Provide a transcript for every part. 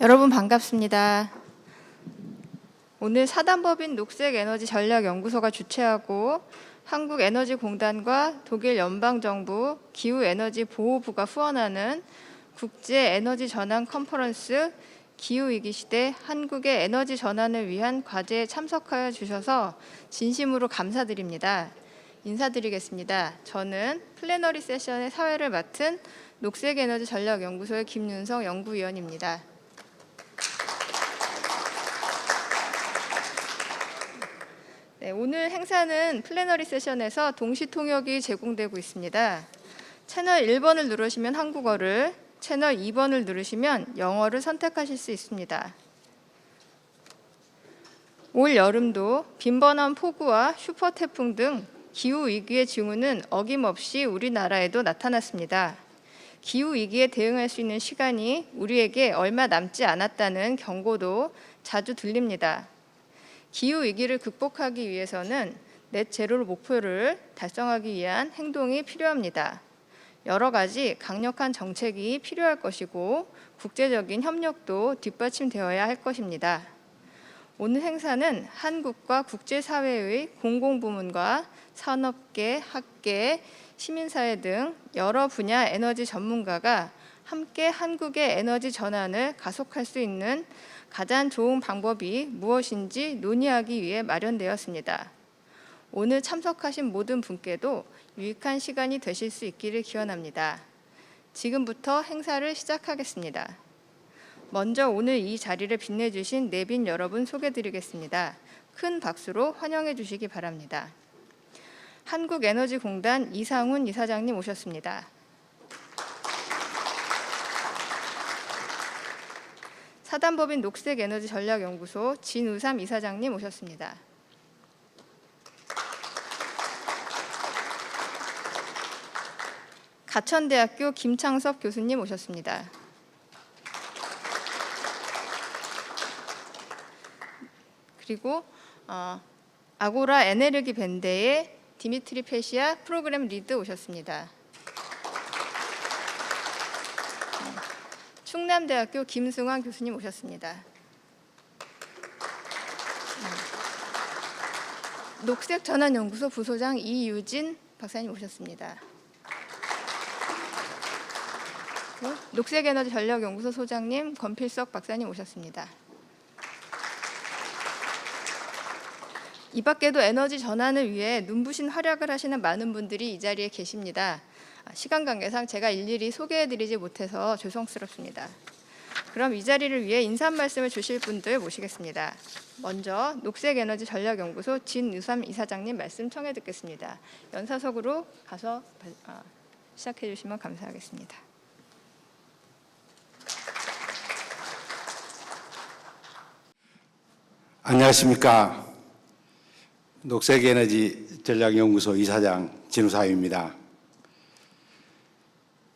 여러분 반갑습니다. 오늘 사단법인 녹색에너지전략연구소가 주최하고 한국에너지공단과 독일 연방정부 기후에너지보호부가 후원하는 국제에너지전환 컨퍼런스 기후위기 시대 한국의 에너지전환을 위한 과제에 참석하여 주셔서 진심으로 감사드립니다. 인사드리겠습니다. 저는 플래너리 세션의 사회를 맡은 녹색에너지전략연구소의 김윤성 연구위원입니다. 네, 오늘 행사는 플래너리 세션에서 동시 통역이 제공되고 있습니다. 채널 1번을 누르시면 한국어를, 채널 2번을 누르시면 영어를 선택하실 수 있습니다. 올 여름도 빈번한 폭우와 슈퍼태풍 등 기후위기의 징후는 어김없이 우리나라에도 나타났습니다. 기후위기에 대응할 수 있는 시간이 우리에게 얼마 남지 않았다는 경고도 자주 들립니다. 기후위기를 극복하기 위해서는 넷 제로 목표를 달성하기 위한 행동이 필요합니다. 여러 가지 강력한 정책이 필요할 것이고 국제적인 협력도 뒷받침되어야 할 것입니다. 오늘 행사는 한국과 국제사회의 공공부문과 산업계, 학계, 시민사회 등 여러 분야 에너지 전문가가 함께 한국의 에너지 전환을 가속할 수 있는 가장 좋은 방법이 무엇인지 논의하기 위해 마련되었습니다. 오늘 참석하신 모든 분께도 유익한 시간이 되실 수 있기를 기원합니다. 지금부터 행사를 시작하겠습니다. 먼저 오늘 이 자리를 빛내주신 내빈 여러분 소개드리겠습니다. 큰 박수로 환영해 주시기 바랍니다. 한국에너지공단 이상훈 이사장님 오셨습니다. 사단법인 녹색에너지전략연구소 진우삼 이사장님 오셨습니다. 가천대학교 김창섭 교수님 오셨습니다. 그리고 아고라 에네르기 밴드의 디미트리 페시아 프로그램 리드 오셨습니다. 충남대학교 김승환 교수님 오셨습니다. 녹색전환연구소 부소장 이유진 박사님 오셨습니다. 녹색에너지전략연구소 소장님 권필석 박사님 오셨습니다. 이 밖에도 에너지 전환을 위해 눈부신 활약을 하시는 많은 분들이 이 자리에 계십니다. 시간 관계상 제가 일일이 소개해드리지 못해서 죄송스럽습니다. 그럼 이 자리를 위해 인사 말씀을 주실 분들 모시겠습니다. 먼저 녹색에너지전략연구소 진우삼 이사장님 말씀 청해 듣겠습니다. 연사석으로 가서 시작해 주시면 감사하겠습니다. 안녕하십니까. 녹색에너지전략연구소 이사장 진우삼입니다.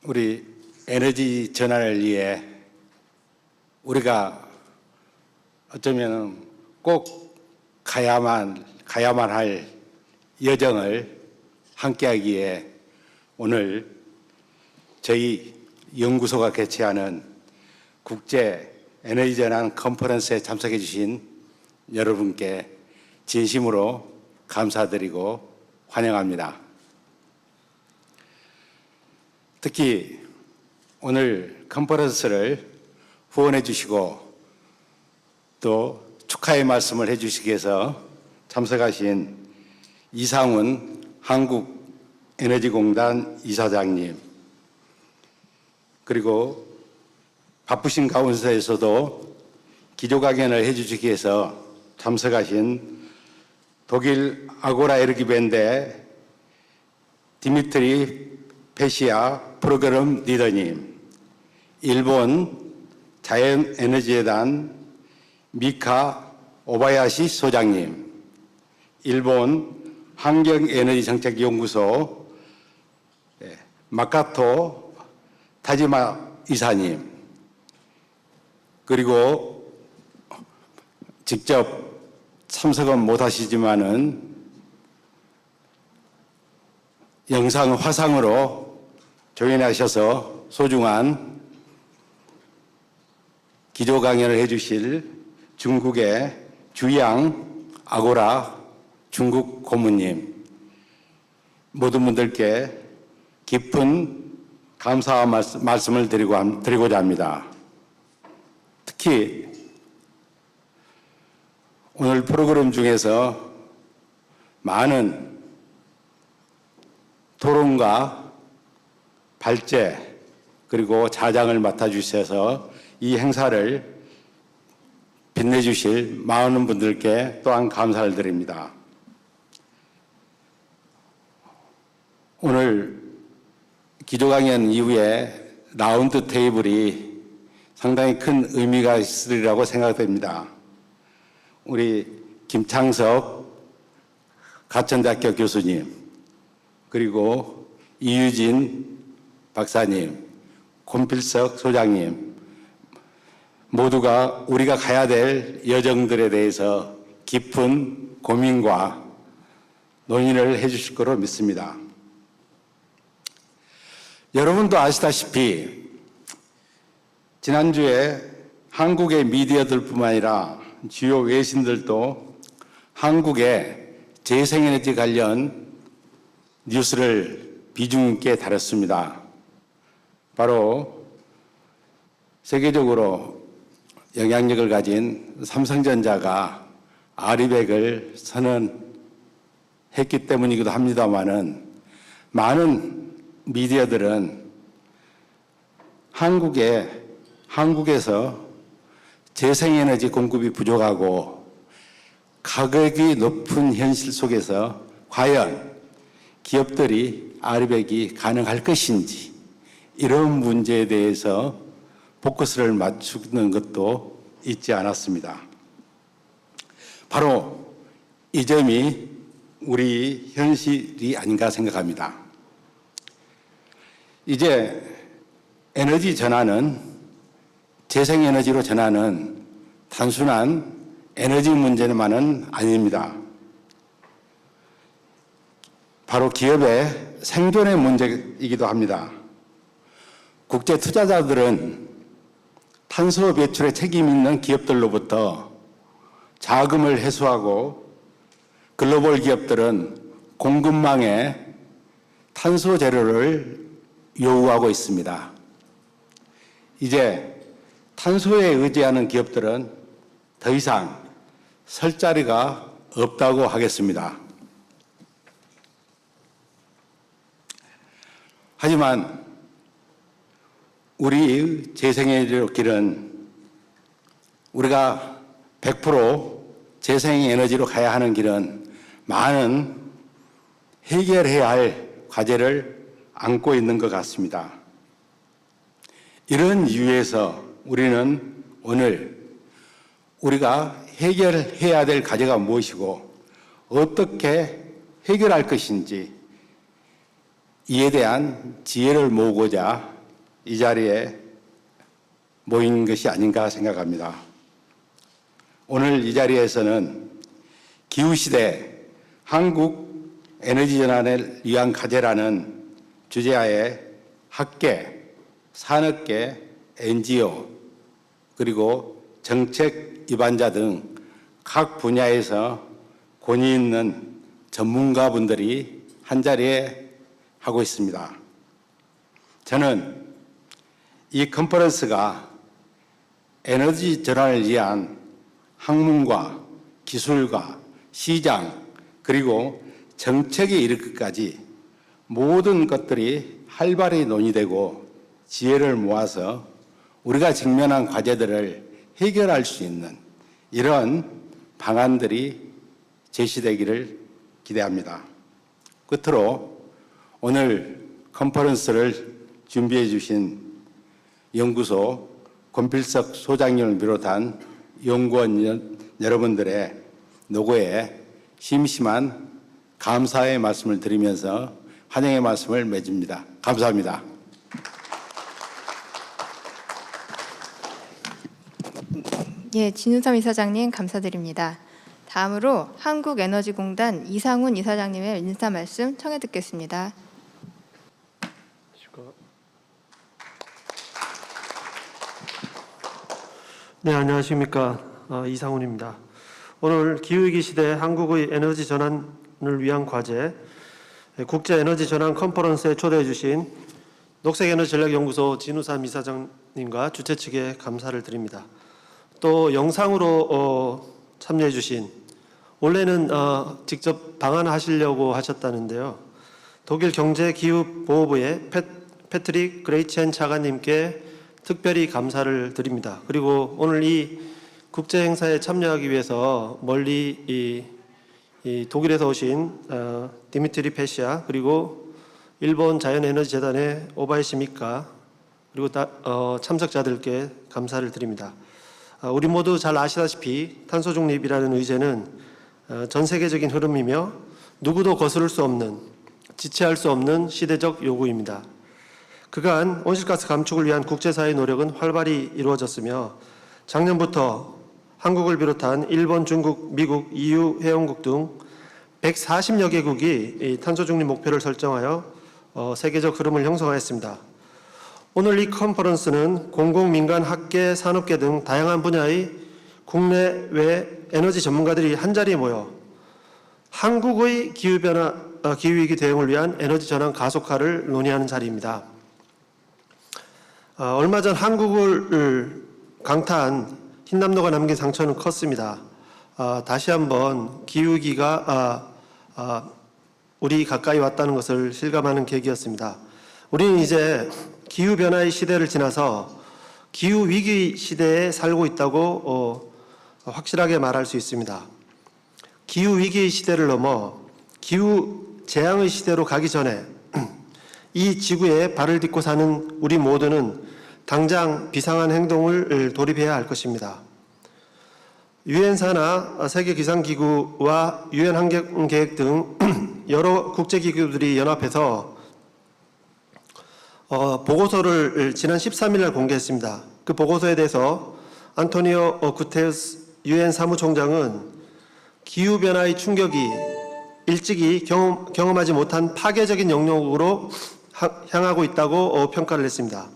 우리 에너지 전환을 위해 우리가 어쩌면 꼭 가야만 할 여정을 함께하기에 오늘 저희 연구소가 개최하는 국제 에너지전환 컨퍼런스에 참석해 주신 여러분께 진심으로 감사드리고 환영합니다. 특히 오늘 컨퍼런스를 후원해 주시고 또 축하의 말씀을 해 주시기 위해서 참석하신 이상훈 한국에너지공단 이사장님, 그리고 바쁘신 가운데에서도 기조강연을 해 주시기 위해서 참석하신 독일 아고라 에너지 밴드의 디미트리 페시아 프로그램 리더님, 일본 자연에너지재단 미카 오바야시 소장님, 일본 환경에너지정책연구소 마카토 타지마 이사님, 그리고 직접 참석은 못하시지만은 영상 화상으로 조인하셔서 소중한 기조 강연을 해주실 중국의 주양 아고라 중국 고문님, 모든 분들께 깊은 감사의 말씀을 드리고자 합니다. 특히 오늘 프로그램 중에서 많은 토론과 발제 그리고 자장을 맡아주셔서 이 행사를 빛내주실 많은 분들께 또한 감사를 드립니다. 오늘 기조강연 이후에 라운드 테이블이 상당히 큰 의미가 있으리라고 생각됩니다. 우리 김창석 가천대학교 교수님, 그리고 이유진 박사님, 콤필석 소장님, 모두가 우리가 가야 될 여정들에 대해서 깊은 고민과 논의를 해주실 거로 믿습니다. 여러분도 아시다시피 지난주에 한국의 미디어들뿐만 아니라 주요 외신들도 한국의 재생에너지 관련 뉴스를 비중 있게 다뤘습니다. 바로 세계적으로 영향력을 가진 삼성전자가 아리백을 선언했기 때문이기도 합니다만은 많은 미디어들은 한국에서 재생에너지 공급이 부족하고 가격이 높은 현실 속에서 과연 기업들이 아리백이 가능할 것인지 이런 문제에 대해서 포커스를 맞추는 것도 있지 않았습니다. 바로 이 점이 우리 현실이 아닌가 생각합니다. 이제 에너지 전환은 재생에너지로 전환은 단순한 에너지 문제만은 아닙니다. 바로 기업의 생존의 문제이기도 합니다. 국제 투자자들은 탄소 배출에 책임 있는 기업들로부터 자금을 회수하고 글로벌 기업들은 공급망에 탄소 재료를 요구하고 있습니다. 이제 탄소에 의지하는 기업들은 더 이상 설 자리가 없다고 하겠습니다. 하지만 우리 재생에너지로 길은 우리가 100% 재생에너지로 가야 하는 길은 많은 해결해야 할 과제를 안고 있는 것 같습니다. 이런 이유에서 우리는 오늘 우리가 해결해야 될 과제가 무엇이고 어떻게 해결할 것인지 이에 대한 지혜를 모으고자 이 자리에 모인 것이 아닌가 생각합니다. 오늘 이 자리에서는 기후시대 한국 에너지전환을 위한 과제라는 주제하에 학계, 산업계, NGO, 그리고 정책 입안자 등 각 분야에서 권위 있는 전문가분들이 한자리에 하고 있습니다. 저는 이 컨퍼런스가 에너지 전환을 위한 학문과 기술과 시장 그리고 정책에 이를 것까지 모든 것들이 활발히 논의되고 지혜를 모아서 우리가 직면한 과제들을 해결할 수 있는 이런 방안들이 제시되기를 기대합니다. 끝으로 오늘 컨퍼런스를 준비해 주신 연구소 권필석 소장님을 비롯한 연구원 여러분들의 노고에 심심한 감사의 말씀을 드리면서 환영의 말씀을 맺습니다. 감사합니다. 예, 진우삼 이사장님 감사드립니다. 다음으로 한국에너지공단 이상훈 이사장님의 인사 말씀 청해 듣겠습니다. 네, 안녕하십니까. 이상훈입니다. 오늘 기후위기 시대 한국의 에너지 전환을 위한 과제, 국제에너지전환 컨퍼런스에 초대해 주신 녹색에너지전략연구소 진우삼 이사장님과 주최 측에 감사를 드립니다. 또 영상으로 참여해 주신, 원래는 직접 방한하시려고 하셨다는데요. 독일 경제기후보호부의 패트릭 그레이첸 차관님께 특별히 감사를 드립니다. 그리고 오늘 이 국제 행사에 참여하기 위해서 멀리 이 독일에서 오신 디미트리 페시아, 그리고 일본 자연에너지재단의 오바야시 미카, 그리고 참석자들께 감사를 드립니다. 우리 모두 잘 아시다시피 탄소 중립이라는 의제는 전 세계적인 흐름이며 누구도 거스를 수 없는, 지체할 수 없는 시대적 요구입니다. 그간 온실가스 감축을 위한 국제사회의 노력은 활발히 이루어졌으며 작년부터 한국을 비롯한 일본, 중국, 미국, EU 회원국 등 140여 개국이 탄소 중립 목표를 설정하여 세계적 흐름을 형성하였습니다. 오늘 이 컨퍼런스는 공공, 민간, 학계, 산업계 등 다양한 분야의 국내외 에너지 전문가들이 한자리에 모여 한국의 기후위기 대응을 위한 에너지 전환 가속화를 논의하는 자리입니다. 얼마 전 한국을 강타한 흰남노가 남긴 상처는 컸습니다. 다시 한번 기후위기가 우리 가까이 왔다는 것을 실감하는 계기였습니다. 우리는 이제 기후변화의 시대를 지나서 기후위기 시대에 살고 있다고 확실하게 말할 수 있습니다. 기후위기의 시대를 넘어 기후재앙의 시대로 가기 전에 이 지구에 발을 딛고 사는 우리 모두는 당장 비상한 행동을 돌입해야 할 것입니다. 유엔사나 세계기상기구와 유엔 환경계획 등 여러 국제기구들이 연합해서 보고서를 지난 13일 날 공개했습니다. 그 보고서에 대해서 안토니오 구테르스 유엔 사무총장은 기후변화의 충격이 일찍이 경험하지 못한 파괴적인 영역으로 향하고 있다고 평가를 했습니다.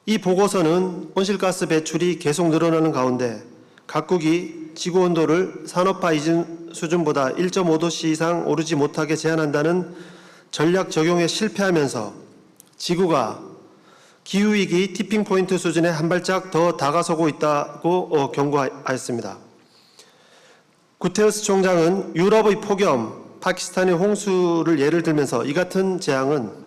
이 보고서는 온실가스 배출이 계속 늘어나는 가운데 각국이 지구온도를 산업화 이전 수준보다 1.5도씨 이상 오르지 못하게 제한한다는 전략 적용에 실패하면서 지구가 기후위기 티핑포인트 수준에 한 발짝 더 다가서고 있다고 경고하였습니다. 구테르스 총장은 유럽의 폭염, 파키스탄의 홍수를 예를 들면서 이 같은 재앙은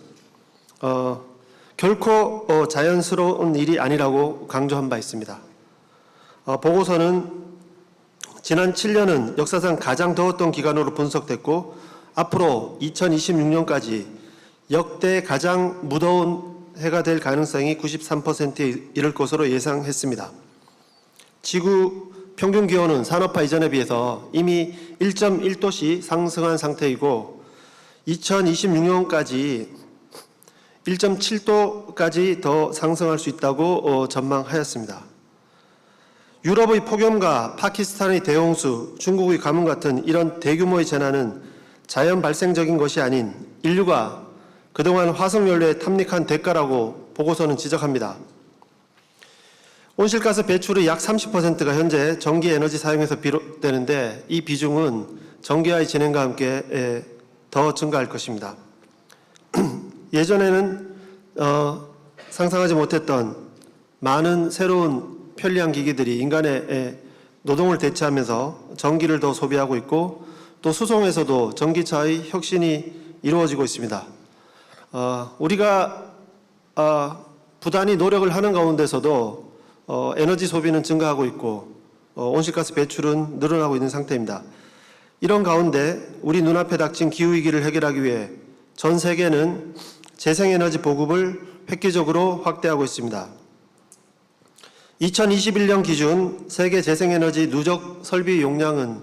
결코 자연스러운 일이 아니라고 강조한 바 있습니다. 보고서는 지난 7년은 역사상 가장 더웠던 기간으로 분석됐고 앞으로 2026년까지 역대 가장 무더운 해가 될 가능성이 93%에 이를 것으로 예상했습니다. 지구 평균 기온은 산업화 이전에 비해서 이미 1.1도씩 상승한 상태이고 2026년까지 1.7도까지 더 상승할 수 있다고 전망하였습니다. 유럽의 폭염과 파키스탄의 대홍수, 중국의 가뭄 같은 이런 대규모의 재난은 자연 발생적인 것이 아닌 인류가 그동안 화석연료에 탐닉한 대가라고 보고서는 지적합니다. 온실가스 배출의 약 30%가 현재 전기 에너지 사용에서 비롯되는데 이 비중은 전기화의 진행과 함께 더 증가할 것입니다. 예전에는 상상하지 못했던 많은 새로운 편리한 기기들이 인간의 노동을 대체하면서 전기를 더 소비하고 있고 또 수송에서도 전기차의 혁신이 이루어지고 있습니다. 우리가 부단히 노력을 하는 가운데서도 에너지 소비는 증가하고 있고 온실가스 배출은 늘어나고 있는 상태입니다. 이런 가운데 우리 눈앞에 닥친 기후위기를 해결하기 위해 전 세계는 재생에너지 보급을 획기적으로 확대하고 있습니다. 2021년 기준 세계 재생에너지 누적 설비 용량은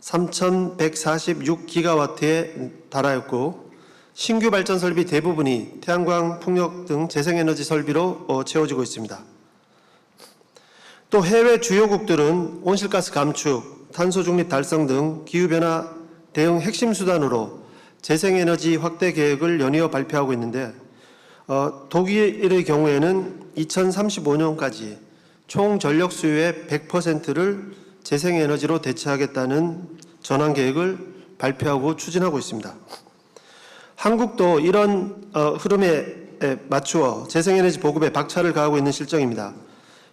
3,146기가와트에 달하였고 신규 발전 설비 대부분이 태양광, 풍력 등 재생에너지 설비로 채워지고 있습니다. 또 해외 주요국들은 온실가스 감축, 탄소 중립 달성 등 기후변화 대응 핵심 수단으로 재생에너지 확대 계획을 연이어 발표하고 있는데 독일의 경우에는 2035년까지 총 전력 수요의 100%를 재생에너지로 대체하겠다는 전환 계획을 발표하고 추진하고 있습니다. 한국도 이런 흐름에 맞추어 재생에너지 보급에 박차를 가하고 있는 실정입니다.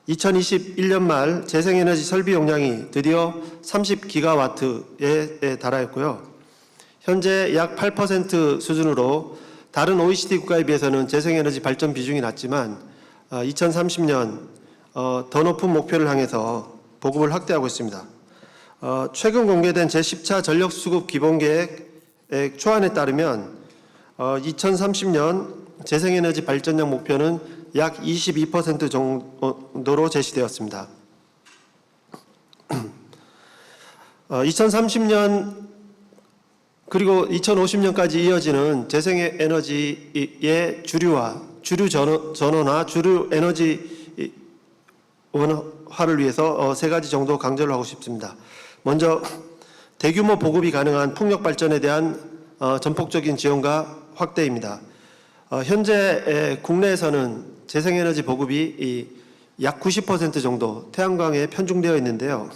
2021년 말 재생에너지 설비 용량이 드디어 30기가와트에 달하였고요. 현재 약 8% 수준으로 다른 OECD 국가에 비해서는 재생에너지 발전 비중이 낮지만 2030년 더 높은 목표를 향해서 보급을 확대하고 있습니다. 최근 공개된 제10차 전력수급 기본계획 초안에 따르면 2030년 재생에너지 발전량 목표는 약 22% 정도로 제시되었습니다. 2030년 그리고 2050년까지 이어지는 재생에너지의 주류 전원화, 주류 에너지 원화를 위해서 세 가지 정도 강조를 하고 싶습니다. 먼저 대규모 보급이 가능한 풍력 발전에 대한 전폭적인 지원과 확대입니다. 현재 국내에서는 재생에너지 보급이 약 90% 정도 태양광에 편중되어 있는데요.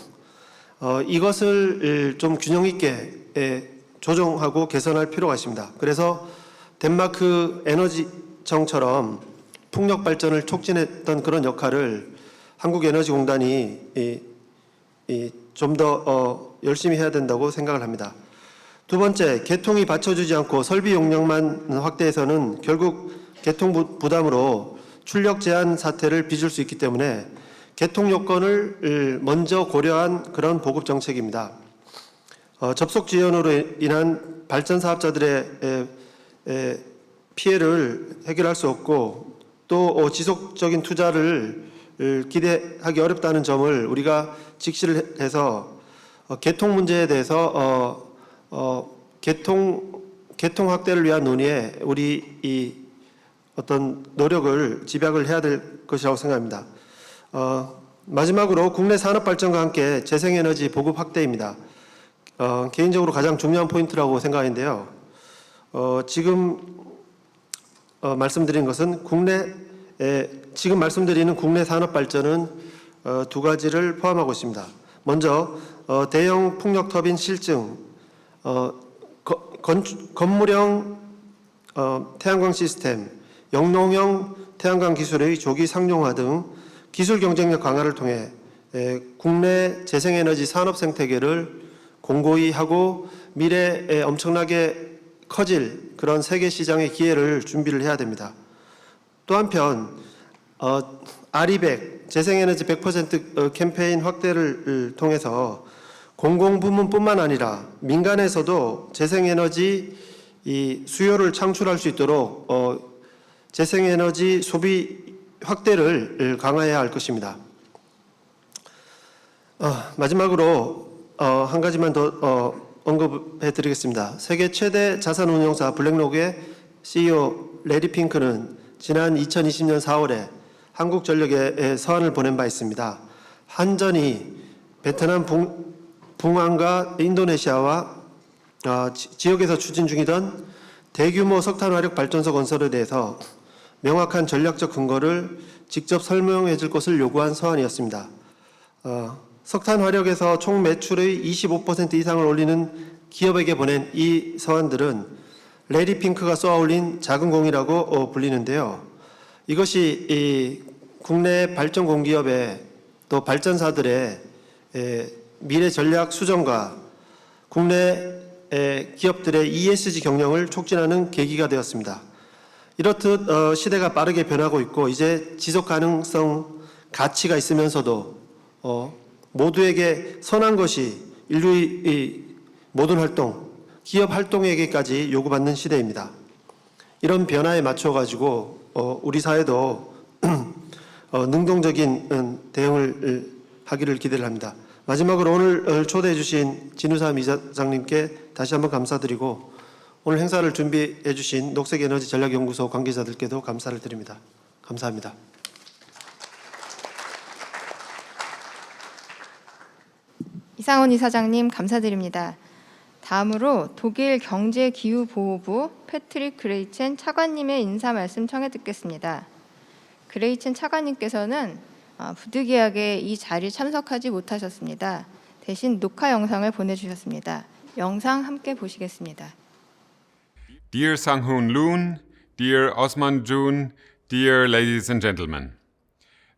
이것을 좀 균형 있게 조정하고 개선할 필요가 있습니다. 그래서 덴마크 에너지청처럼 풍력 발전을 촉진했던 그런 역할을 한국에너지공단이 좀 더 열심히 해야 된다고 생각을 합니다. 두 번째, 개통이 받쳐주지 않고 설비 용량만 확대해서는 결국 개통 부담으로 출력 제한 사태를 빚을 수 있기 때문에 개통 요건을 먼저 고려한 그런 보급 정책입니다. 접속 지연으로 인한 발전 사업자들의 피해를 해결할 수 없고 또 지속적인 투자를 기대하기 어렵다는 점을 우리가 직시를 해서 개통 문제에 대해서 개통 확대를 위한 논의에 우리 이 어떤 노력을 집약을 해야 될 것이라고 생각합니다. 마지막으로 국내 산업 발전과 함께 재생에너지 보급 확대입니다. 개인적으로 가장 중요한 포인트라고 생각하는데요. 지금 말씀드린 것은 지금 말씀드리는 국내 산업 발전은 두 가지를 포함하고 있습니다. 먼저 대형 풍력 터빈 실증, 건물형 태양광 시스템, 영농형 태양광 기술의 조기 상용화 등 기술 경쟁력 강화를 통해 국내 재생에너지 산업 생태계를 공고히 하고 미래에 엄청나게 커질 그런 세계 시장의 기회를 준비를 해야 됩니다. 또 한편 RE100 재생에너지 100% 캠페인 확대를 통해서 공공부문뿐만 아니라 민간에서도 재생에너지 이 수요를 창출할 수 있도록 재생에너지 소비 확대를 강화해야 할 것입니다. 마지막으로 한 가지만 더 언급해 드리겠습니다. 세계 최대 자산운용사 블랙록의 CEO 레리 핑크는 지난 2020년 4월에 한국전력에 서한을 보낸 바 있습니다. 한전이 베트남 붕안과 인도네시아와 지역에서 추진 중이던 대규모 석탄화력 발전소 건설에 대해서 명확한 전략적 근거를 직접 설명해 줄 것을 요구한 서한이었습니다. 석탄화력에서 총 매출의 25% 이상을 올리는 기업에게 보낸 이 서한들은 레리 핑크가 쏘아올린 작은 공이라고 불리는데요. 이것이 이 국내 발전 공기업의 또 발전사들의 미래 전략 수정과 국내 기업들의 ESG 경영을 촉진하는 계기가 되었습니다. 이렇듯 시대가 빠르게 변하고 있고 이제 지속 가능성 가치가 있으면서도 모두에게 선한 것이 인류의 모든 활동, 기업 활동에게까지 요구받는 시대입니다. 이런 변화에 맞춰가지고 우리 사회도 능동적인 대응을 하기를 기대를 합니다. 마지막으로 오늘 초대해 주신 진우삼 이사장님께 다시 한번 감사드리고 오늘 행사를 준비해 주신 녹색에너지전략연구소 관계자들께도 감사를 드립니다. 감사합니다. 이상훈 이사장님 감사드립니다. 다음으로 독일 경제기후보호부 패트릭 그레이첸 차관님의 인사 말씀 청해 듣겠습니다. 그레이첸 차관님께서는 부득이하게 이 자리에 참석하지 못하셨습니다. 대신 녹화 영상을 보내주셨습니다. 영상 함께 보시겠습니다. Dear Sang-hoon Loon, dear Osman Jun, dear ladies and gentlemen,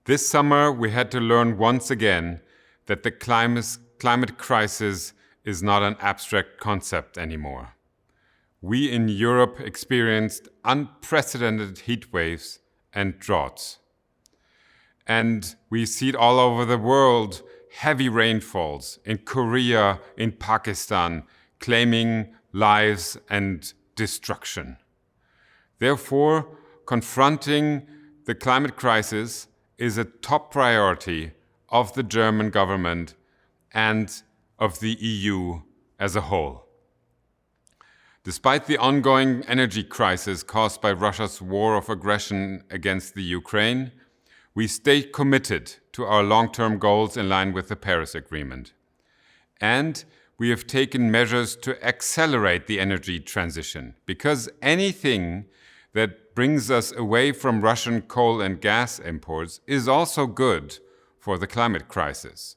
this summer we had to learn once again that the climate crisis is not an abstract concept anymore. We in Europe experienced unprecedented heat waves and droughts. And we see it all over the world, heavy rainfalls in Korea, in Pakistan, claiming lives and destruction. Therefore, confronting the climate crisis is a top priority of the German government and of the EU as a whole. Despite the ongoing energy crisis caused by Russia's war of aggression against the Ukraine, we stay committed to our long-term goals in line with the Paris Agreement. And we have taken measures to accelerate the energy transition, because anything that brings us away from Russian coal and gas imports is also good for the climate crisis.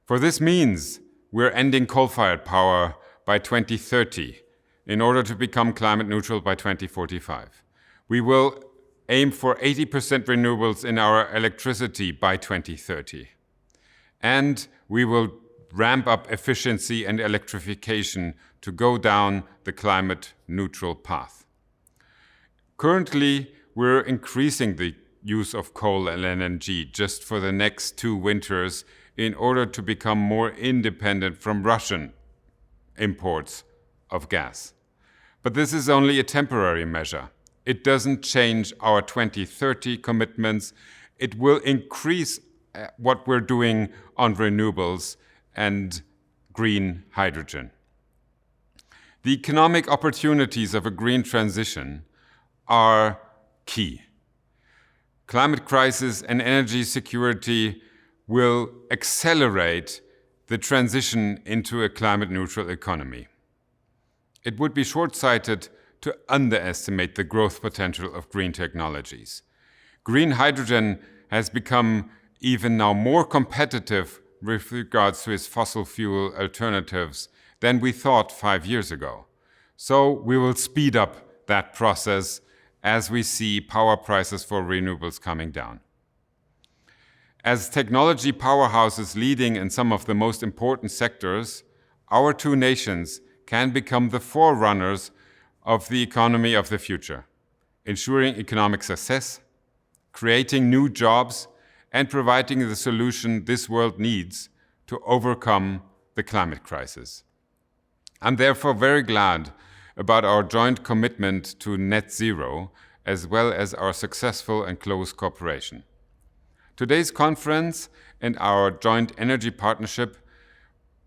For this means we're ending coal-fired power by 2030 in order to become climate neutral by 2045. We will aim for 80% renewables in our electricity by 2030. And we will ramp up efficiency and electrification to go down the climate neutral path. Currently, we're increasing the use of coal and LNG just for the next 2 winters in order to become more independent from Russian imports of gas. But this is only a temporary measure. It doesn't change our 2030 commitments. It will increase what we're doing on renewables and green hydrogen. The economic opportunities of a green transition are key. Climate crisis and energy security will accelerate the transition into a climate-neutral economy. It would be short-sighted to underestimate the growth potential of green technologies. Green hydrogen has become even now more competitive with regards to its fossil fuel alternatives than we thought 5 years ago. So we will speed up that process as we see power prices for renewables coming down. As technology powerhouses leading in some of the most important sectors, our 2 nations can become the forerunners of the economy of the future, ensuring economic success, creating new jobs, and providing the solution this world needs to overcome the climate crisis. I'm therefore very glad about our joint commitment to net zero, as well as our successful and close cooperation. Today's conference and our joint energy partnership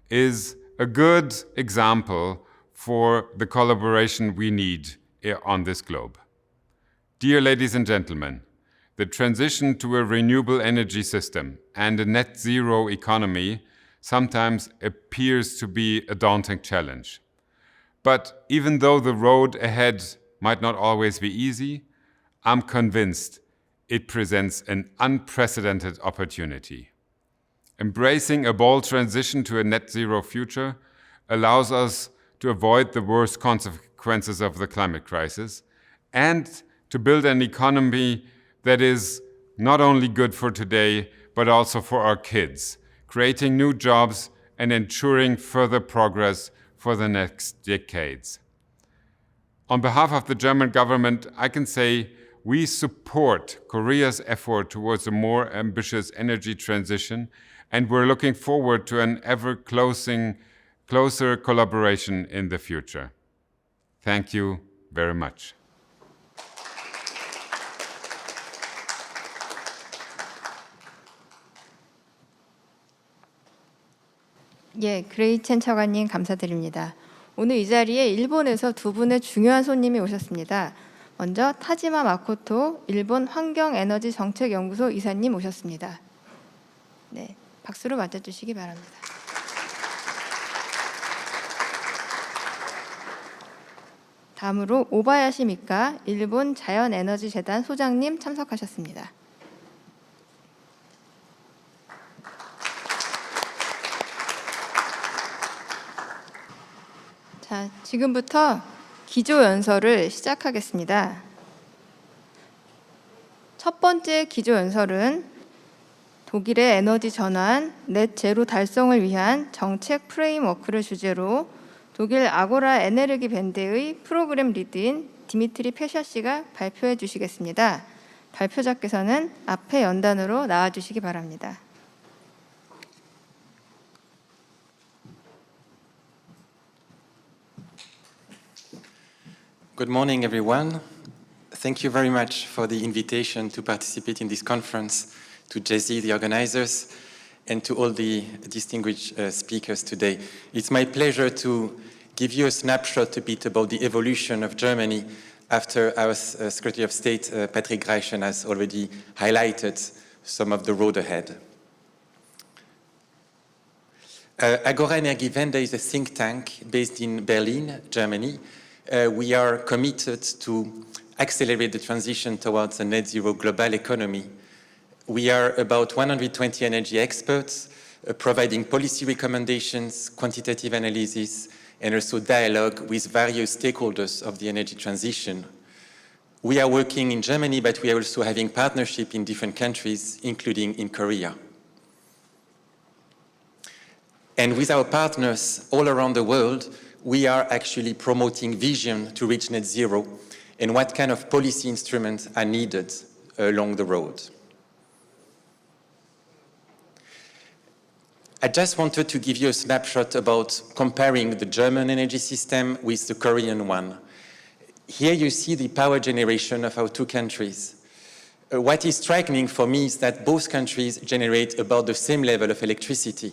is a good example for the collaboration we need on this globe. Dear ladies and gentlemen, the transition to a renewable energy system and a net zero economy sometimes appears to be a daunting challenge. But even though the road ahead might not always be easy, I'm convinced it presents an unprecedented opportunity. Embracing a bold transition to a net zero future allows us to avoid the worst consequences of the climate crisis and to build an economy that is not only good for today, but also for our kids, creating new jobs and ensuring further progress for the next decades. On behalf of the German government, I can say we support Korea's effort towards a more ambitious energy transition, and we're looking forward to an ever closer collaboration in the future. Thank you very much. 예, 그레이첸 차관님 감사드립니다. 오늘 이 자리에 일본에서 2분의 중요한 손님이 오셨습니다. 먼저 타지마 마코토 일본 환경에너지정책연구소 이사님 오셨습니다. 네, 박수로 맞아주시기 바랍니다. 다음으로 오바야시 미카 일본 자연에너지재단 소장님 참석하셨습니다. 자, 지금부터 기조 연설을 시작하겠습니다. 첫 번째 기조 연설은 독일의 에너지 전환, 넷 제로 달성을 위한 정책 프레임워크를 주제로 독일 아고라 에네르기 밴드의 프로그램 리드인 디미트리 페샤 씨가 발표해 주시겠습니다. 발표자께서는 앞에 연단으로 나와 주시기 바랍니다. Good morning, everyone. Thank you very much for the invitation to participate in this conference, to Jay-Z, the organizers, and to all the distinguished speakers today. It's my pleasure to give you a snapshot a bit about the evolution of Germany after our Secretary of State, Patrick Reichen, has already highlighted some of the road ahead. Agora Energiewende is a think tank based in Berlin, Germany. We are committed to accelerate the transition towards a net zero global economy. We are about 120 energy experts providing policy recommendations, quantitative analysis, and also dialogue with various stakeholders of the energy transition. We are working in Germany, but we are also having partnership in different countries, including in Korea. And with our partners all around the world, we are actually promoting vision to reach net zero and what kind of policy instruments are needed along the road. I just wanted to give you a snapshot about comparing the German energy system with the Korean one. Here you see the power generation of our two countries. What is striking for me is that both countries generate about the same level of electricity.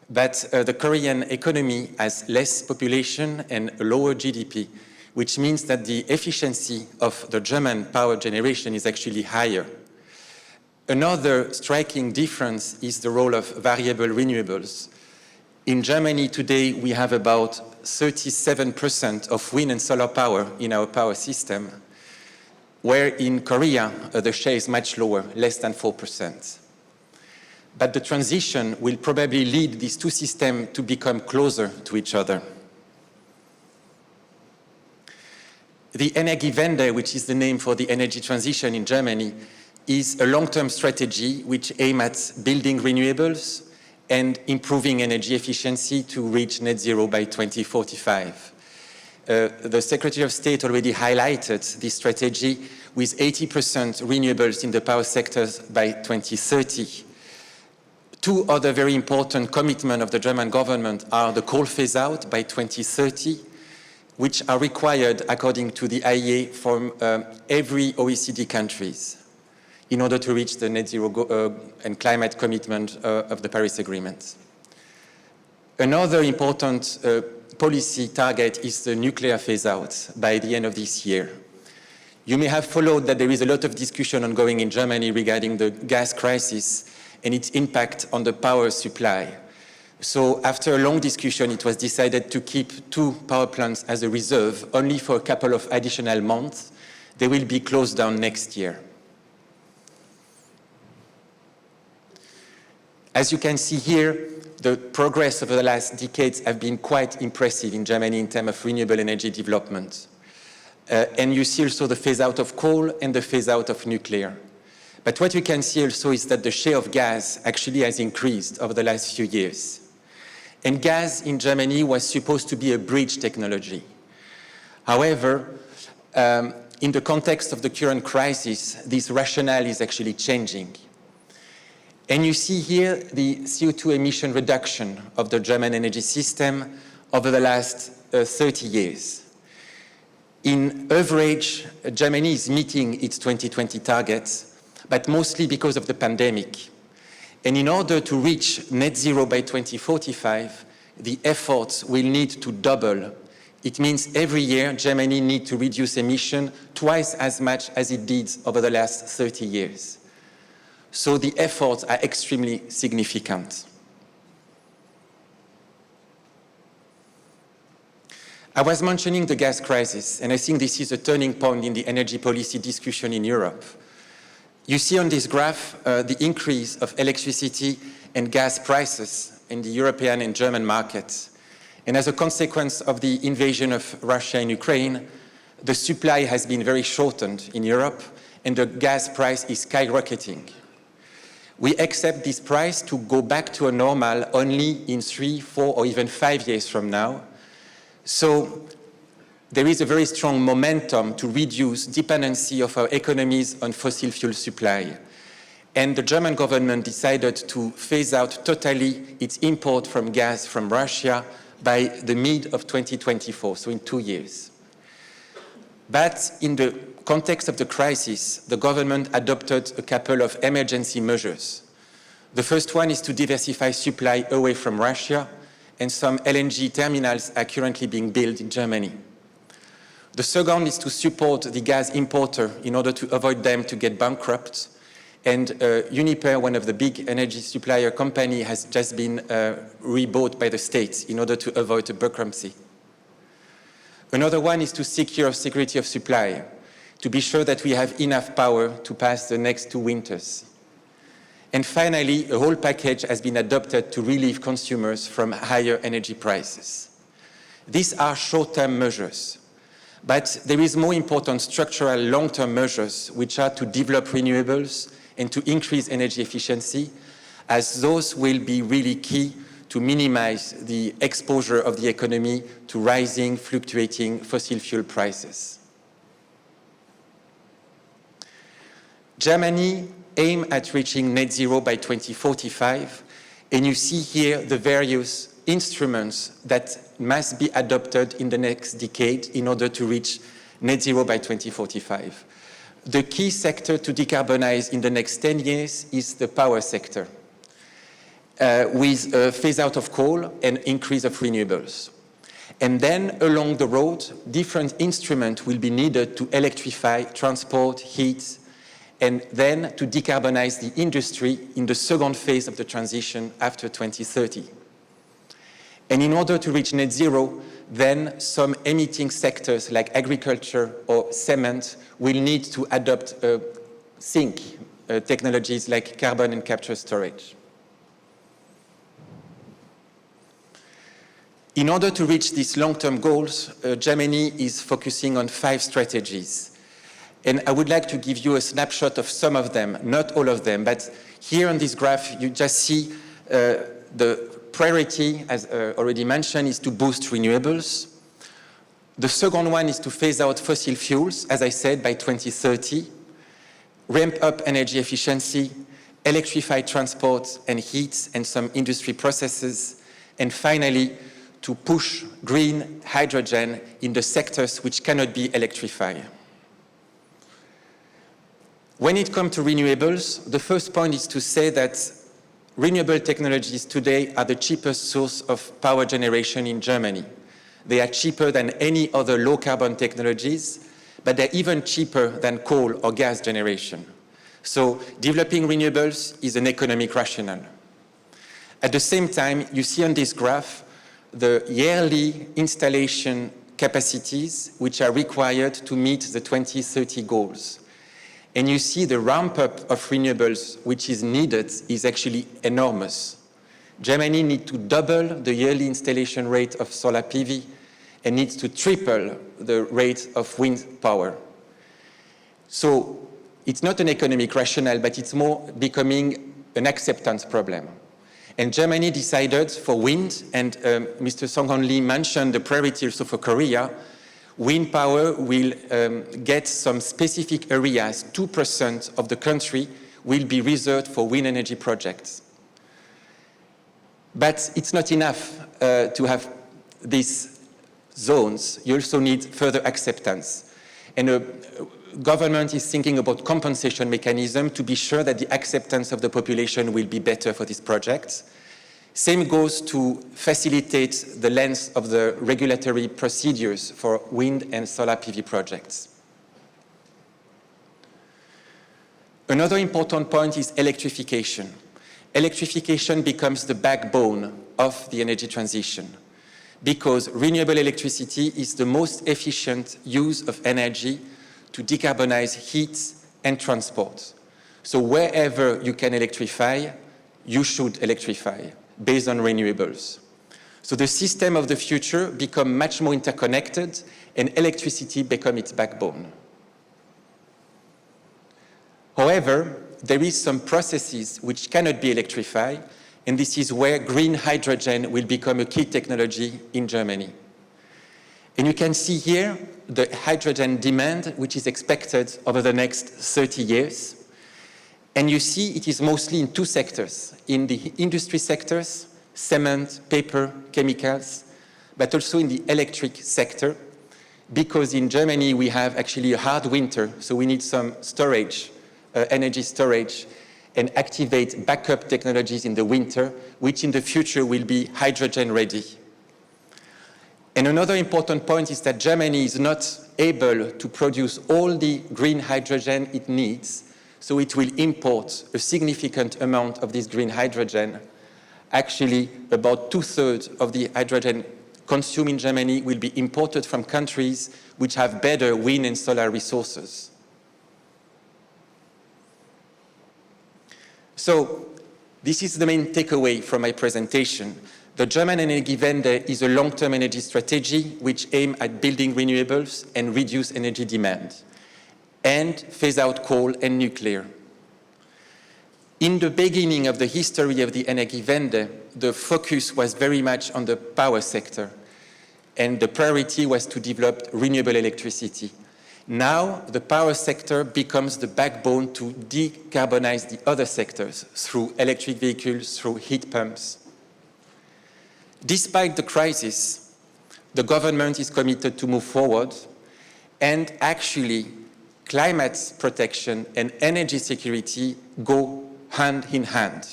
But the Korean economy has less population and a lower GDP, which means that the efficiency of the German power generation is actually higher. Another striking difference is the role of variable renewables. In Germany today, we have about 37% of wind and solar power in our power system, where in Korea, the share is much lower, less than 4%. But the transition will probably lead these two systems to become closer to each other. The Energiewende, which is the name for the energy transition in Germany, is a long-term strategy which aims at building renewables and improving energy efficiency to reach net zero by 2045. The Secretary of State already highlighted this strategy with 80% renewables in the power sectors by 2030. Two other very important commitments of the German government are the coal phase-out by 2030, which are required, according to the IEA, from every OECD countries in order to reach the net zero and climate commitment of the Paris Agreement. Another important policy target is the nuclear phase-out by the end of this year. You may have followed that there is a lot of discussion ongoing in Germany regarding the gas crisis and its impact on the power supply. So after a long discussion, it was decided to keep two power plants as a reserve only for a couple of additional months. They will be closed down next year. As you can see here, the progress over the last decades have been quite impressive in Germany in terms of renewable energy development. And you see also the phase out of coal and the phase out of nuclear. But what you can see also is that the share of gas actually has increased over the last few years. And gas in Germany was supposed to be a bridge technology. However, in the context of the current crisis, this rationale is actually changing. And you see here the CO2 emission reduction of the German energy system over the last 30 years. In average, Germany is meeting its 2020 targets, but mostly because of the pandemic. And in order to reach net zero by 2045, the efforts will need to double. It means every year Germany needs to reduce emission twice as much as it did over the last 30 years. So the efforts are extremely significant. I was mentioning the gas crisis, and I think this is a turning point in the energy policy discussion in Europe. You see on this graph the increase of electricity and gas prices in the European and German markets. And as a consequence of the invasion of Russia in Ukraine, the supply has been very shortened in Europe, and the gas price is skyrocketing. We accept this price to go back to a normal only in 3, 4, or even 5 years from now. So there is a very strong momentum to reduce dependency of our economies on fossil fuel supply. And the German government decided to phase out totally its import from gas from Russia by the mid of 2024, so in 2 years. But in the context of the crisis, the government adopted a couple of emergency measures. The first one is to diversify supply away from Russia, and some LNG terminals are currently being built in Germany. The second is to support the gas importer in order to avoid them to get bankrupt. And Uniper, one of the big energy supplier company, has just been rebought by the states in order to avoid a bankruptcy. Another one is to secure security of supply, to be sure that we have enough power to pass the next 2 winters. And finally, a whole package has been adopted to relieve consumers from higher energy prices. These are short-term measures, but there is more important structural long-term measures which are to develop renewables and to increase energy efficiency, as those will be really key to minimize the exposure of the economy to rising, fluctuating fossil fuel prices. Germany aims at reaching net zero by 2045, and you see here the various instruments that must be adopted in the next decade in order to reach net zero by 2045. The key sector to decarbonize in the next 10 years is the power sector, with a phase out of coal and increase of renewables. And then along the road, different instruments will be needed to electrify transport, heat, and then to decarbonize the industry in the second phase of the transition after 2030. And in order to reach net zero, then some emitting sectors like agriculture or cement will need to adopt sink technologies like carbon and capture storage. In order to reach these long-term goals, Germany is focusing on 5 strategies. And I would like to give you a snapshot of some of them, not all of them, but here on this graph you just see the priority, as already mentioned, is to boost renewables. The second one is to phase out fossil fuels, as I said, by 2030, ramp up energy efficiency, electrify transport and heat and some industry processes, and finally, to push green hydrogen in the sectors which cannot be electrified. When it comes to renewables, the first point is to say that renewable technologies today are the cheapest source of power generation in Germany. They are cheaper than any other low-carbon technologies, but they're even cheaper than coal or gas generation. So developing renewables is an economic rationale. At the same time, you see on this graph the yearly installation capacities which are required to meet the 2030 goals. And you see the ramp-up of renewables which is needed is actually enormous. Germany needs to double the yearly installation rate of solar PV and needs to triple the rate of wind power. So it's not an economic rationale, but it's more becoming an acceptance problem. And Germany decided for wind, and Mr. Song-Hon Lee mentioned the priority also for Korea. Wind power will get some specific areas. 2% of the country will be reserved for wind energy projects. But it's not enough to have these zones. You also need further acceptance. And the government is thinking about compensation mechanism to be sure that the acceptance of the population will be better for these projects. Same goes to facilitate the length of the regulatory procedures for wind and solar PV projects. Another important point is electrification. Electrification becomes the backbone of the energy transition because renewable electricity is the most efficient use of energy to decarbonize heat and transport. So wherever you can electrify, you should electrify based on renewables. So the system of the future become much more interconnected and electricity become its backbone. However, there is some processes which cannot be electrified, and this is where green hydrogen will become a key technology in Germany. And you can see here the hydrogen demand, which is expected over the next 30 years. And you see it is mostly in two sectors, in the industry sectors, cement, paper, chemicals, but also in the electric sector, because in Germany we have actually a hard winter, so we need some storage, energy storage, and activate backup technologies in the winter, which in the future will be hydrogen ready. And another important point is that Germany is not able to produce all the green hydrogen it needs, so it will import a significant amount of this green hydrogen. Actually, about 2/3 of the hydrogen consumed in Germany will be imported from countries which have better wind and solar resources. So, this is the main takeaway from my presentation. The German Energiewende is a long-term energy strategy which aims at building renewables and reduce energy demand, and phase out coal and nuclear. In the beginning of the history of the Energiewende, the focus was very much on the power sector, and the priority was to develop renewable electricity. Now, the power sector becomes the backbone to decarbonize the other sectors through electric vehicles, through heat pumps. Despite the crisis, the government is committed to move forward, and actually, climate protection and energy security go hand in hand.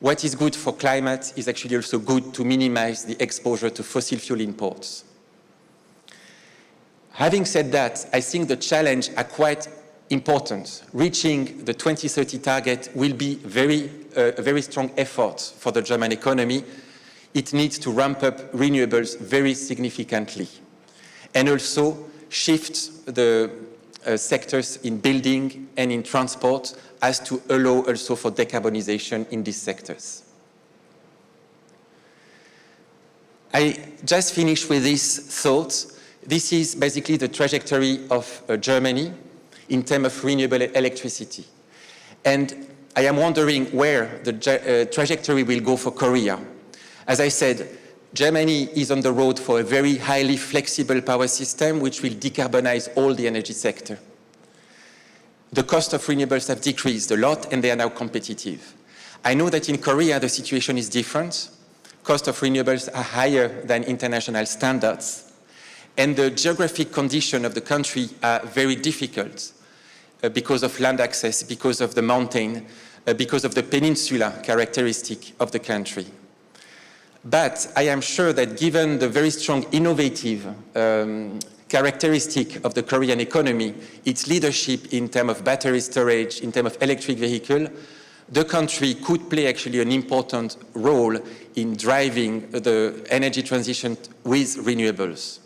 What is good for climate is actually also good to minimize the exposure to fossil fuel imports. Having said that, I think the challenges are quite important. Reaching the 2030 target will be a very strong effort for the German economy. It needs to ramp up renewables very significantly, and also shift the sectors in building and in transport as to allow also for decarbonization in these sectors. I just finished with this thought. This is basically the trajectory of Germany in terms of renewable electricity. And I am wondering where the trajectory will go for Korea. As I said, Germany is on the road for a very highly flexible power system which will decarbonize all the energy sector. The cost of renewables have decreased a lot and they are now competitive. I know that in Korea the situation is different. Cost of renewables are higher than international standards, and the geographic condition of the country are very difficult because of land access, because of the mountain, because of the peninsula characteristic of the country. But I am sure that given the very strong innovative characteristic of the Korean economy, its leadership in terms of battery storage, in terms of electric vehicle, the country could play actually an important role in driving the energy transition with renewables.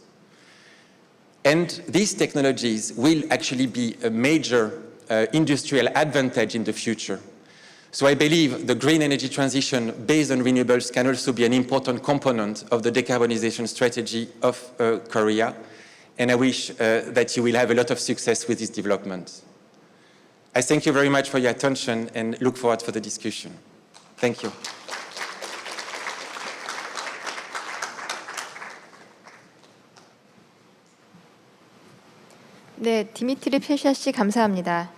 And these technologies will actually be a major industrial advantage in the future. So I believe the green energy transition based on renewables can also be an important component of the decarbonization strategy of Korea. And I wish that you will have a lot of success with this development. I thank you very much for your attention and look forward for the discussion. Thank you. 네, 디미트리 페샤 씨 감사합니다.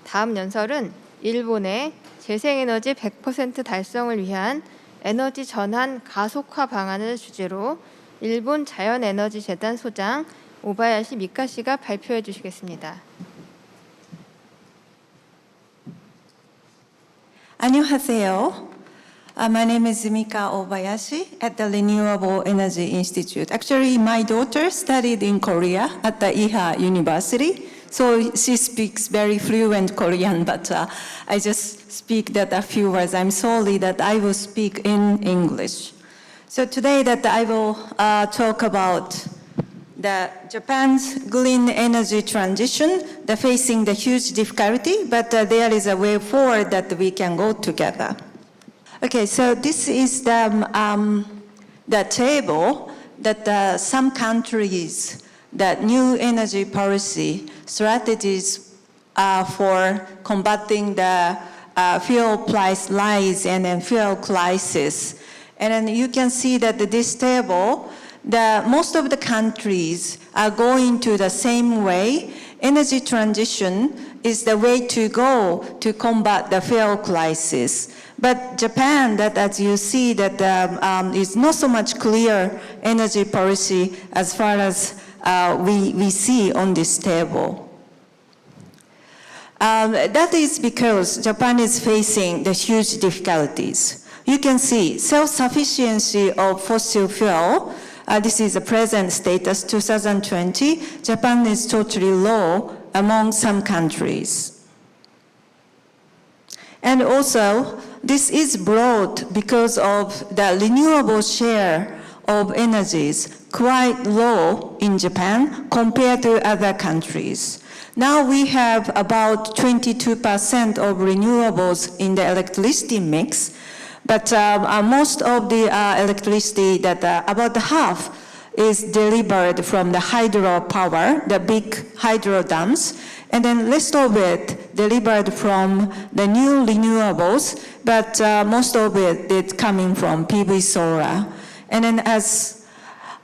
다음 연설은 일본의 재생에너지 100% 달성을 위한 에너지 전환 가속화 방안을 주제로 일본 자연에너지재단 소장 오바야시 미카 씨가 발표해 주시겠습니다. 안녕하세요. My name is Mika Obayashi at the Renewable Energy Institute. Actually, my daughter studied in Korea at the Iha University, so she speaks very fluent Korean, but I just speak that a few words. I'm sorry that I will speak in English. So today that I will talk about the Japan's green energy transition, the facing the huge difficulty, but there is a way forward that we can go together. Okay, so this is the the table that some countries, that new energy policy strategies for combating the fuel price rise and then fuel crisis. And then you can see that this table, most of the countries are going to the same way. Energy transition is the way to go to combat the fuel crisis. But Japan, that as you see, that is not so much clear energy policy as far as we see on this table. That is because Japan is facing the huge difficulties. You can see self-sufficiency of fossil fuel. This is the present status, 2020. Japan is totally low among some countries. And also, this is brought because of the renewable share of energies quite low in Japan compared to other countries. Now we have about 22% of renewables in the electricity mix, but most of the electricity, about half, is delivered from the hydropower, the big hydro dams, and then rest of it delivered from the new renewables, but most of it is coming from PV solar. And then as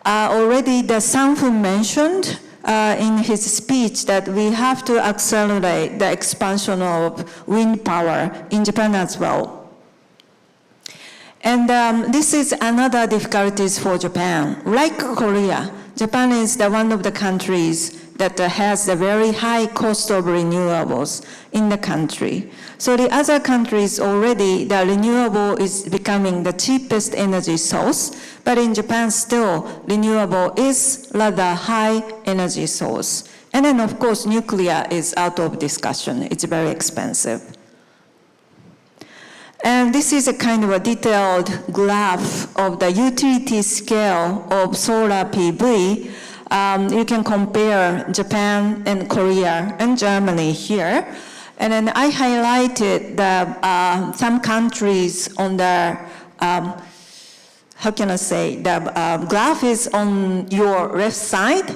already the Sang-hoon mentioned in his speech, that we have to accelerate the expansion of wind power in Japan as well. And this is another difficulties for Japan. Like Korea, Japan is one of the countries that has a very high cost of renewables in the country. So the other countries already, the renewable is becoming the cheapest energy source, but in Japan still, renewable is rather high energy source. And then of course, nuclear is out of discussion. It's very expensive. And this is a kind of a detailed graph of the utility scale of solar PV. You can compare Japan and Korea and Germany here. And then I highlighted some countries on the, how can I say, the graph is on your left side.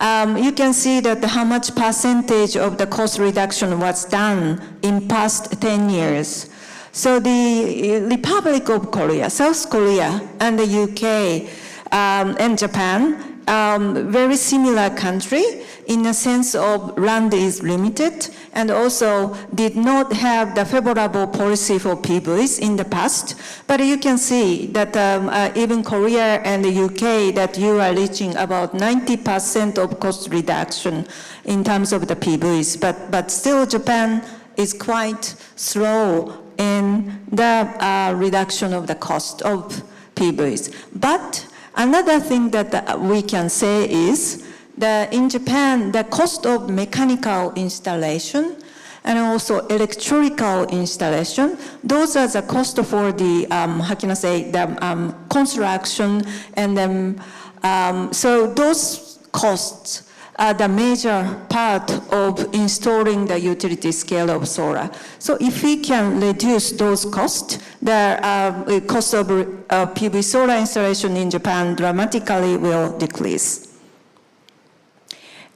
You can see that how much percentage of the cost reduction was done in past 10 years. So the Republic of Korea, South Korea, and the UK and Japan, very similar country in the sense of land is limited and also did not have the favorable policy for PVs in the past. But you can see that even Korea and the UK, that you are reaching about 90% of cost reduction in terms of the PVs. But still Japan is quite slow in the reduction of the cost of PVs. But another thing that we can say is that in Japan, the cost of mechanical installation and also electrical installation, those are the cost for the, how can I say, the construction, and then, so those costs are the major part of installing the utility scale of solar. So if we can reduce those costs, the cost of PV solar installation in Japan dramatically will decrease.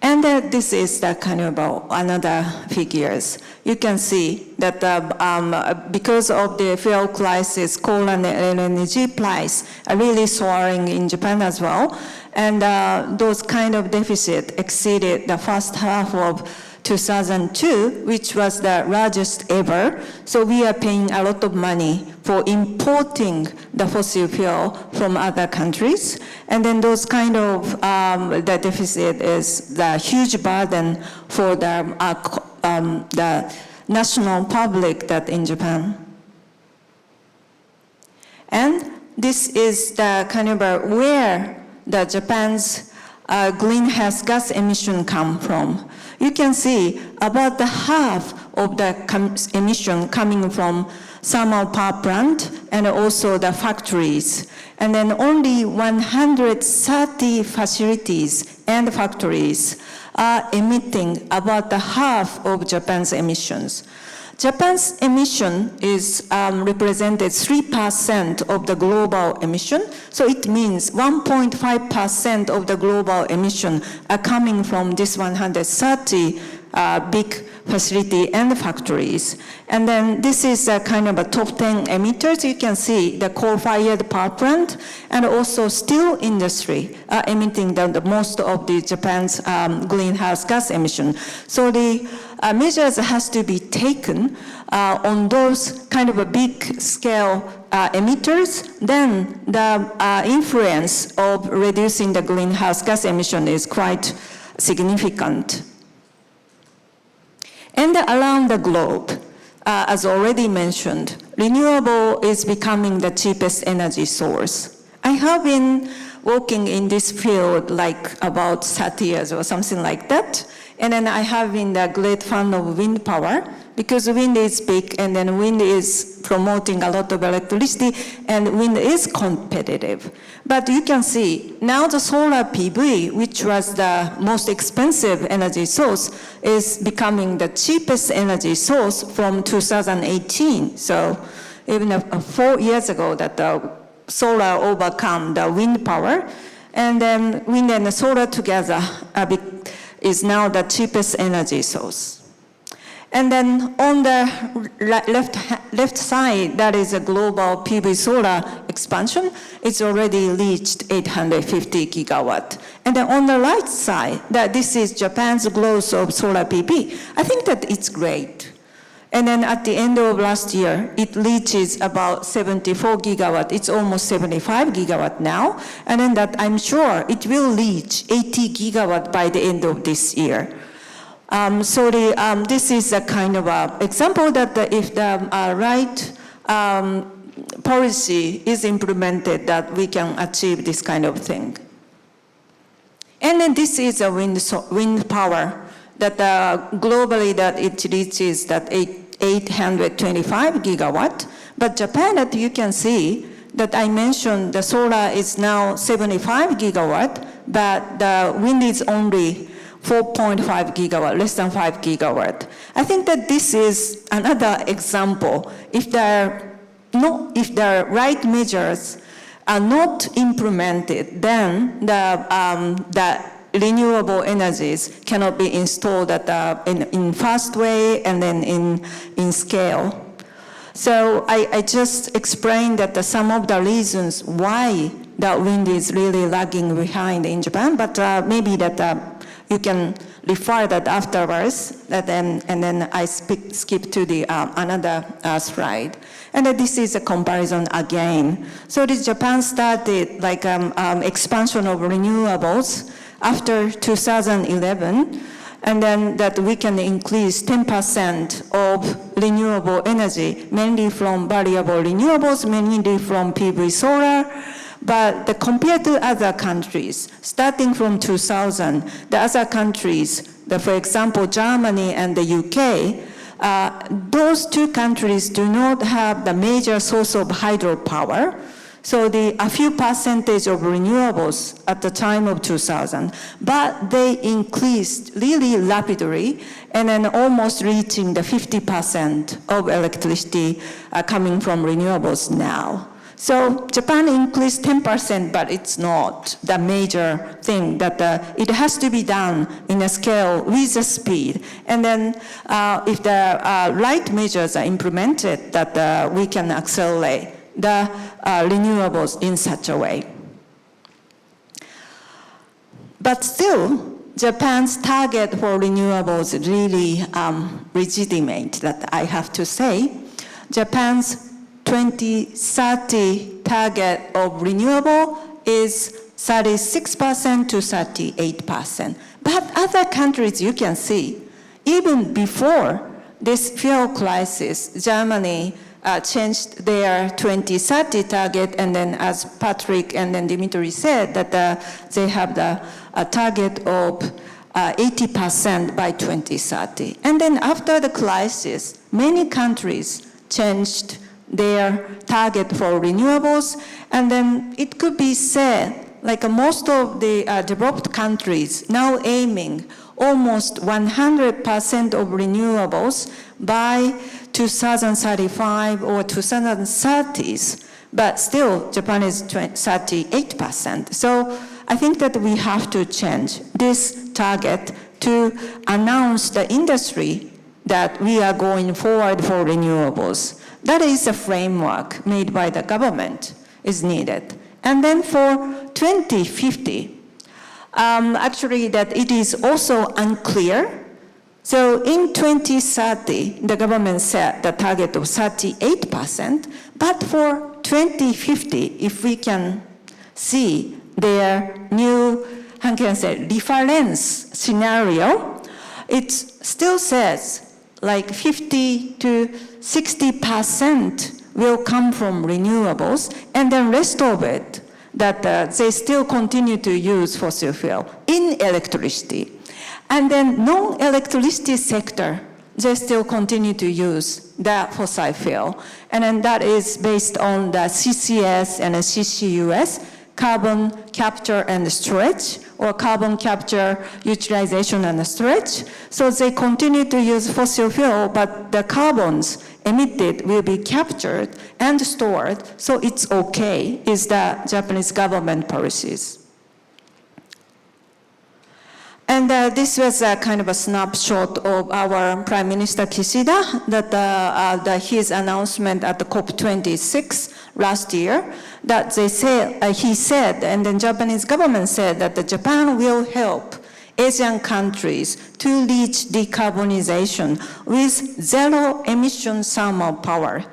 And this is the kind of another figures. You can see that because of the fuel crisis, coal and LNG price are really soaring in Japan as well. And those kind of deficit exceeded the first half of 2002, which was the largest ever. So we are paying a lot of money for importing the fossil fuel from other countries. And then those kind of, the deficit is the huge burden for the national public that in Japan. And this is the kind of where the Japan's greenhouse gas emission come from. You can see about the half of the emission coming from thermal power plant and also the factories. And then only 130 facilities and factories are emitting about the half of Japan's emissions. Japan's emission is represented 3% of the global emission. So it means 1.5% of the global emission are coming from this 130 big facility and factories. And then this is a kind of a top 10 emitters. You can see the coal-fired power plant and also steel industry are emitting the most of the Japan's greenhouse gas emission. So the measures has to be taken on those kind of a big scale emitters. Then the influence of reducing the greenhouse gas emission is quite significant. And around the globe, as already mentioned, renewable is becoming the cheapest energy source. I have been working in this field like about 30 years or something like that. And then I have been a great fan of wind power because wind is big and then wind is promoting a lot of electricity and wind is competitive. But you can see now the solar PV, which was the most expensive energy source, is becoming the cheapest energy source from 2018. So even 4 years ago that the solar overcome the wind power, and then wind and solar together is now the cheapest energy source. And then on the left side, that is a global PV solar expansion. It's already reached 850 gigawatt. And then on the right side, that this is Japan's growth of solar PV. I think that it's great. And then at the end of last year, it reaches about 74 gigawatt. It's almost 75 gigawatt now. And then that I'm sure it will reach 80 gigawatt by the end of this year. This is a kind of a example that if the right policy is implemented, that we can achieve this kind of thing. And then this is a wind power that globally that it reaches that 825 gigawatt. But Japan, that you can see that I mentioned the solar is now 75 gigawatt, but the wind is only 4.5 gigawatt, less than 5 gigawatt. I think that this is another example. If the right measures are not implemented, then the renewable energies cannot be installed in fast way and then in scale. So I just explained that some of the reasons why the wind is really lagging behind in Japan, but maybe that you can refer that afterwards, and then I skip to the another slide. And this is a comparison again. So Japan started like expansion of renewables after 2011, and then that we can increase 10% of renewable energy, mainly from variable renewables, mainly from PV solar. But compared to other countries, starting from 2000, the other countries, for example, Germany and the UK, those two countries do not have the major source of hydropower. So a few percentage of renewables at the time of 2000, but they increased really rapidly and then almost reaching the 50% of electricity coming from renewables now. So Japan increased 10%, but it's not the major thing that it has to be done in a scale with the speed. And then if the right measures are implemented, that we can accelerate the renewables in such a way. But still, Japan's target for renewables is really legitimate, that I have to say. Japan's 2030 target of renewable is 36% to 38%. But other countries, you can see, even before this fuel crisis, Germany changed their 2030 target, and then as Patrick and then Dimitri said, that they have the target of 80% by 2030. And then after the crisis, many countries changed their target for renewables, and then it could be said, like most of the developed countries now aiming almost 100% of renewables by 2035 or 2030s, but still Japan is 38%. So I think that we have to change this target to announce the industry that we are going forward for renewables. That is a framework made by the government is needed. And then for 2050, actually that it is also unclear. So in 2030, the government set the target of 38%, but for 2050, if we can see their new, how can I say, reference scenario, it still says like 50 to 60% will come from renewables, and then rest of it that they still continue to use fossil fuel in electricity. And then non-electricity sector, they still continue to use that fossil fuel. And then that is based on the CCS and the CCUS, carbon capture and storage, or carbon capture, utilization and storage. So they continue to use fossil fuel, but the carbons emitted will be captured and stored, so it's okay, is the Japanese government policies. And this was a kind of a snapshot of our Prime Minister Kishida, that his announcement at the COP26 last year, that he said, and the Japanese government said that Japan will help Asian countries to reach decarbonization with zero emission thermal power.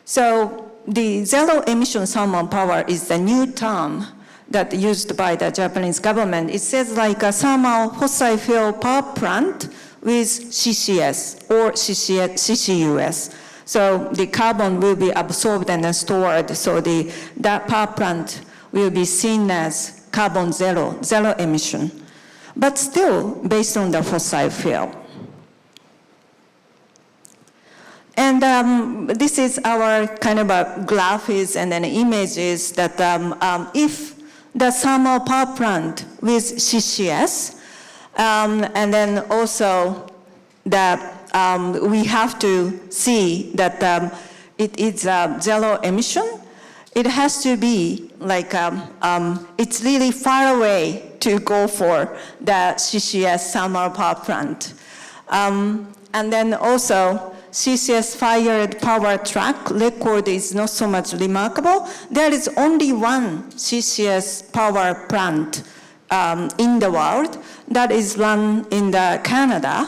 So the zero emission thermal power is the new term that used by the Japanese government. It says like a thermal fossil fuel power plant with CCS or CCUS. So the carbon will be absorbed and stored, so that power plant will be seen as carbon zero emission, but still based on the fossil fuel. And this is our kind of a graphics and then images that if the thermal power plant with CCS, and then also that we have to see that it is zero emission. It has to be like, it's really far away to go for the CCS thermal power plant. And then also, CCS-fired power truck record is not so much remarkable. There is only one CCS power plant in the world that is run in Canada.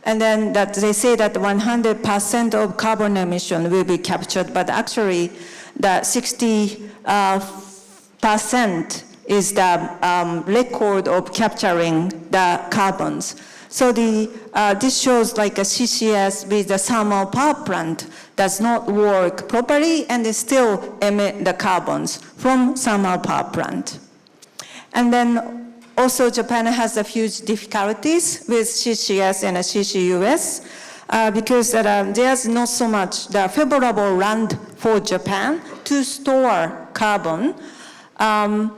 And then that they say that 100% of carbon emission will be captured, but actually the 60% is the record of capturing the carbons. So this shows like a CCS with the thermal power plant does not work properly and they still emit the carbons from thermal power plant. And then also Japan has a huge difficulties with CCS and CCUS because there's not so much the favorable land for Japan to store carbon. So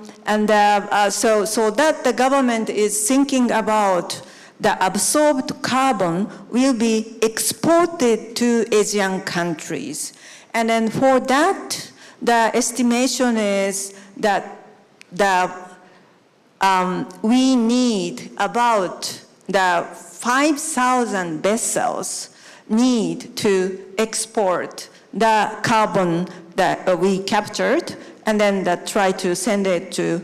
that the government is thinking about the absorbed carbon will be exported to Asian countries. And then for that, the estimation is that we need about the 5,000 vessels need to export the carbon that we captured and then try to send it to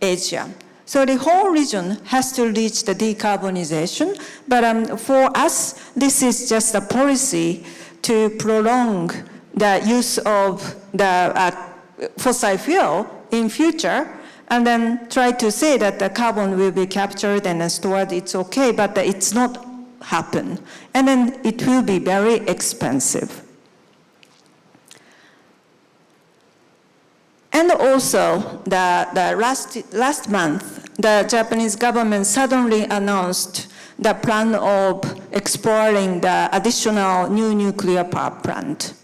Asia. So the whole region has to reach the decarbonization, but for us, this is just a policy to prolong the use of the fossil fuel in future, and then try to say that the carbon will be captured and stored, it's okay, but it's not happen. And then it will be very expensive. And also, the last month, the Japanese government suddenly announced the plan of exploring the additional new nuclear power plant.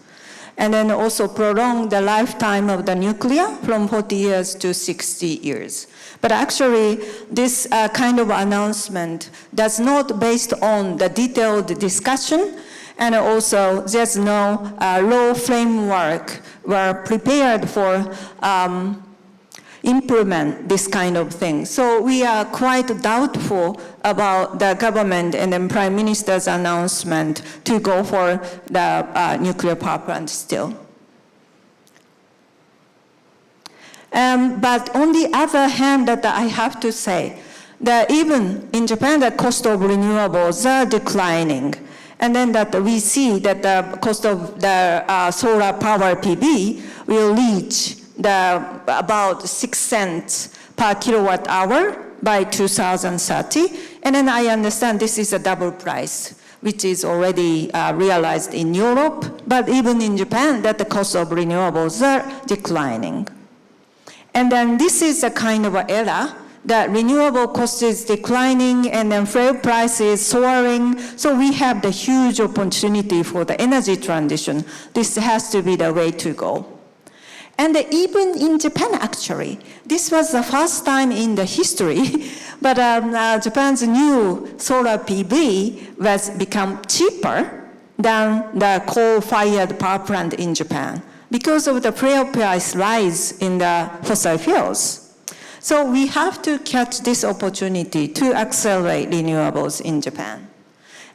and then also prolong the lifetime of the nuclear from 40 years to 60 years. But actually, this kind of announcement does not based on the detailed discussion, and also there's no law framework were prepared for implement this kind of thing. So we are quite doubtful about the government and then Prime Minister's announcement to go for the nuclear power plant still. But on the other hand, that I have to say that even in Japan, the cost of renewables are declining. And then that we see that the cost of the solar power PV will reach about 6 cents per kilowatt hour by 2030. And then I understand this is a double price, which is already realized in Europe, but even in Japan, that the cost of renewables are declining. And then this is a kind of an era that renewable cost is declining and then fuel price is soaring. So we have the huge opportunity for the energy transition. This has to be the way to go. And even in Japan, actually, this was the first time in the history, but Japan's new solar PV was become cheaper than the coal-fired power plant in Japan because of the fuel price rise in the fossil fuels. So we have to catch this opportunity to accelerate renewables in Japan.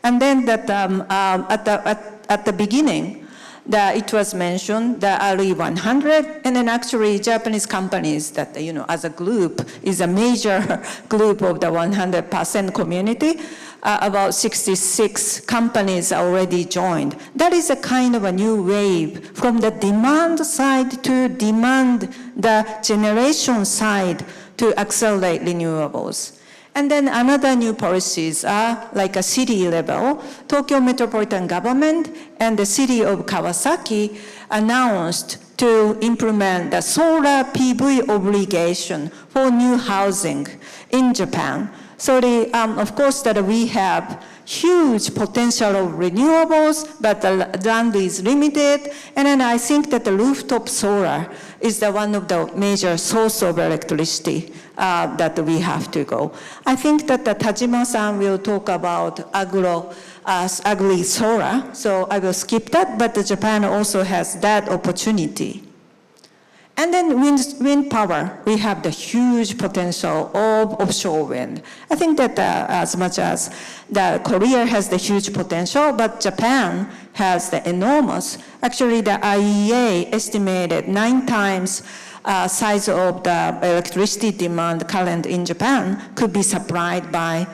And then that at the beginning, it was mentioned the RE100, and then actually Japanese companies that, as a group, is a major group of the 100% community. About 66 companies already joined. That is a kind of a new wave from the demand side to demand the generation side to accelerate renewables. And then another new policies are like a city level. Tokyo Metropolitan Government and the city of Kawasaki announced to implement the solar PV obligation for new housing in Japan. So of course that we have huge potential of renewables, but the land is limited. And then I think that the rooftop solar is one of the major source of electricity that we have to go. I think that Tajima-san will talk about agri solar, so I will skip that, but Japan also has that opportunity. And then wind power, we have the huge potential of offshore wind. I think that as much as Korea has the huge potential, but Japan has the enormous. Actually, the IEA estimated 9 times size of the electricity demand current in Japan could be supplied by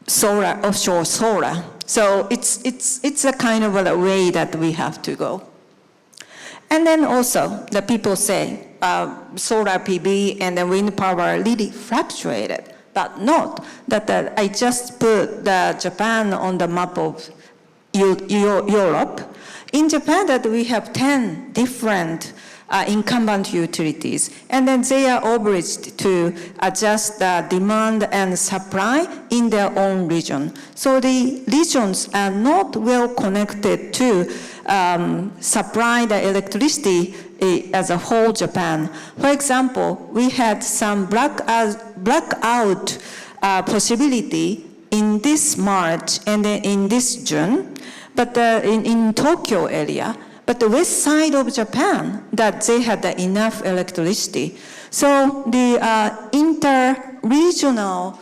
offshore solar. So it's a kind of a way that we have to go. And then also, the people say solar PV and the wind power really fluctuated, but not that I just put Japan on the map of Europe. In Japan, that we have 10 different incumbent utilities, and then they are obliged to adjust the demand and supply in their own region. So the regions are not well connected to supply the electricity as a whole Japan. For example, we had some blackout possibility in this March and in this June, but in Tokyo area. But the west side of Japan, that they had enough electricity. So the inter-regional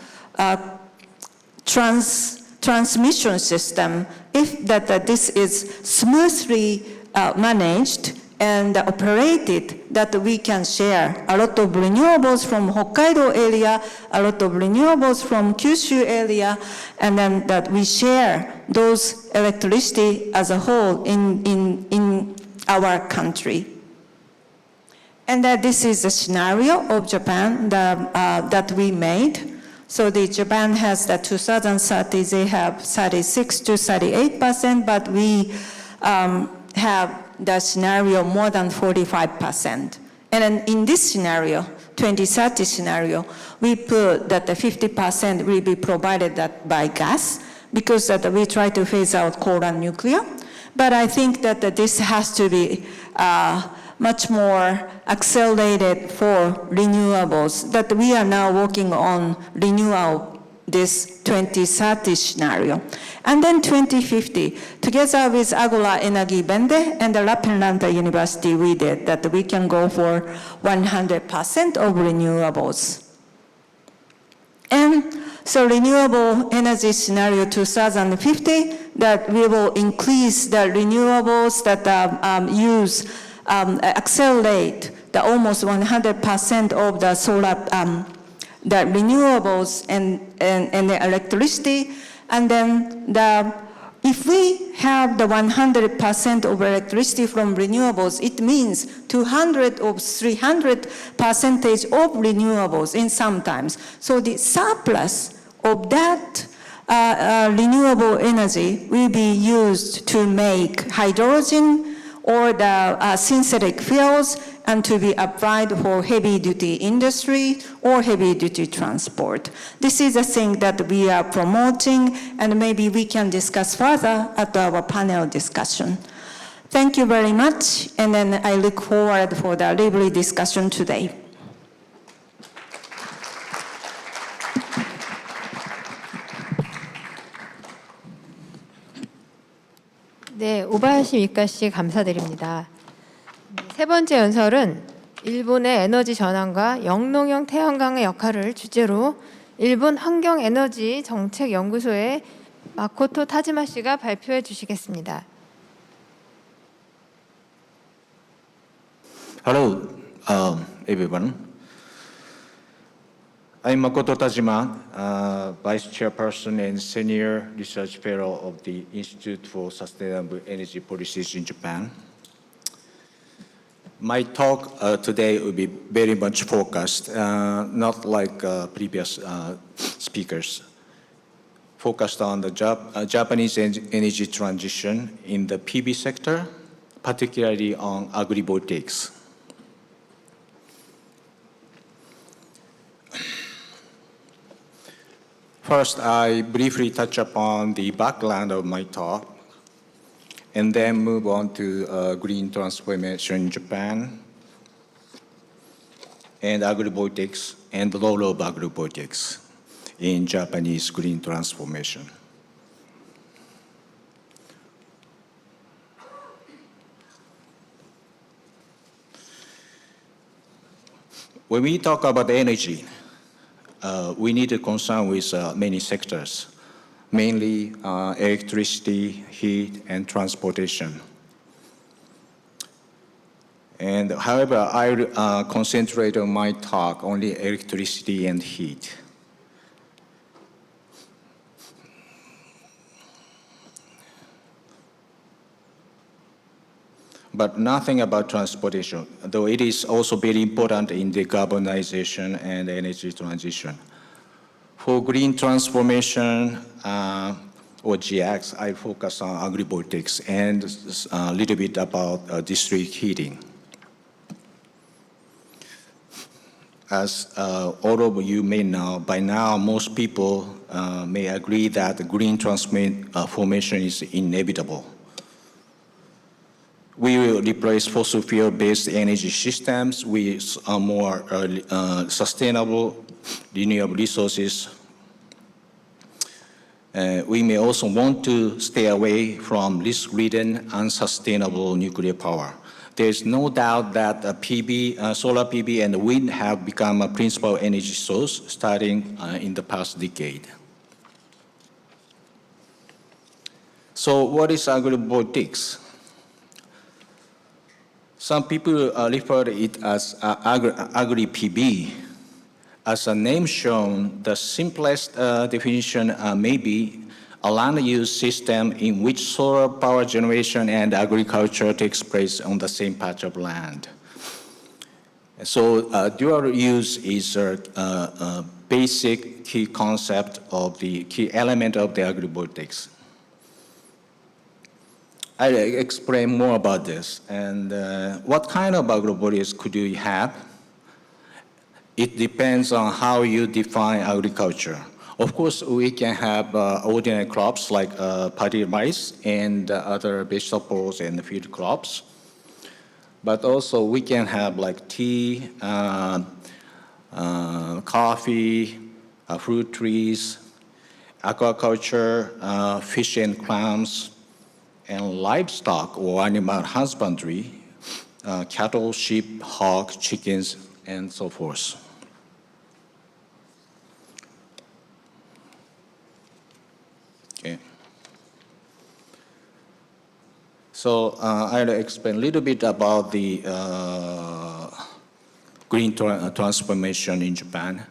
transmission system, if this is smoothly managed and operated, that we can share a lot of renewables from Hokkaido area, a lot of renewables from Kyushu area, and then that we share those electricity as a whole in our country. And that this is a scenario of Japan that we made. So Japan has the 2030, they have 36 to 38%, but we have the scenario more than 45%. And then in this scenario, 2030 scenario, we put that the 50% will be provided by gas, because we try to phase out coal and nuclear. But I think that this has to be much more accelerated for renewables, that we are now working on renewal this 2030 scenario. And then 2050, together with Agora Energiewende and the Lappeenranta University, we did that we can go for 100% of renewables. And so renewable energy scenario 2050, that we will increase the renewables that accelerate the almost 100% of the solar, the renewables and the electricity. And then if we have the 100% of electricity from renewables, it means 200 or 300% of renewables in some times. So the surplus of that renewable energy will be used to make hydrogen or the synthetic fuels, and to be applied for heavy-duty industry or heavy-duty transport. This is a thing that we are promoting, and maybe we can discuss further at our panel discussion. Thank you very much, and then I look forward for the lively discussion today. 네, 오바야시 미카 씨 감사드립니다. 세 번째 연설은 일본의 에너지 전환과 영농형 태양광의 역할을 주제로 일본 환경에너지 정책연구소의 마코토 타지마 씨가 발표해 주시겠습니다. Hello, everyone. I'm Makoto Tajima, Vice Chairperson and Senior Research Fellow of the Institute for Sustainable Energy Policies in Japan. My talk today will be very much focused, not like previous speakers, focused on the Japanese energy transition in the PV sector, particularly on agrivoltaics. First, I briefly touch upon the background of my talk, and then move on to green transformation in Japan, and agrivoltaics, and the role of agrivoltaics in Japanese green transformation. When we talk about energy, we need to concern with many sectors, mainly electricity, heat, and transportation. And however, I concentrate on my talk only electricity and heat. But nothing about transportation, though it is also very important in decarbonization and energy transition. For green transformation, or GX, I focus on agrivoltaics and a little bit about district heating. As all of you may know, by now most people may agree that green transformation is inevitable. We will replace fossil fuel-based energy systems with more sustainable, renewable resources. We may also want to stay away from risk-ridden, unsustainable nuclear power. There is no doubt that solar PV and wind have become a principal energy source starting in the past decade. So what is agrivoltaics? Some people refer to it as agri-PV. As a name shown, the simplest definition may be a land-use system in which solar power generation and agriculture takes place on the same patch of land. So dual use is a basic key concept of the key element of the agrivoltaics. I'll explain more about this. And what kind of agrivoltaics could you have? It depends on how you define agriculture. Of course, we can have ordinary crops like paddy rice and other vegetables and field crops. But also we can have like tea, coffee, fruit trees, aquaculture, fish and clams, and livestock or animal husbandry, cattle, sheep, hog, chickens, and so forth. Okay. So I'll explain a little bit about the green transformation in Japan.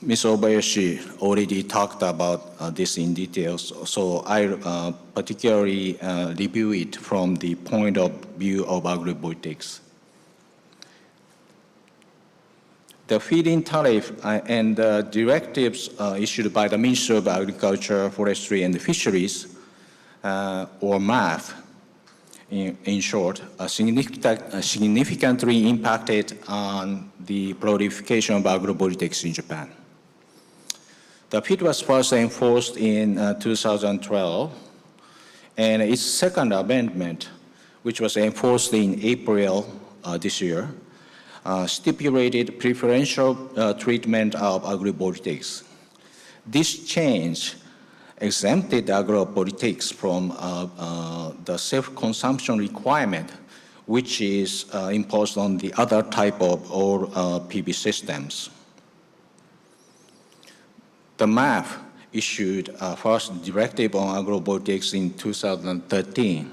Ms. Obayashi already talked about this in details, so I particularly review it from the point of view of agrivoltaics. The feed-in tariff and directives issued by the Ministry of Agriculture, Forestry, and Fisheries, or MAF, in short, significantly impacted on the proliferation of agrivoltaics in Japan. The FIT was first enforced in 2012, and its second amendment, which was enforced in April this year, stipulated preferential treatment of agrivoltaics. This change exempted agrivoltaics from the self-consumption requirement, which is imposed on the other type of all PV systems. The MAF issued first directive on agrivoltaics in 2013.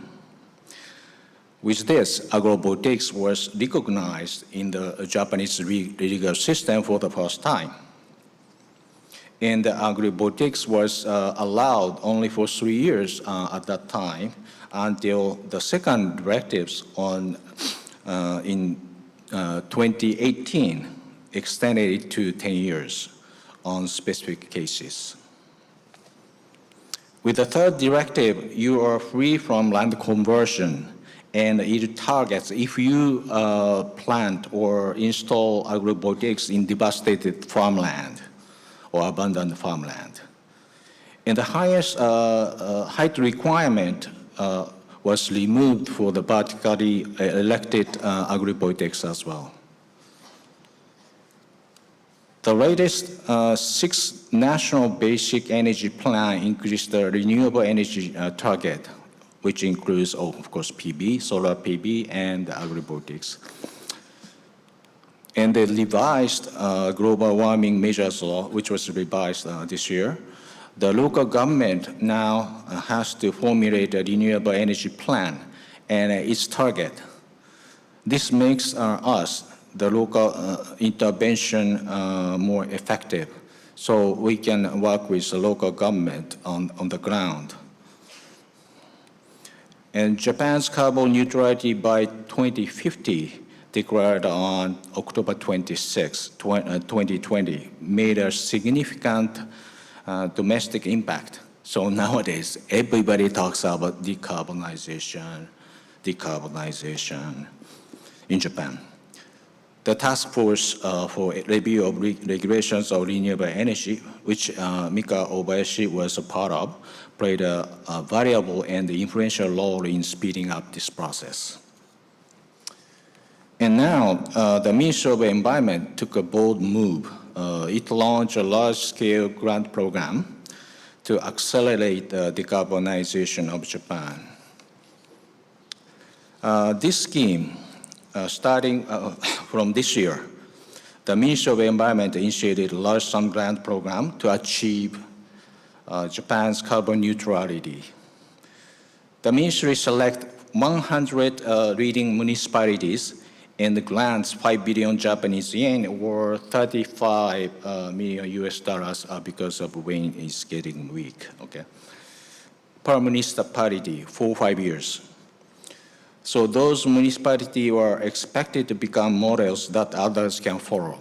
With this, agrivoltaics was recognized in the Japanese legal system for the first time. And the agrivoltaics was allowed only for 3 years at that time until the second directives in 2018 extended it to 10 years on specific cases. With the third directive, you are free from land conversion, and it targets if you plant or install agrivoltaics in devastated farmland or abandoned farmland. And the highest height requirement was removed for the vertically elected agrivoltaics as well. The latest 6th National Basic Energy Plan increased the renewable energy target, which includes, of course, PV, solar PV, and agrivoltaics. And the revised global warming measures law, which was revised this year, the local government now has to formulate a renewable energy plan and its target. This makes us, the local intervention, more effective, so we can work with the local government on the ground. And Japan's carbon neutrality by 2050, declared on October 26, 2020, made a significant domestic impact. So nowadays, everybody talks about decarbonization in Japan. The task force for review of regulations of renewable energy, which Mika Obayashi was a part of, played a valuable and influential role in speeding up this process. And now, the Ministry of Environment took a bold move. It launched a large-scale grant program to accelerate the decarbonization of Japan. This scheme, starting from this year, the Ministry of Environment initiated a large sum grant program to achieve Japan's carbon neutrality. The ministry selected 100 leading municipalities and grants 5 billion Japanese yen or 35 million US dollars because of wind is getting weak, okay, per municipality for 5 years. So those municipalities were expected to become models that others can follow.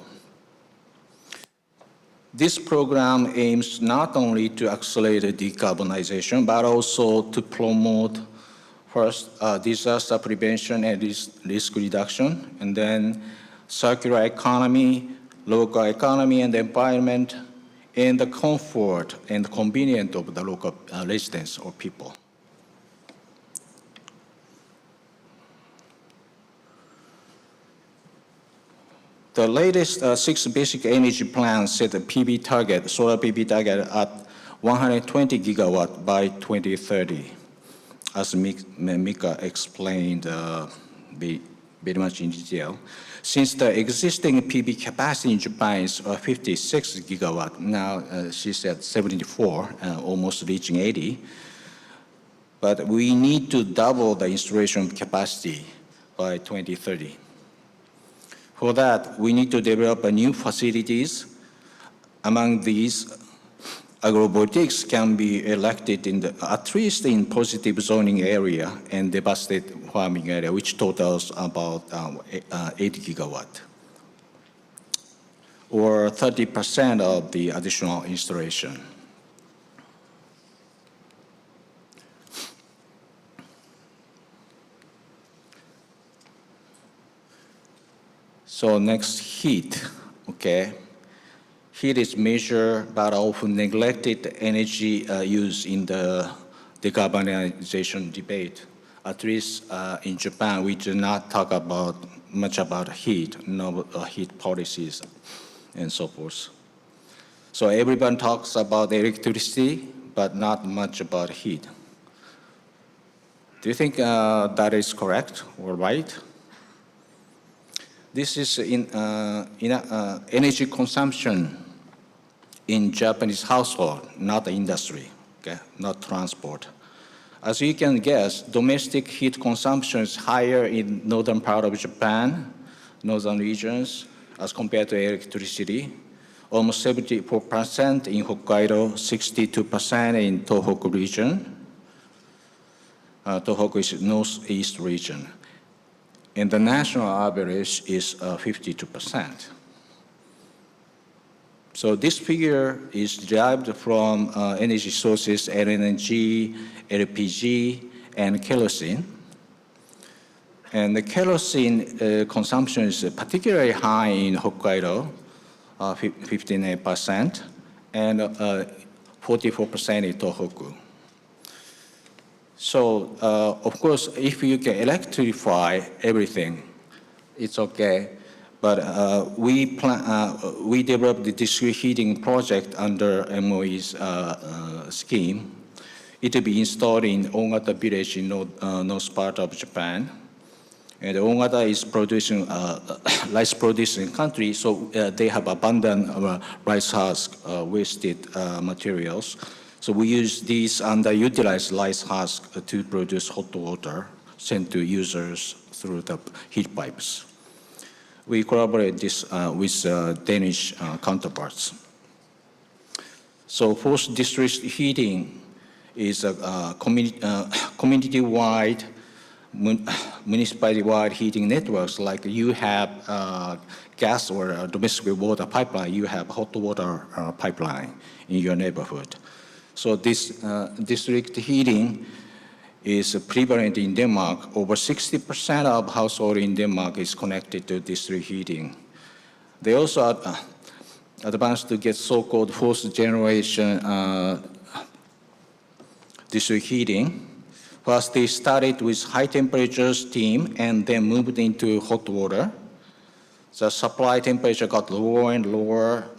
This program aims not only to accelerate decarbonization, but also to promote first, disaster prevention and risk reduction, and then circular economy, local economy and environment, and the comfort and convenience of the local residents or people. The latest 6 basic energy plans set a PV target, solar PV target at 120 gigawatt by 2030, as Mika explained very much in detail. Since the existing PV capacity in Japan is 56 gigawatt, now she said 74, almost reaching 80, but we need to double the installation capacity by 2030. For that, we need to develop new facilities. Among these, agrovoltaics can be erected at least in positive zoning area and devastated farming area, which totals about 8 gigawatt, or 30% of the additional installation. So next, heat, okay. Heat is measured but often neglected energy use in the decarbonization debate. At least in Japan, we do not talk much about heat, no heat policies and so forth. So everyone talks about electricity, but not much about heat. Do you think that is correct or right? This is in energy consumption in Japanese household, not the industry, okay, not transport. As you can guess, domestic heat consumption is higher in northern part of Japan, northern regions, as compared to electricity. Almost 74% in Hokkaido, 62% in Tohoku region. Tohoku is northeast region. And the national average is 52%. So this figure is derived from energy sources, LNG, LPG, and kerosene. And the kerosene consumption is particularly high in Hokkaido, 59%, and 44% in Tohoku. So, of course, if you can electrify everything, it's okay. But we developed the district heating project under MOE's scheme. It will be installed in Ongata village in north part of Japan. And Ongata is producing rice producing country, so they have abundant rice husk wasted materials. So we use these underutilized rice husk to produce hot water sent to users through the heat pipes. We collaborate this with Danish counterparts. So forced district heating is a community-wide, municipality-wide heating networks. Like you have gas or domestic water pipeline, you have hot water pipeline in your neighborhood. So this district heating is prevalent in Denmark. Over 60% of households in Denmark is connected to district heating. They also advanced to get so-called fourth generation district heating. First, they started with high temperature steam and then moved into hot water. The supply temperature got lower and lower,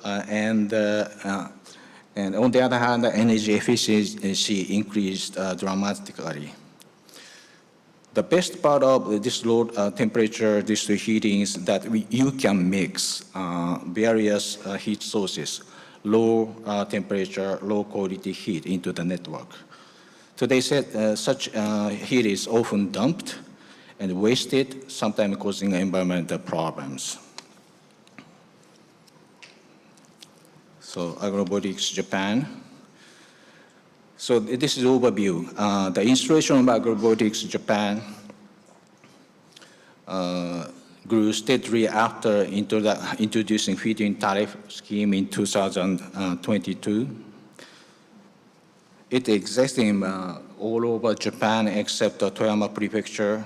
and on the other hand, the energy efficiency increased dramatically. The best part of this low temperature district heating is that you can mix various heat sources, low temperature, low quality heat into the network. Today, such heat is often dumped and wasted, sometimes causing environmental problems. So agrobotics Japan. So this is overview. The installation of agrobotics Japan grew steadily after introducing feed-in tariff scheme in 2022. It exists in all over Japan except the Toyama Prefecture,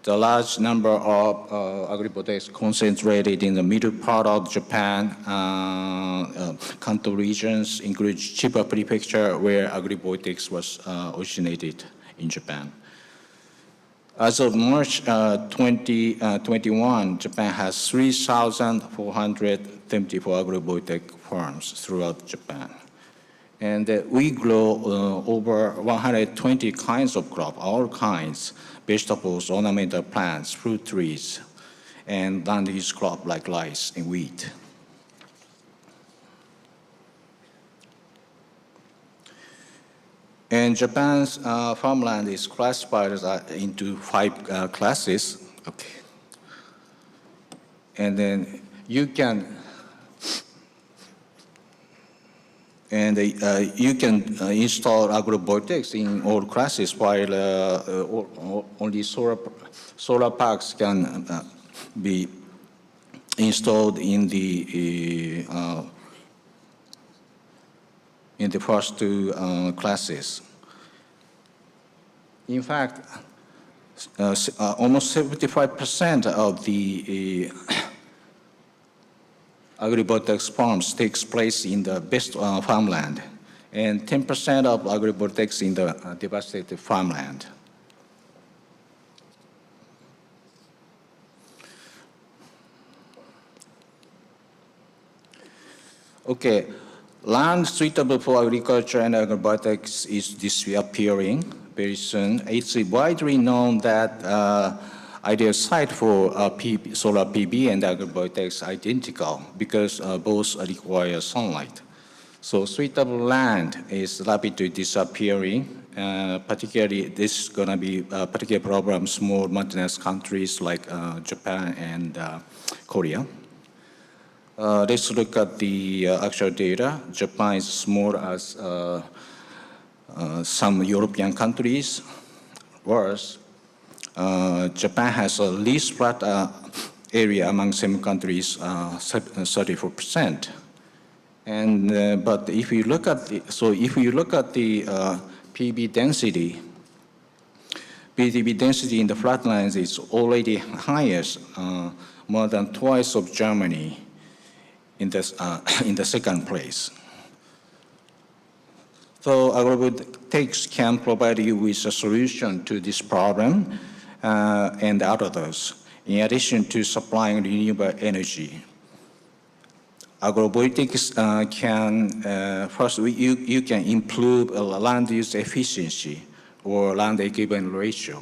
The large number of agrivoltaics concentrated in the middle part of Japan, Kanto regions, include Chiba Prefecture, where agrivoltaics was originated in Japan. As of March 2021, Japan has 3,474 agrivoltaic farms throughout Japan. And we grow over 120 kinds of crop, all kinds, vegetables, ornamental plants, fruit trees, and land-use crop like rice and wheat. And Japan's farmland is classified into 5 classes. Okay. And then you can install agrivoltaics in all classes, while only solar parks can be installed in the first 2 classes. In fact, almost 75% of the agrivoltaics farms takes place in the best farmland, and 10% of agrivoltaics in the devastated farmland. Okay, land suitable for agriculture and agrivoltaics is disappearing very soon. It's widely known that ideal site for solar PV and agrivoltaics are identical because both require sunlight. So suitable land is rapidly disappearing. Particularly, this is going to be a particular problem small mountainous countries like Japan and Korea. Let's look at the actual data. Japan is small as some European countries. Worse, Japan has the least flat area among some countries, 34%. And but if you look at the PV density, in the flatlands is already highest, more than twice of Germany in the second place. So agrivoltaics can provide you with a solution to this problem and others, in addition to supplying renewable energy. Agrivoltaics can, first, you can improve land use efficiency or land equivalent ratio.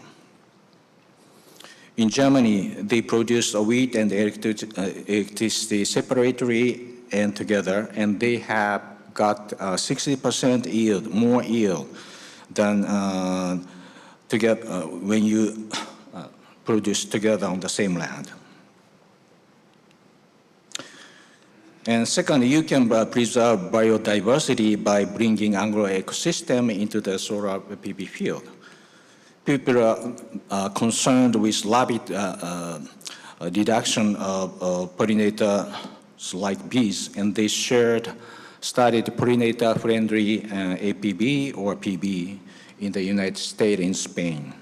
In Germany, they produce wheat and electricity separately and together, and they have got 60% yield, more yield than when you produce together on the same land. And second, you can preserve biodiversity by bringing agro-ecosystem into the solar PV field. People are concerned with rapid reduction of pollinators like bees, and they started pollinator-friendly APB or PB in the United States and Spain.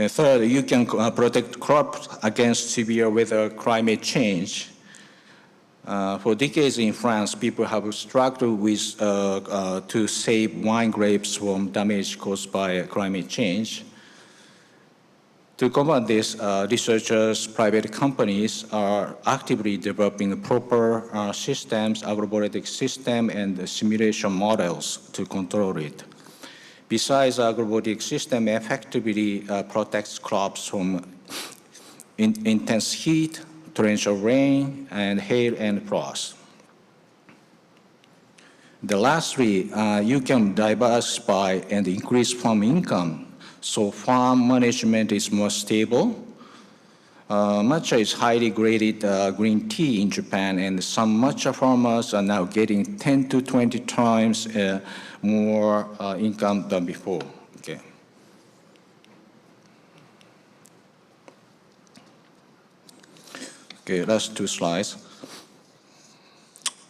And third, you can protect crops against severe weather, climate change. For decades in France, people have struggled with to save wine grapes from damage caused by climate change. To combat this, researchers, private companies are actively developing proper systems, agrovoltaic system, and simulation models to control it. Besides, agrovoltaic system effectively protects crops from intense heat, torrential rain, and hail and frost. Lastly, you can diversify and increase farm income, so farm management is more stable. Matcha is highly graded green tea in Japan, and some matcha farmers are now getting 10 to 20 times more income than before. Okay. Okay, last 2 slides.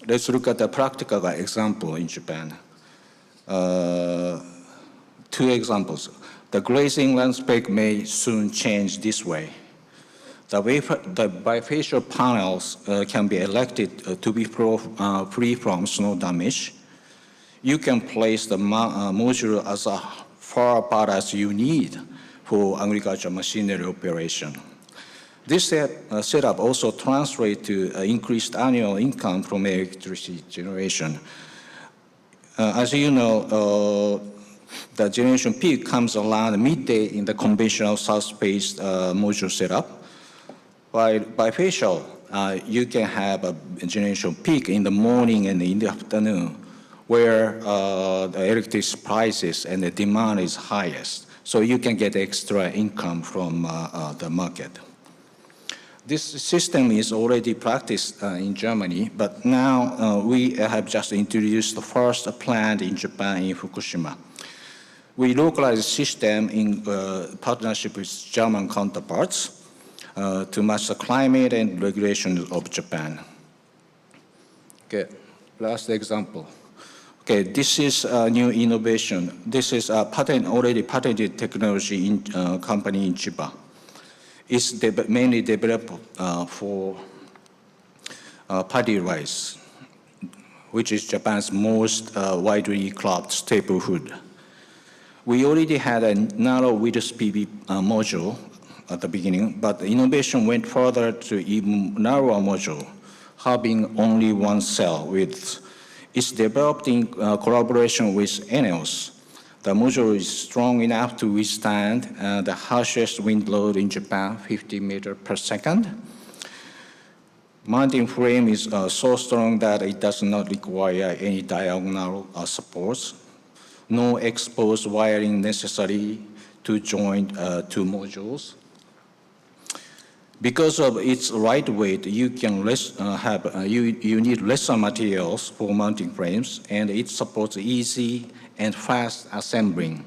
let's look at the practical example in Japan. Two examples. The grazing landscape may soon change this way. The bifacial panels can be elected to be free from snow damage. You can place the module as far apart as you need for agricultural machinery operation. This setup also translates to increased annual income from electricity generation. As you know, the generation peak comes around midday in the conventional south-faced module setup. By bifacial, you can have a generation peak in the morning and in the afternoon, where the electricity prices and the demand is highest. So you can get extra income from the market. This system is already practiced in Germany, but now we have just introduced the first plant in Japan in Fukushima. We localized the system in partnership with German counterparts to match the climate and regulations of Japan. Okay, last example. Okay, this is a new innovation. This is a already patented technology in company in Chiba. It's mainly developed for paddy rice, which is Japan's most widely cropped staple food. We already had a narrow width PV module at the beginning, but the innovation went further to even narrower module, having only one cell. It's developed in collaboration with ENEOS. The module is strong enough to withstand the harshest wind load in Japan, 50 meters per second. Mounting frame is so strong that it does not require any diagonal supports. No exposed wiring necessary to join two modules. Because of its light weight, you need lesser materials for mounting frames, and it supports easy and fast assembling.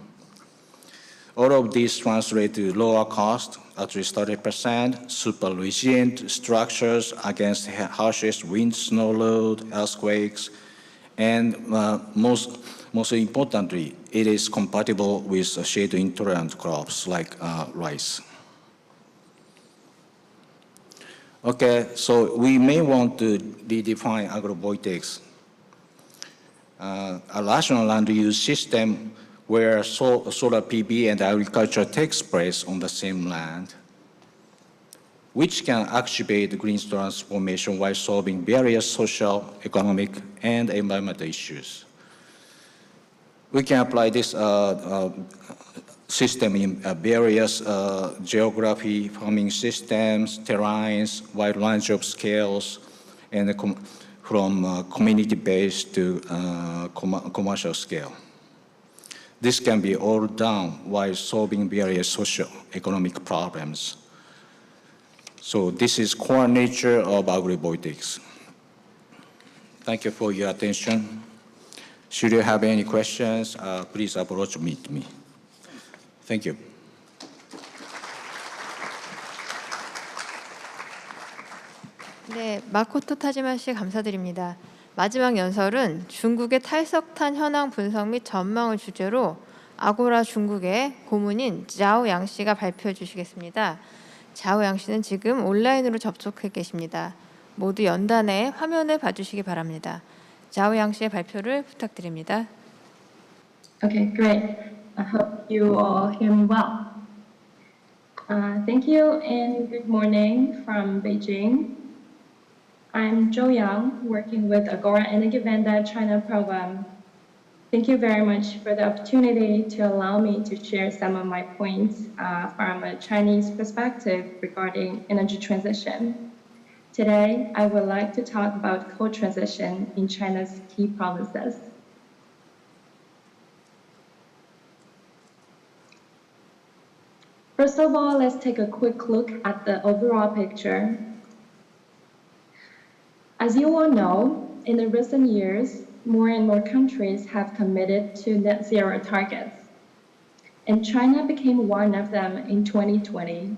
All of these translate to lower cost, at least 30%, super resilient structures against harshest wind, snow load, earthquakes, and most importantly, it is compatible with shade-intolerant crops like rice. Okay, so we may want to redefine agrovoltaics. A rational land use system where solar PV and agriculture takes place on the same land, which can activate green transformation while solving various social, economic, and environmental issues. We can apply this system in various geography, farming systems, terrains, wide range of scales, and from community-based to commercial scale. This can be all done while solving various socio-economic problems. So this is core nature of agrivoltaics. Thank you for your attention. Should you have any questions, please approach me. Thank you. 네, 마코토 타지마 씨 감사드립니다. 마지막 연설은 중국의 탈석탄 현황 분석 및 전망을 주제로 아고라 중국의 고문인 자오양 씨가 발표해 주시겠습니다. 자오양 씨는 지금 온라인으로 접속해 계십니다. 모두 연단에 화면을 봐주시기 바랍니다. 자오양 씨의 발표를 부탁드립니다. Okay, great. I hope you all hear me well. Thank you and good morning from Beijing. I'm Zhou Yang, working with Agora Energiewende China program. Thank you very much for the opportunity to allow me to share some of my points from a Chinese perspective regarding energy transition. Today, I would like to talk about coal transition in China's key provinces. First of all, let's take a quick look at the overall picture. As you all know, in the recent years, more and more countries have committed to net zero targets. And China became one of them in 2020.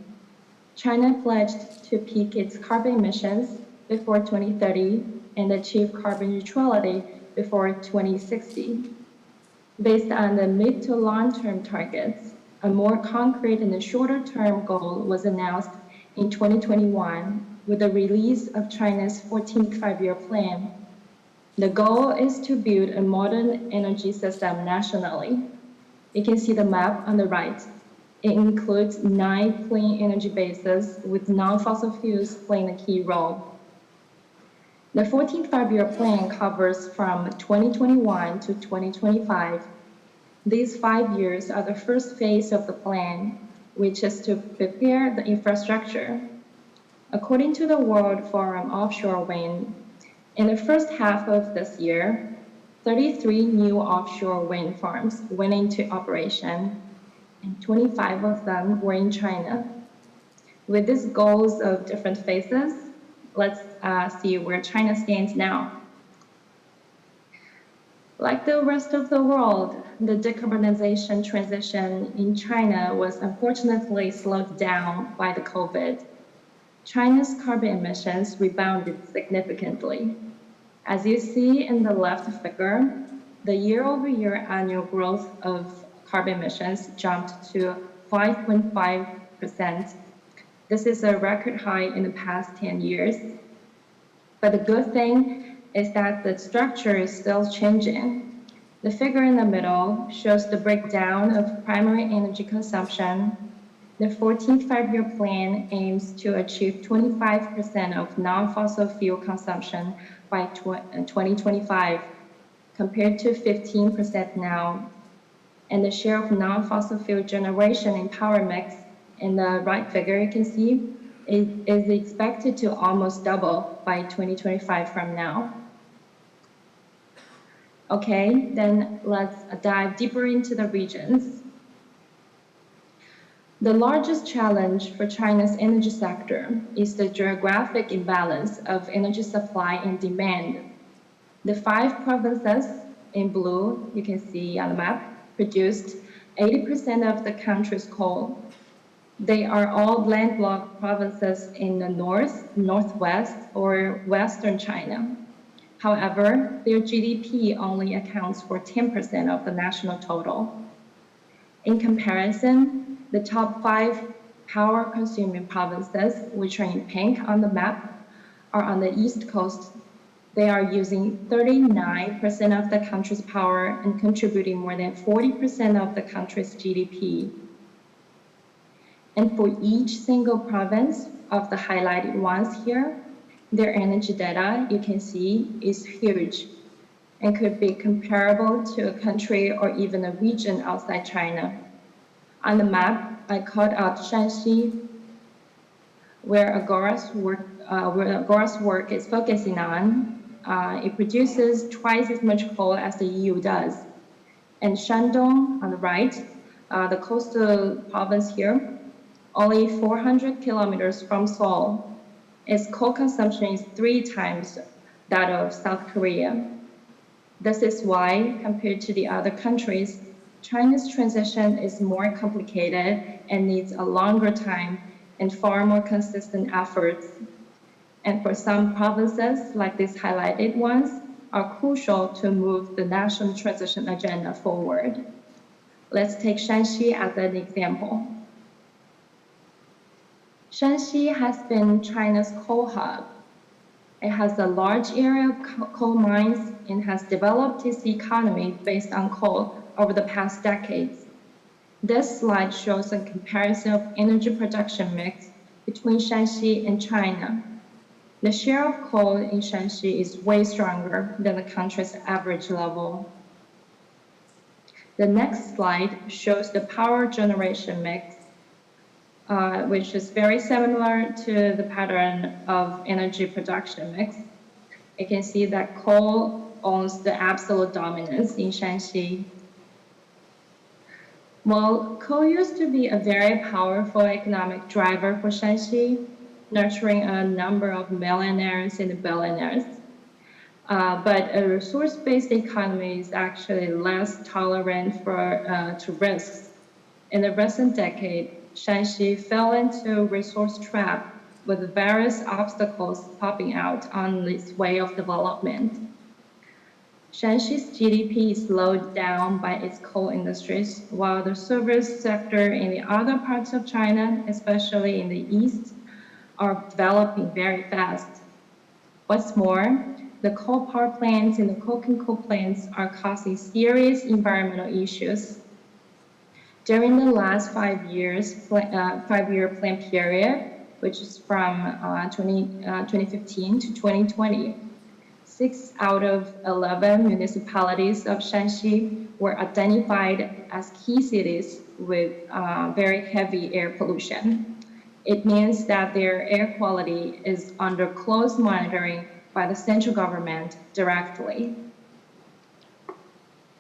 China pledged to peak its carbon emissions before 2030 and achieve carbon neutrality before 2060. Based on the mid to long-term targets, a more concrete and shorter-term goal was announced in 2021 with the release of China's 14th five-year plan. The goal is to build a modern energy system nationally. You can see the map on the right. It includes 9 clean energy bases with non-fossil fuels playing a key role. The 14th five-year plan covers from 2021 to 2025. These 5 years are the first phase of the plan, which is to prepare the infrastructure. According to the World Forum Offshore Wind, in the first half of this year, 33 new offshore wind farms went into operation, and 25 of them were in China. With these goals of different phases, let's see where China stands now. Like the rest of the world, the decarbonization transition in China was unfortunately slowed down by the COVID. China's carbon emissions rebounded significantly. As you see in the left figure, the year-over-year annual growth of carbon emissions jumped to 5.5%. This is a record high in the past 10 years. But the good thing is that the structure is still changing. The figure in the middle shows the breakdown of primary energy consumption. The 14th five-year plan aims to achieve 25% of non-fossil fuel consumption by 2025, compared to 15% now. And the share of non-fossil fuel generation in power mix in the right figure you can see is expected to almost double by 2025 from now. Okay, then let's dive deeper into the regions. The largest challenge for China's energy sector is the geographic imbalance of energy supply and demand. The 5 provinces in blue, you can see on the map, produced 80% of the country's coal. They are all landlocked provinces in the north, northwest, or western China. However, their GDP only accounts for 10% of the national total. In comparison, the top 5 power-consuming provinces, which are in pink on the map, are on the east coast. They are using 39% of the country's power and contributing more than 40% of the country's GDP. And for each single province of the highlighted ones here, their energy data, you can see, is huge and could be comparable to a country or even a region outside China. On the map, I called out Shanxi, where Agora's work is focusing on. It produces twice as much coal as the EU does. And Shandong, on the right, the coastal province here, only 400 kilometers from Seoul. Its coal consumption is 3 times that of South Korea. This is why, compared to the other countries, China's transition is more complicated and needs a longer time and far more consistent efforts. And for some provinces, like these highlighted ones, are crucial to move the national transition agenda forward. Let's take Shanxi as an example. Shanxi has been China's coal hub. It has a large area of coal mines and has developed its economy based on coal over the past decades. This slide shows a comparison of energy production mix between Shanxi and China. The share of coal in Shanxi is way stronger than the country's average level. The next slide shows the power generation mix, which is very similar to the pattern of energy production mix. You can see that coal owns the absolute dominance in Shanxi. Well, coal used to be a very powerful economic driver for Shanxi, nurturing a number of millionaires and billionaires. But a resource-based economy is actually less tolerant to risks. In the recent decade, Shanxi fell into a resource trap with various obstacles popping out on its way of development. Shanxi's GDP slowed down by its coal industries, while the service sector in the other parts of China, especially in the east, are developing very fast. What's more, the coal power plants and the coking coal plants are causing serious environmental issues. During the last 5 years, five-year plan period, which is from 2015 to 2020, 6 out of 11 municipalities of Shanxi were identified as key cities with very heavy air pollution. It means that their air quality is under close monitoring by the central government directly.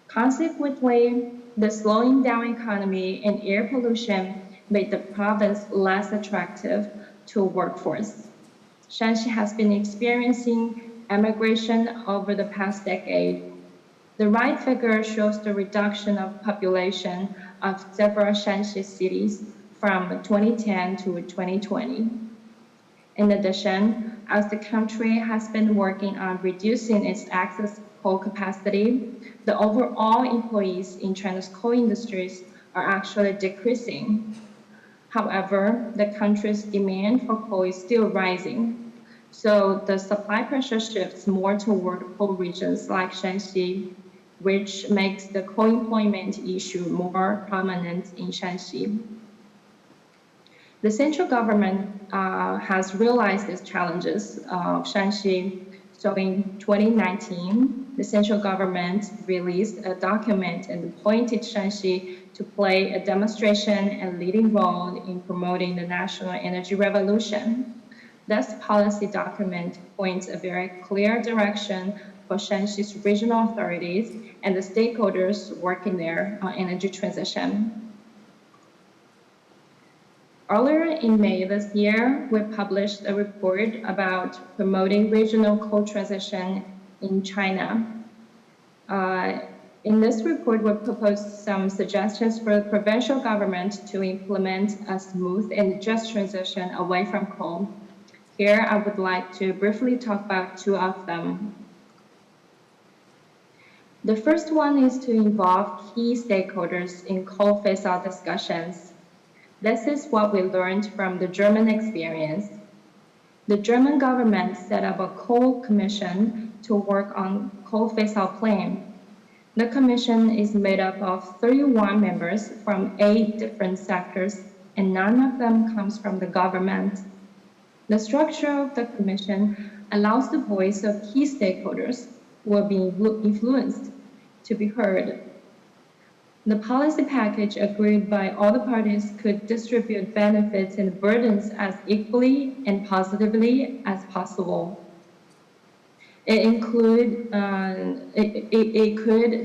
Consequently, the slowing down economy and air pollution made the province less attractive to a workforce. Shanxi has been experiencing emigration over the past decade. The right figure shows the reduction of population of several Shanxi cities from 2010 to 2020. In addition, as the country has been working on reducing its excess coal capacity, the overall employees in China's coal industries are actually decreasing. However, the country's demand for coal is still rising. So the supply pressure shifts more toward coal regions like Shanxi, which makes the coal employment issue more prominent in Shanxi. The central government has realized these challenges of Shanxi. So in 2019, the central government released a document and appointed Shanxi to play a demonstration and leading role in promoting the national energy revolution. This policy document points a very clear direction for Shanxi's regional authorities and the stakeholders working there on energy transition. Earlier in May this year, we published a report about promoting regional coal transition in China. In this report, we proposed some suggestions for the provincial government to implement a smooth and just transition away from coal. Here, I would like to briefly talk about 2 of them. The first one is to involve key stakeholders in coal phase-out discussions. This is what we learned from the German experience. The German government set up a coal commission to work on coal phase-out plan. The commission is made up of 31 members from 8 different sectors, and none of them comes from the government. The structure of the commission allows the voice of key stakeholders who will be influenced to be heard. The policy package agreed by all the parties could distribute benefits and burdens as equally and positively as possible. It could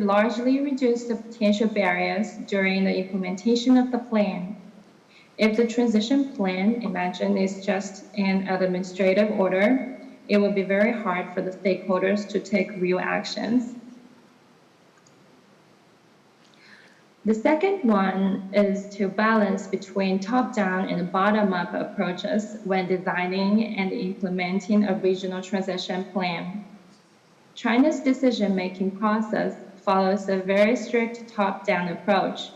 largely reduce the potential barriers during the implementation of the plan. If the transition plan, imagine, is just an administrative order, it will be very hard for the stakeholders to take real actions. The second one is to balance between top-down and bottom-up approaches when designing and implementing a regional transition plan. China's decision-making process follows a very strict top-down approach.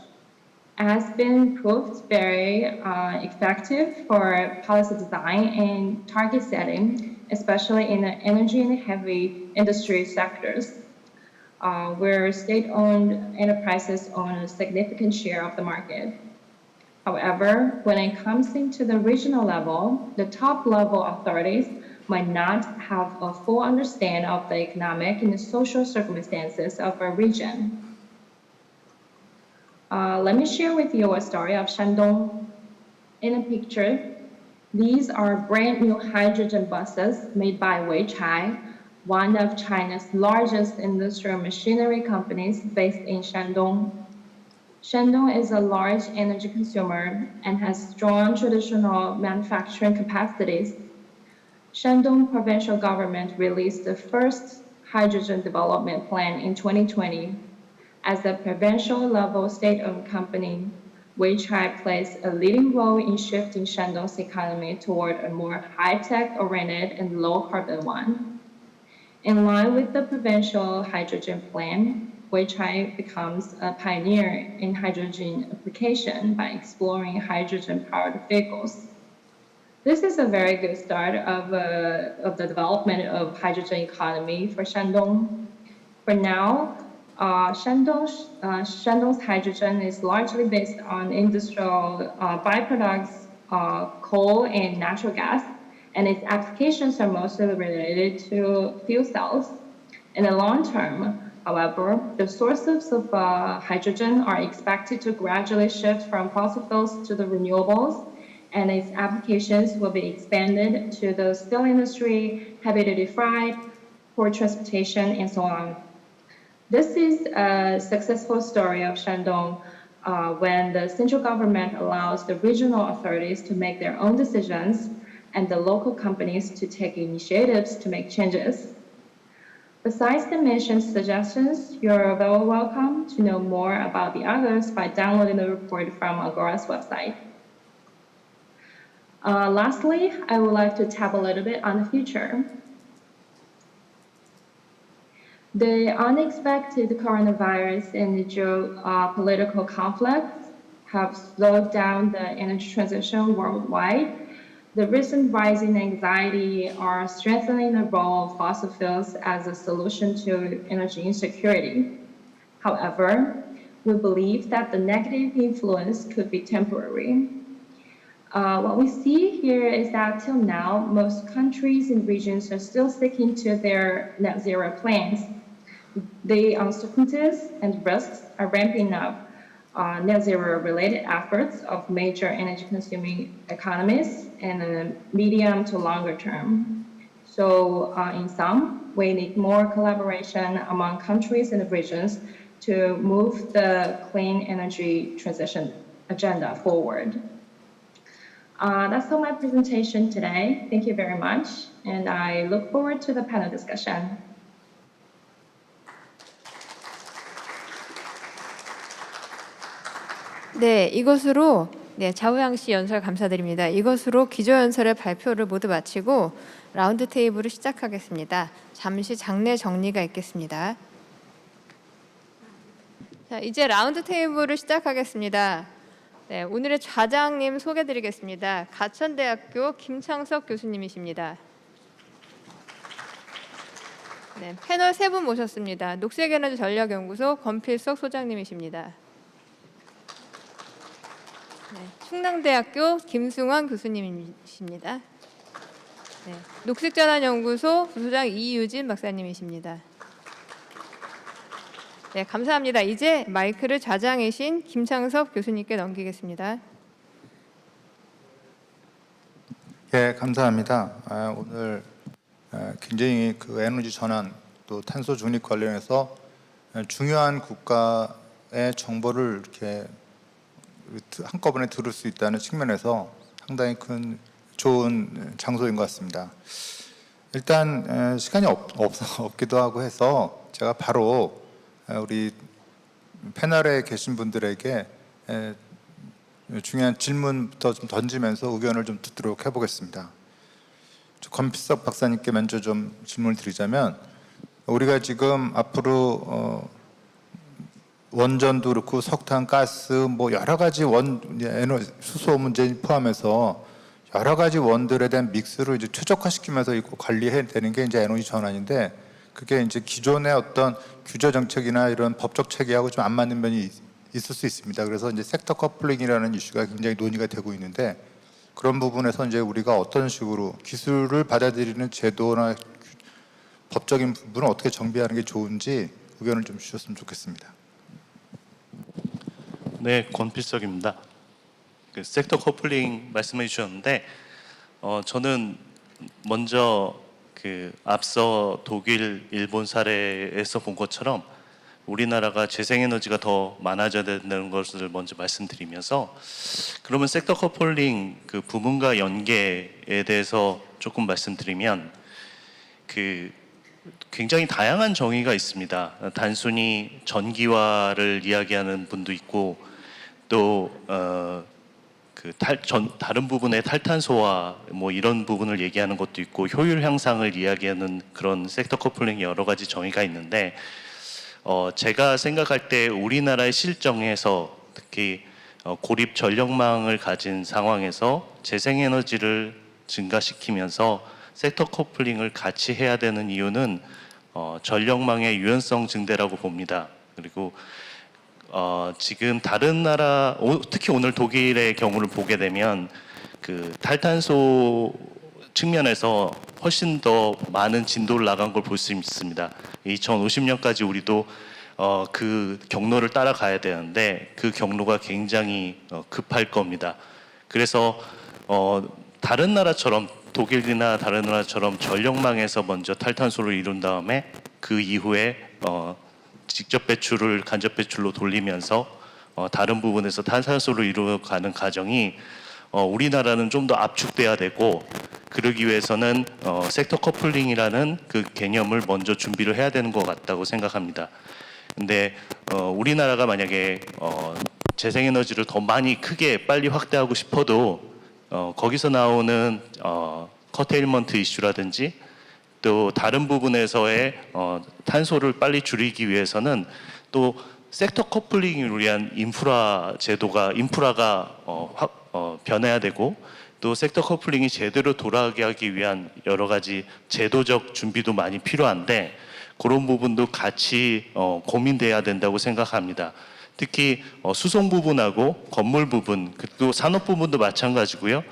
It has been proved very effective for policy design and target setting, especially in the energy and heavy industry sectors, where state-owned enterprises own a significant share of the market. However, when it comes into the regional level, the top-level authorities might not have a full understanding of the economic and social circumstances of a region. Let me share with you a story of Shandong. In a picture, these are brand new hydrogen buses made by Weichai, one of China's largest industrial machinery companies based in Shandong. Shandong is a large energy consumer and has strong traditional manufacturing capacities. Shandong provincial government released the first hydrogen development plan in 2020. As a provincial level state-owned company, Weichai plays a leading role in shifting Shandong's economy toward a more high-tech oriented and low-carbon one. In line with the provincial hydrogen plan, Weichai becomes a pioneer in hydrogen application by exploring hydrogen-powered vehicles. This is a very good start of the development of hydrogen economy for Shandong. For now, Shandong's hydrogen is largely based on industrial byproducts, coal and natural gas, and its applications are mostly related to fuel cells. In the long term, however, the sources of hydrogen are expected to gradually shift from fossil fuels to the renewables, and its applications will be expanded to the steel industry, heavy-duty freight, port transportation, and so on. This is a successful story of Shandong when the central government allows the regional authorities to make their own decisions and the local companies to take initiatives to make changes. Besides the mentioned suggestions, you're very welcome to know more about the others by downloading the report from Agora's website. Lastly, I would like to tap a little bit on the future. The unexpected coronavirus and the geopolitical conflicts have slowed down the energy transition worldwide. The recent rising anxiety are strengthening the role of fossil fuels as a solution to energy insecurity. However, we believe that the negative influence could be temporary. What we see here is that till now, most countries and regions are still sticking to their net zero plans. The uncertainties and risks are ramping up net zero related efforts of major energy consuming economies in the medium to longer term. So in sum, we need more collaboration among countries and regions to move the clean energy transition agenda forward. That's all my presentation today. Thank you very much. And I look forward to the panel discussion. 네, 이것으로 자우양씨 연설 감사드립니다. 이것으로 기조연설의 발표를 모두 마치고 라운드 테이블을 시작하겠습니다. 잠시 장내 정리가 있겠습니다. 자, 이제 라운드 테이블을 시작하겠습니다. 네, 오늘의 좌장님 소개드리겠습니다. 가천대학교 김창석 교수님이십니다. 네, 패널 3분 모셨습니다. 녹색에너지 전략연구소 권필석 소장님이십니다. 네, 충남대학교 김승환 교수님이십니다. 네, 녹색전환연구소 부소장 이유진 박사님이십니다. 네, 감사합니다. 이제 마이크를 좌장이신 김창석 교수님께 넘기겠습니다. 네, 감사합니다. 오늘 굉장히 그 에너지 전환 또 탄소 중립 관련해서 중요한 국가의 정보를 이렇게 한꺼번에 들을 수 있다는 측면에서 상당히 큰 좋은 장소인 것 같습니다. 일단 시간이 없기도 하고 해서 제가 바로 우리 패널에 계신 분들에게 중요한 질문부터 좀 던지면서 의견을 좀 듣도록 해보겠습니다. 권필석 박사님께 먼저 좀 질문을 드리자면, 우리가 지금 앞으로 원전도 그렇고 석탄, 가스, 뭐 여러 가지 수소 문제 포함해서 여러 가지 원들에 대한 믹스를 이제 최적화시키면서 관리해야 되는 게 이제 에너지 전환인데, 그게 이제 기존의 어떤 규제 정책이나 이런 법적 체계하고 좀 안 맞는 면이 있을 수 있습니다. 그래서 이제 섹터 커플링이라는 이슈가 굉장히 논의가 되고 있는데, 그런 부분에서 이제 우리가 어떤 식으로 기술을 받아들이는 제도나 법적인 부분을 어떻게 정비하는 게 좋은지 의견을 좀 주셨으면 좋겠습니다. 네, 권필석입니다. 그 섹터 커플링 말씀해 주셨는데, 저는 먼저 그 앞서 독일, 일본 사례에서 본 것처럼 우리나라가 재생에너지가 더 많아져야 된다는 것을 먼저 말씀드리면서, 그러면 섹터 커플링 그 부분과 연계에 대해서 조금 말씀드리면, 그 굉장히 다양한 정의가 있습니다. 단순히 전기화를 이야기하는 분도 있고, 또 다른 부분의 탈탄소와 뭐 이런 부분을 얘기하는 것도 있고 효율 향상을 이야기하는 그런 섹터 커플링이 여러 가지 정의가 있는데 제가 생각할 때 우리나라의 실정에서 특히 고립 전력망을 가진 상황에서 재생에너지를 증가시키면서 섹터 커플링을 같이 해야 되는 이유는 전력망의 유연성 증대라고 봅니다. 그리고 지금 다른 나라, 특히 오늘 독일의 경우를 보게 되면 그 탈탄소 측면에서 훨씬 더 많은 진도를 나간 걸 볼 수 있습니다. 2050년까지 우리도 그 경로를 따라가야 되는데 그 경로가 굉장히 급할 겁니다. 그래서 다른 나라처럼 독일이나 다른 나라처럼 전력망에서 먼저 탈탄소를 이룬 다음에 그 이후에 직접 배출을 간접 배출로 돌리면서 다른 부분에서 탈탄소를 이루어가는 과정이 우리나라는 좀 더 압축돼야 되고 그러기 위해서는 섹터 커플링이라는 그 개념을 먼저 준비를 해야 되는 것 같다고 생각합니다. 근데 우리나라가 만약에 재생에너지를 더 많이 크게 빨리 확대하고 싶어도 거기서 나오는 커테일먼트 이슈라든지 또 다른 부분에서의 탄소를 빨리 줄이기 위해서는 또 섹터 커플링을 위한 인프라가 변해야 되고 또 섹터 커플링이 제대로 돌아가게 하기 위한 여러 가지 제도적 준비도 많이 필요한데 그런 부분도 같이 고민돼야 된다고 생각합니다. 특히 수송 부분하고 건물 부분, 또 산업 부분도 마찬가지고요.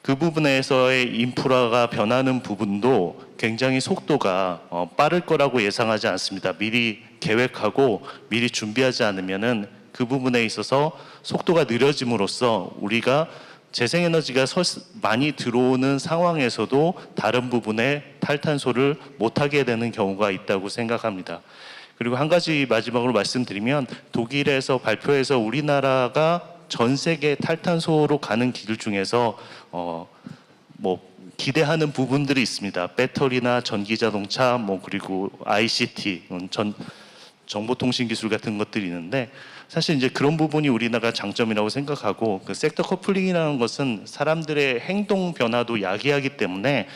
그 부분에서의 인프라가 변하는 부분도 굉장히 속도가 빠를 거라고 예상하지 않습니다. 미리 계획하고 미리 준비하지 않으면은 그 부분에 있어서 속도가 느려짐으로써 우리가 재생에너지가 많이 들어오는 상황에서도 다른 부분에 탈탄소를 못하게 되는 경우가 있다고 생각합니다. 그리고 한 가지 마지막으로 말씀드리면 독일에서 발표해서 우리나라가 전 세계 탈탄소로 가는 길 중에서 뭐 기대하는 부분들이 있습니다. 배터리나 전기자동차, 뭐 그리고 ICT, 정보통신 기술 같은 것들이 있는데 사실 이제 그런 부분이 우리나라가 장점이라고 생각하고 그 섹터 커플링이라는 것은 사람들의 행동 변화도 야기하기 때문에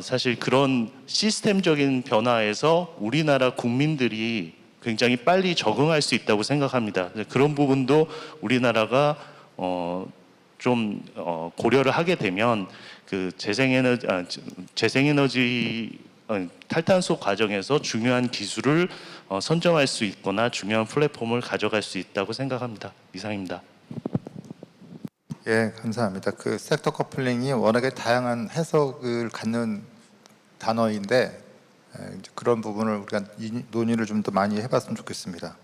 사실 그런 시스템적인 변화에서 우리나라 국민들이 굉장히 빨리 적응할 수 있다고 생각합니다. 그런 부분도 우리나라가 좀 고려를 하게 되면 그 재생에너지 탈탄소 과정에서 중요한 기술을 선정할 수 있거나 중요한 플랫폼을 가져갈 수 있다고 생각합니다. 이상입니다. 예, 감사합니다. 그 섹터 커플링이 워낙에 다양한 해석을 갖는 단어인데 그런 부분을 우리가 논의를 좀 더 많이 해봤으면 좋겠습니다.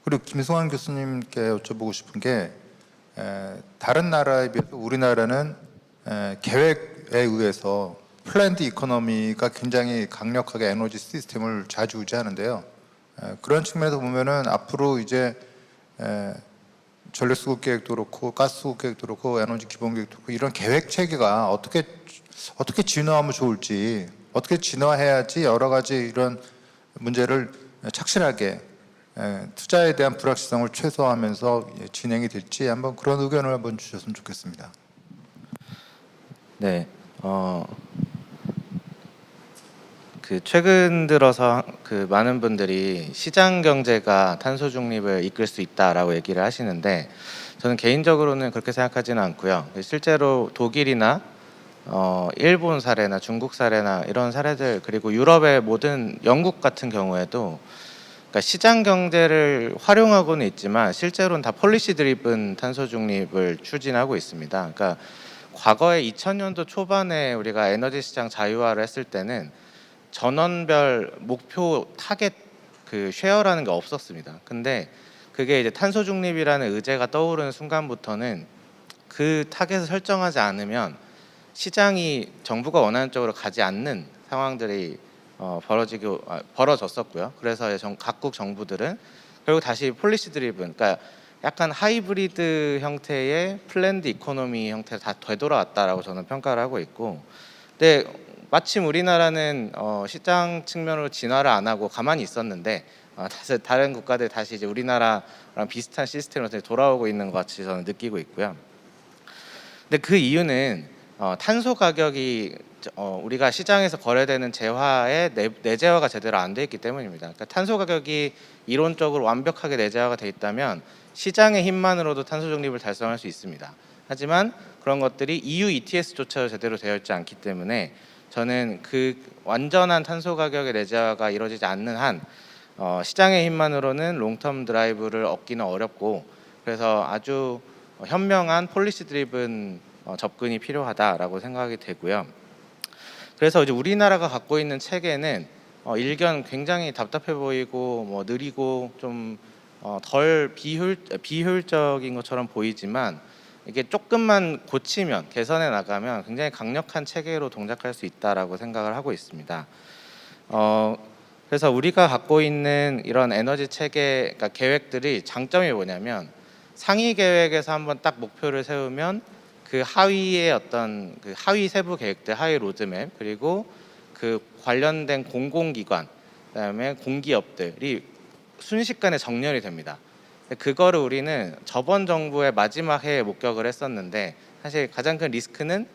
그리고 김승환 교수님께 여쭤보고 싶은 게 다른 나라에 비해서 우리나라는 계획에 의해서 플랜드 이코노미가 굉장히 강력하게 에너지 시스템을 좌지우지하는데요. 그런 측면에서 보면은 앞으로 이제 전력 수급 계획도 그렇고 가스 수급 계획도 그렇고 에너지 기본 계획도 그렇고 이런 계획 체계가 어떻게 진화하면 좋을지, 어떻게 진화해야지 여러 가지 이런 문제를 착실하게 투자에 대한 불확실성을 최소화하면서 진행이 될지 한번 그런 의견을 한번 주셨으면 좋겠습니다. 네, 그 최근 들어서 그 많은 분들이 시장 경제가 탄소 중립을 이끌 수 있다라고 얘기를 하시는데 저는 개인적으로는 그렇게 생각하지는 않고요. 실제로 독일이나 일본 사례나 중국 사례나 이런 사례들 그리고 유럽의 모든 영국 같은 경우에도 그러니까 시장 경제를 활용하고는 있지만 실제로는 다 폴리시 드리븐 탄소 중립을 추진하고 있습니다. 그러니까 과거에 2000년도 초반에 우리가 에너지 시장 자유화를 했을 때는 전원별 목표 타겟 그 쉐어라는 게 없었습니다. 근데 그게 이제 탄소 중립이라는 의제가 떠오르는 순간부터는 그 타겟을 설정하지 않으면 시장이 정부가 원하는 쪽으로 가지 않는 상황들이 벌어졌었고요. 그래서 각국 정부들은 결국 다시 폴리시 드리븐, 그러니까 약간 하이브리드 형태의 플랜드 이코노미 형태로 다 되돌아왔다라고 저는 평가를 하고 있고, 근데 마침 우리나라는 시장 측면으로 진화를 안 하고 가만히 있었는데 다른 국가들 다시 이제 우리나라랑 비슷한 시스템으로 돌아오고 있는 것 같이 저는 느끼고 있고요. 근데 그 이유는 탄소 가격이 우리가 시장에서 거래되는 재화의 내재화가 제대로 안 돼 있기 때문입니다. 그러니까 탄소 가격이 이론적으로 완벽하게 내재화가 돼 있다면 시장의 힘만으로도 탄소 중립을 달성할 수 있습니다. 하지만 그런 것들이 EU ETS조차도 제대로 되어 있지 않기 때문에 저는 그 완전한 탄소 가격의 내재화가 이루어지지 않는 한 시장의 힘만으로는 롱텀 드라이브를 얻기는 어렵고, 그래서 아주 현명한 폴리시 드리븐 접근이 필요하다라고 생각이 되고요. 그래서 이제 우리나라가 갖고 있는 체계는 일견 굉장히 답답해 보이고 뭐 느리고 좀 덜 비효율적인 것처럼 보이지만, 이게 조금만 고치면 개선해 나가면 굉장히 강력한 체계로 동작할 수 있다라고 생각을 하고 있습니다. 그래서 우리가 갖고 있는 이런 에너지 체계, 그러니까 계획들이 장점이 뭐냐면, 상위 계획에서 한번 딱 목표를 세우면 그 하위의 어떤 그 하위 세부 계획들, 하위 로드맵, 그리고 그 관련된 공공기관, 그다음에 공기업들이 순식간에 정렬이 됩니다. 그거를 우리는 저번 정부의 마지막 해에 목격을 했었는데, 사실 가장 큰 리스크는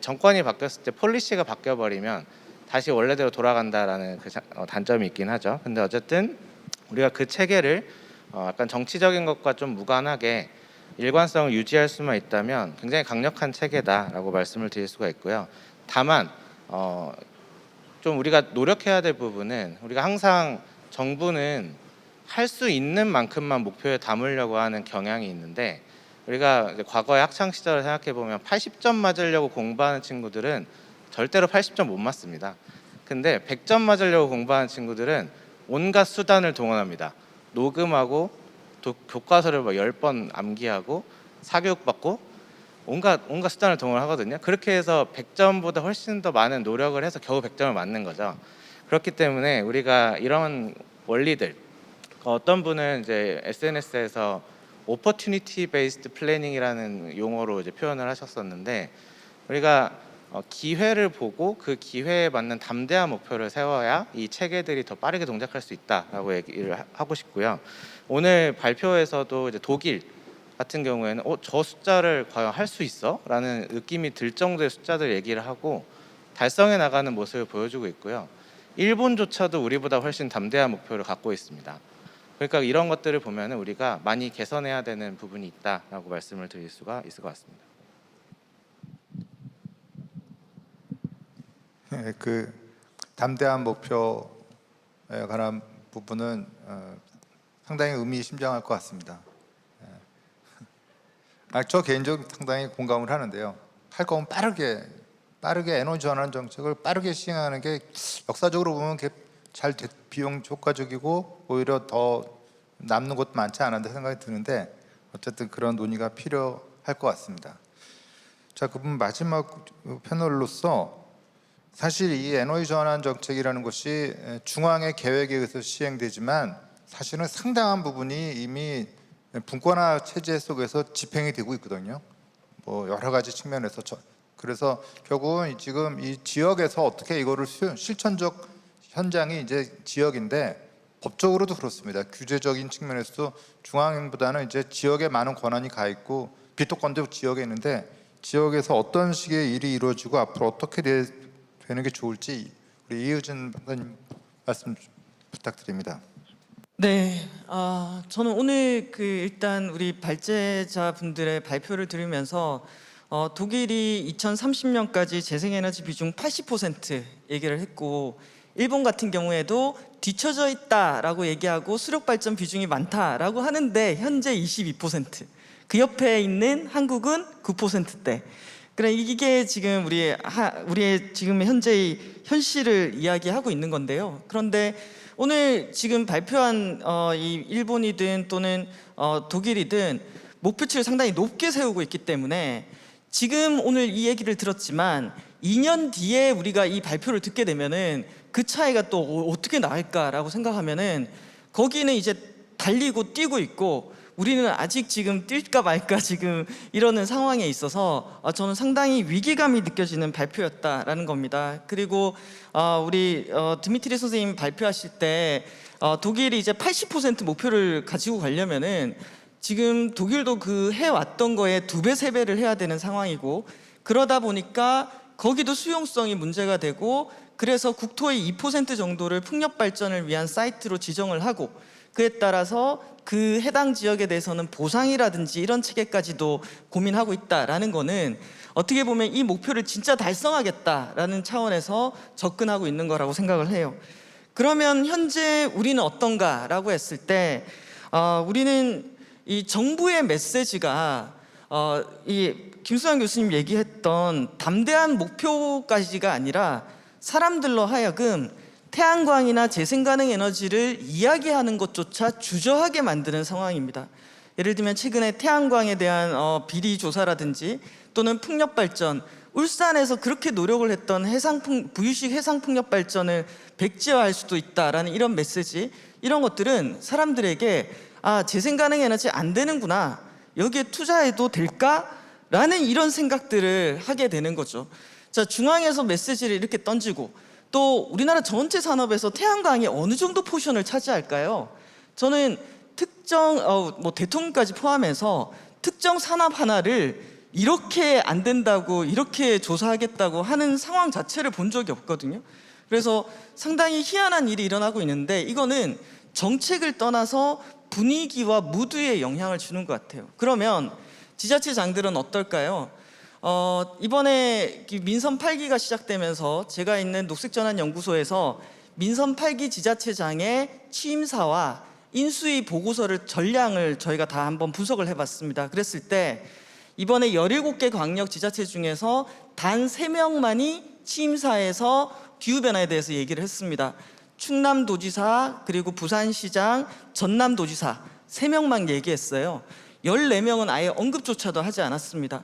정권이 바뀌었을 때 폴리시가 바뀌어버리면 다시 원래대로 돌아간다라는 그 단점이 있긴 하죠. 근데 어쨌든 우리가 그 체계를 약간 정치적인 것과 좀 무관하게 일관성을 유지할 수만 있다면 굉장히 강력한 체계다라고 말씀을 드릴 수가 있고요. 다만 좀 우리가 노력해야 될 부분은, 우리가 항상 정부는 할 수 있는 만큼만 목표에 담으려고 하는 경향이 있는데, 우리가 이제 과거의 학창 시절을 생각해 보면 80점 맞으려고 공부하는 친구들은 절대로 80점 못 맞습니다. 근데 100점 맞으려고 공부하는 친구들은 온갖 수단을 동원합니다. 녹음하고 교과서를 뭐 10번 암기하고 사교육 받고 온갖 수단을 동원하거든요. 그렇게 해서 100점보다 훨씬 더 많은 노력을 해서 겨우 100점을 맞는 거죠. 그렇기 때문에 우리가 이런 원리들, 어떤 분은 이제 SNS에서 opportunity based planning이라는 용어로 이제 표현을 하셨었는데, 우리가 기회를 보고 그 기회에 맞는 담대한 목표를 세워야 이 체계들이 더 빠르게 동작할 수 있다라고 얘기를 하고 싶고요. 오늘 발표에서도 이제 독일 같은 경우에는 저 숫자를 과연 할 수 있어? 라는 느낌이 들 정도의 숫자들 얘기를 하고 달성해 나가는 모습을 보여주고 있고요. 일본조차도 우리보다 훨씬 담대한 목표를 갖고 있습니다. 그러니까 이런 것들을 보면 우리가 많이 개선해야 되는 부분이 있다라고 말씀을 드릴 수가 있을 것 같습니다. 그 담대한 목표에 관한 부분은 상당히 의미심장할 것 같습니다. 저 개인적으로 상당히 공감을 하는데요. 할 거면 빠르게 에너지 전환 정책을 빠르게 시행하는 게 역사적으로 보면 잘 비용 효과적이고 오히려 더 남는 것도 많지 않은데 생각이 드는데, 어쨌든 그런 논의가 필요할 것 같습니다. 자, 그럼 마지막 패널로서 사실 이 에너지 전환 정책이라는 것이 중앙의 계획에 의해서 시행되지만 사실은 상당한 부분이 이미 분권화 체제 속에서 집행이 되고 있거든요. 뭐 여러 가지 측면에서 그래서 결국은 지금 이 지역에서 어떻게 이거를 실천적 현장이 이제 지역인데, 법적으로도 그렇습니다. 규제적인 측면에서도 중앙보다는 이제 지역에 많은 권한이 가 있고 비토권도 지역에 있는데, 지역에서 어떤 식의 일이 이루어지고 앞으로 어떻게 되는 게 좋을지 우리 이의준 박사님 말씀 부탁드립니다. 네, 저는 오늘 일단 우리 발제자분들의 발표를 들으면서 독일이 2030년까지 재생에너지 비중 80% 얘기를 했고, 일본 같은 경우에도 뒤처져 있다라고 얘기하고 수력발전 비중이 많다라고 하는데 현재 22%, 그 옆에 있는 한국은 9%대. 그래, 이게 지금 우리의 지금 현재의 현실을 이야기하고 있는 건데요. 그런데 오늘 지금 발표한 이 일본이든 또는 독일이든 목표치를 상당히 높게 세우고 있기 때문에, 지금 오늘 이 얘기를 들었지만 2년 뒤에 우리가 이 발표를 듣게 되면은 그 차이가 또 어떻게 나을까라고 생각하면은, 거기는 이제 달리고 뛰고 있고 우리는 아직 지금 뛸까 말까 지금 이러는 상황에 있어서 저는 상당히 위기감이 느껴지는 발표였다라는 겁니다. 그리고 우리 드미트리 선생님 발표하실 때 독일이 이제 80% 목표를 가지고 가려면은 지금 독일도 그 해왔던 거에 2배, 3배를 해야 되는 상황이고, 그러다 보니까 거기도 수용성이 문제가 되고, 그래서 국토의 2% 정도를 풍력 발전을 위한 사이트로 지정을 하고, 그에 따라서 그 해당 지역에 대해서는 보상이라든지 이런 체계까지도 고민하고 있다라는 거는 어떻게 보면 이 목표를 진짜 달성하겠다라는 차원에서 접근하고 있는 거라고 생각을 해요. 그러면 현재 우리는 어떤가라고 했을 때 우리는 이 정부의 메시지가 이 김수환 교수님 얘기했던 담대한 목표까지가 아니라 사람들로 하여금 태양광이나 재생가능 에너지를 이야기하는 것조차 주저하게 만드는 상황입니다. 예를 들면 최근에 태양광에 대한 비리 조사라든지 또는 풍력 발전, 울산에서 그렇게 노력을 했던 부유식 해상 풍력 발전을 백지화할 수도 있다라는 이런 메시지, 이런 것들은 사람들에게 재생가능 에너지 안 되는구나, 여기에 투자해도 될까라는 이런 생각들을 하게 되는 거죠. 자, 중앙에서 메시지를 이렇게 던지고, 또 우리나라 전체 산업에서 태양광이 어느 정도 포션을 차지할까요? 저는 특정 대통령까지 포함해서 특정 산업 하나를 이렇게 안 된다고, 이렇게 조사하겠다고 하는 상황 자체를 본 적이 없거든요. 그래서 상당히 희한한 일이 일어나고 있는데, 이거는 정책을 떠나서 분위기와 무드에 영향을 주는 것 같아요. 그러면 지자체장들은 어떨까요? 이번에 민선 8기가 시작되면서 제가 있는 녹색전환연구소에서 민선 8기 지자체장의 취임사와 인수위 보고서를 전량을 저희가 다 한번 분석을 해봤습니다. 그랬을 때 이번에 17개 광역 지자체 중에서 단 3명만이 취임사에서 기후변화에 대해서 얘기를 했습니다. 충남도지사, 그리고 부산시장, 전남도지사 3명만 얘기했어요. 14명은 아예 언급조차도 하지 않았습니다.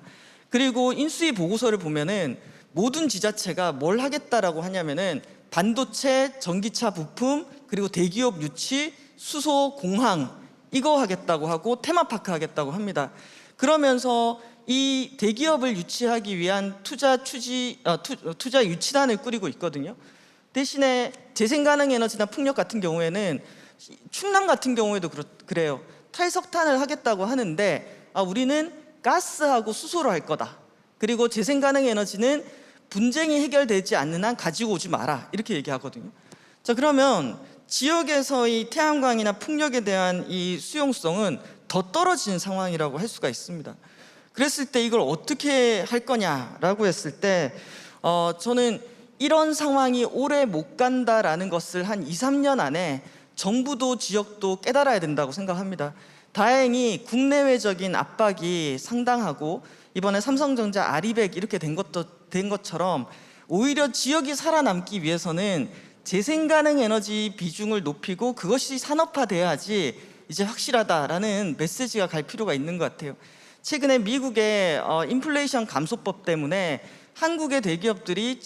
그리고 인수위 보고서를 보면은 모든 지자체가 뭘 하겠다라고 하냐면은 반도체, 전기차 부품, 그리고 대기업 유치, 수소, 공항 이거 하겠다고 하고 테마파크 하겠다고 합니다. 그러면서 이 대기업을 유치하기 위한 투자 유치단을 꾸리고 있거든요. 대신에 재생가능 에너지나 풍력 같은 경우에는 충남 같은 경우에도 그래요. 탈석탄을 하겠다고 하는데 우리는 가스하고 수소로 할 거다. 그리고 재생가능 에너지는 분쟁이 해결되지 않는 한 가지고 오지 마라. 이렇게 얘기하거든요. 자, 그러면 지역에서의 태양광이나 풍력에 대한 이 수용성은 더 떨어진 상황이라고 할 수가 있습니다. 그랬을 때 이걸 어떻게 할 거냐라고 했을 때 저는 이런 상황이 오래 못 간다라는 것을 한 2, 3년 안에 정부도 지역도 깨달아야 된다고 생각합니다. 다행히 국내외적인 압박이 상당하고 이번에 삼성전자 아리백 이렇게 된 것처럼 오히려 지역이 살아남기 위해서는 재생가능 에너지 비중을 높이고 그것이 산업화돼야지 이제 확실하다라는 메시지가 갈 필요가 있는 것 같아요. 최근에 미국의 인플레이션 감소법 때문에 한국의 대기업들이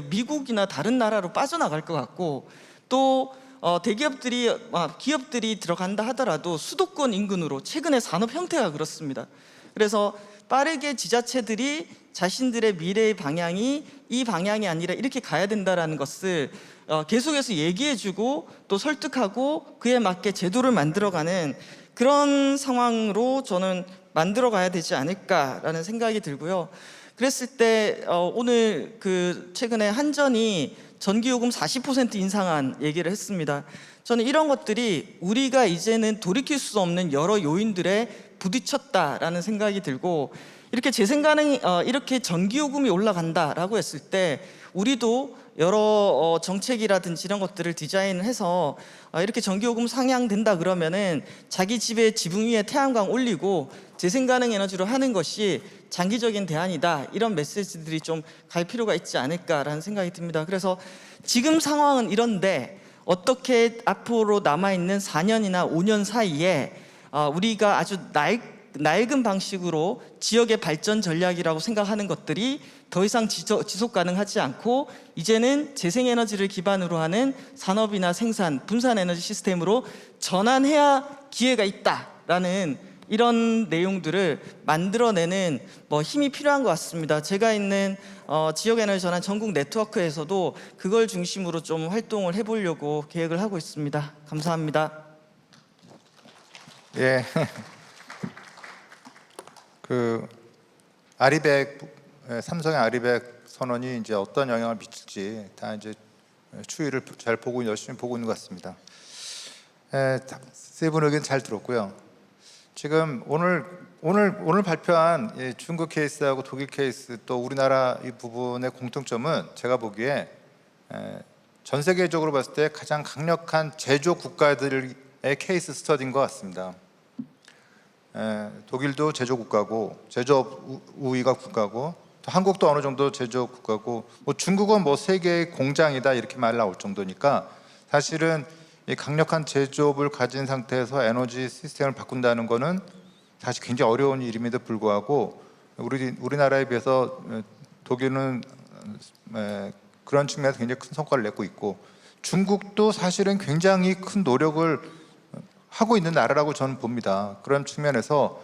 미국이나 다른 나라로 빠져나갈 것 같고, 또 기업들이 들어간다 하더라도 수도권 인근으로, 최근에 산업 형태가 그렇습니다. 그래서 빠르게 지자체들이 자신들의 미래의 방향이 이 방향이 아니라 이렇게 가야 된다라는 것을 계속해서 얘기해주고 또 설득하고 그에 맞게 제도를 만들어가는 그런 상황으로 저는 만들어가야 되지 않을까라는 생각이 들고요. 그랬을 때 오늘 최근에 한전이 전기요금 40% 인상한 얘기를 했습니다. 저는 이런 것들이 우리가 이제는 돌이킬 수 없는 여러 요인들에 부딪혔다라는 생각이 들고, 이렇게 이렇게 전기요금이 올라간다라고 했을 때 우리도 여러 정책이라든지 이런 것들을 디자인해서 이렇게 전기요금 상향된다 그러면은 자기 집에 지붕 위에 태양광 올리고 재생가능 에너지로 하는 것이 장기적인 대안이다, 이런 메시지들이 좀 갈 필요가 있지 않을까라는 생각이 듭니다. 그래서 지금 상황은 이런데 어떻게 앞으로 남아있는 4년이나 5년 사이에 우리가 아주 낡은 방식으로 지역의 발전 전략이라고 생각하는 것들이 더 이상 지속 가능하지 않고 이제는 재생에너지를 기반으로 하는 산업이나 생산, 분산 에너지 시스템으로 전환해야 기회가 있다, 라는 이런 내용들을 만들어내는 힘이 필요한 것 같습니다. 제가 있는 지역 에너지 전환 전국 네트워크에서도 그걸 중심으로 좀 활동을 해보려고 계획을 하고 있습니다. 감사합니다. 예. 그 아리백 삼성의 아리백 선언이 이제 어떤 영향을 미칠지 다 이제 추이를 잘 보고 열심히 보고 있는 것 같습니다. 세 분 의견 잘 들었고요. 지금 오늘 발표한 중국 케이스하고 독일 케이스 또 우리나라 이 부분의 공통점은 제가 보기에 전 세계적으로 봤을 때 가장 강력한 제조 국가들의 케이스 스터디인 것 같습니다. 독일도 제조 국가고 제조업 우위가 국가고 또 한국도 어느 정도 제조 국가고 중국은 세계의 공장이다 이렇게 말 나올 정도니까 사실은 이 강력한 제조업을 가진 상태에서 에너지 시스템을 바꾼다는 것은 사실 굉장히 어려운 일임에도 불구하고 우리나라에 비해서 독일은 그런 측면에서 굉장히 큰 성과를 내고 있고 중국도 사실은 굉장히 큰 노력을 하고 있는 나라라고 저는 봅니다. 그런 측면에서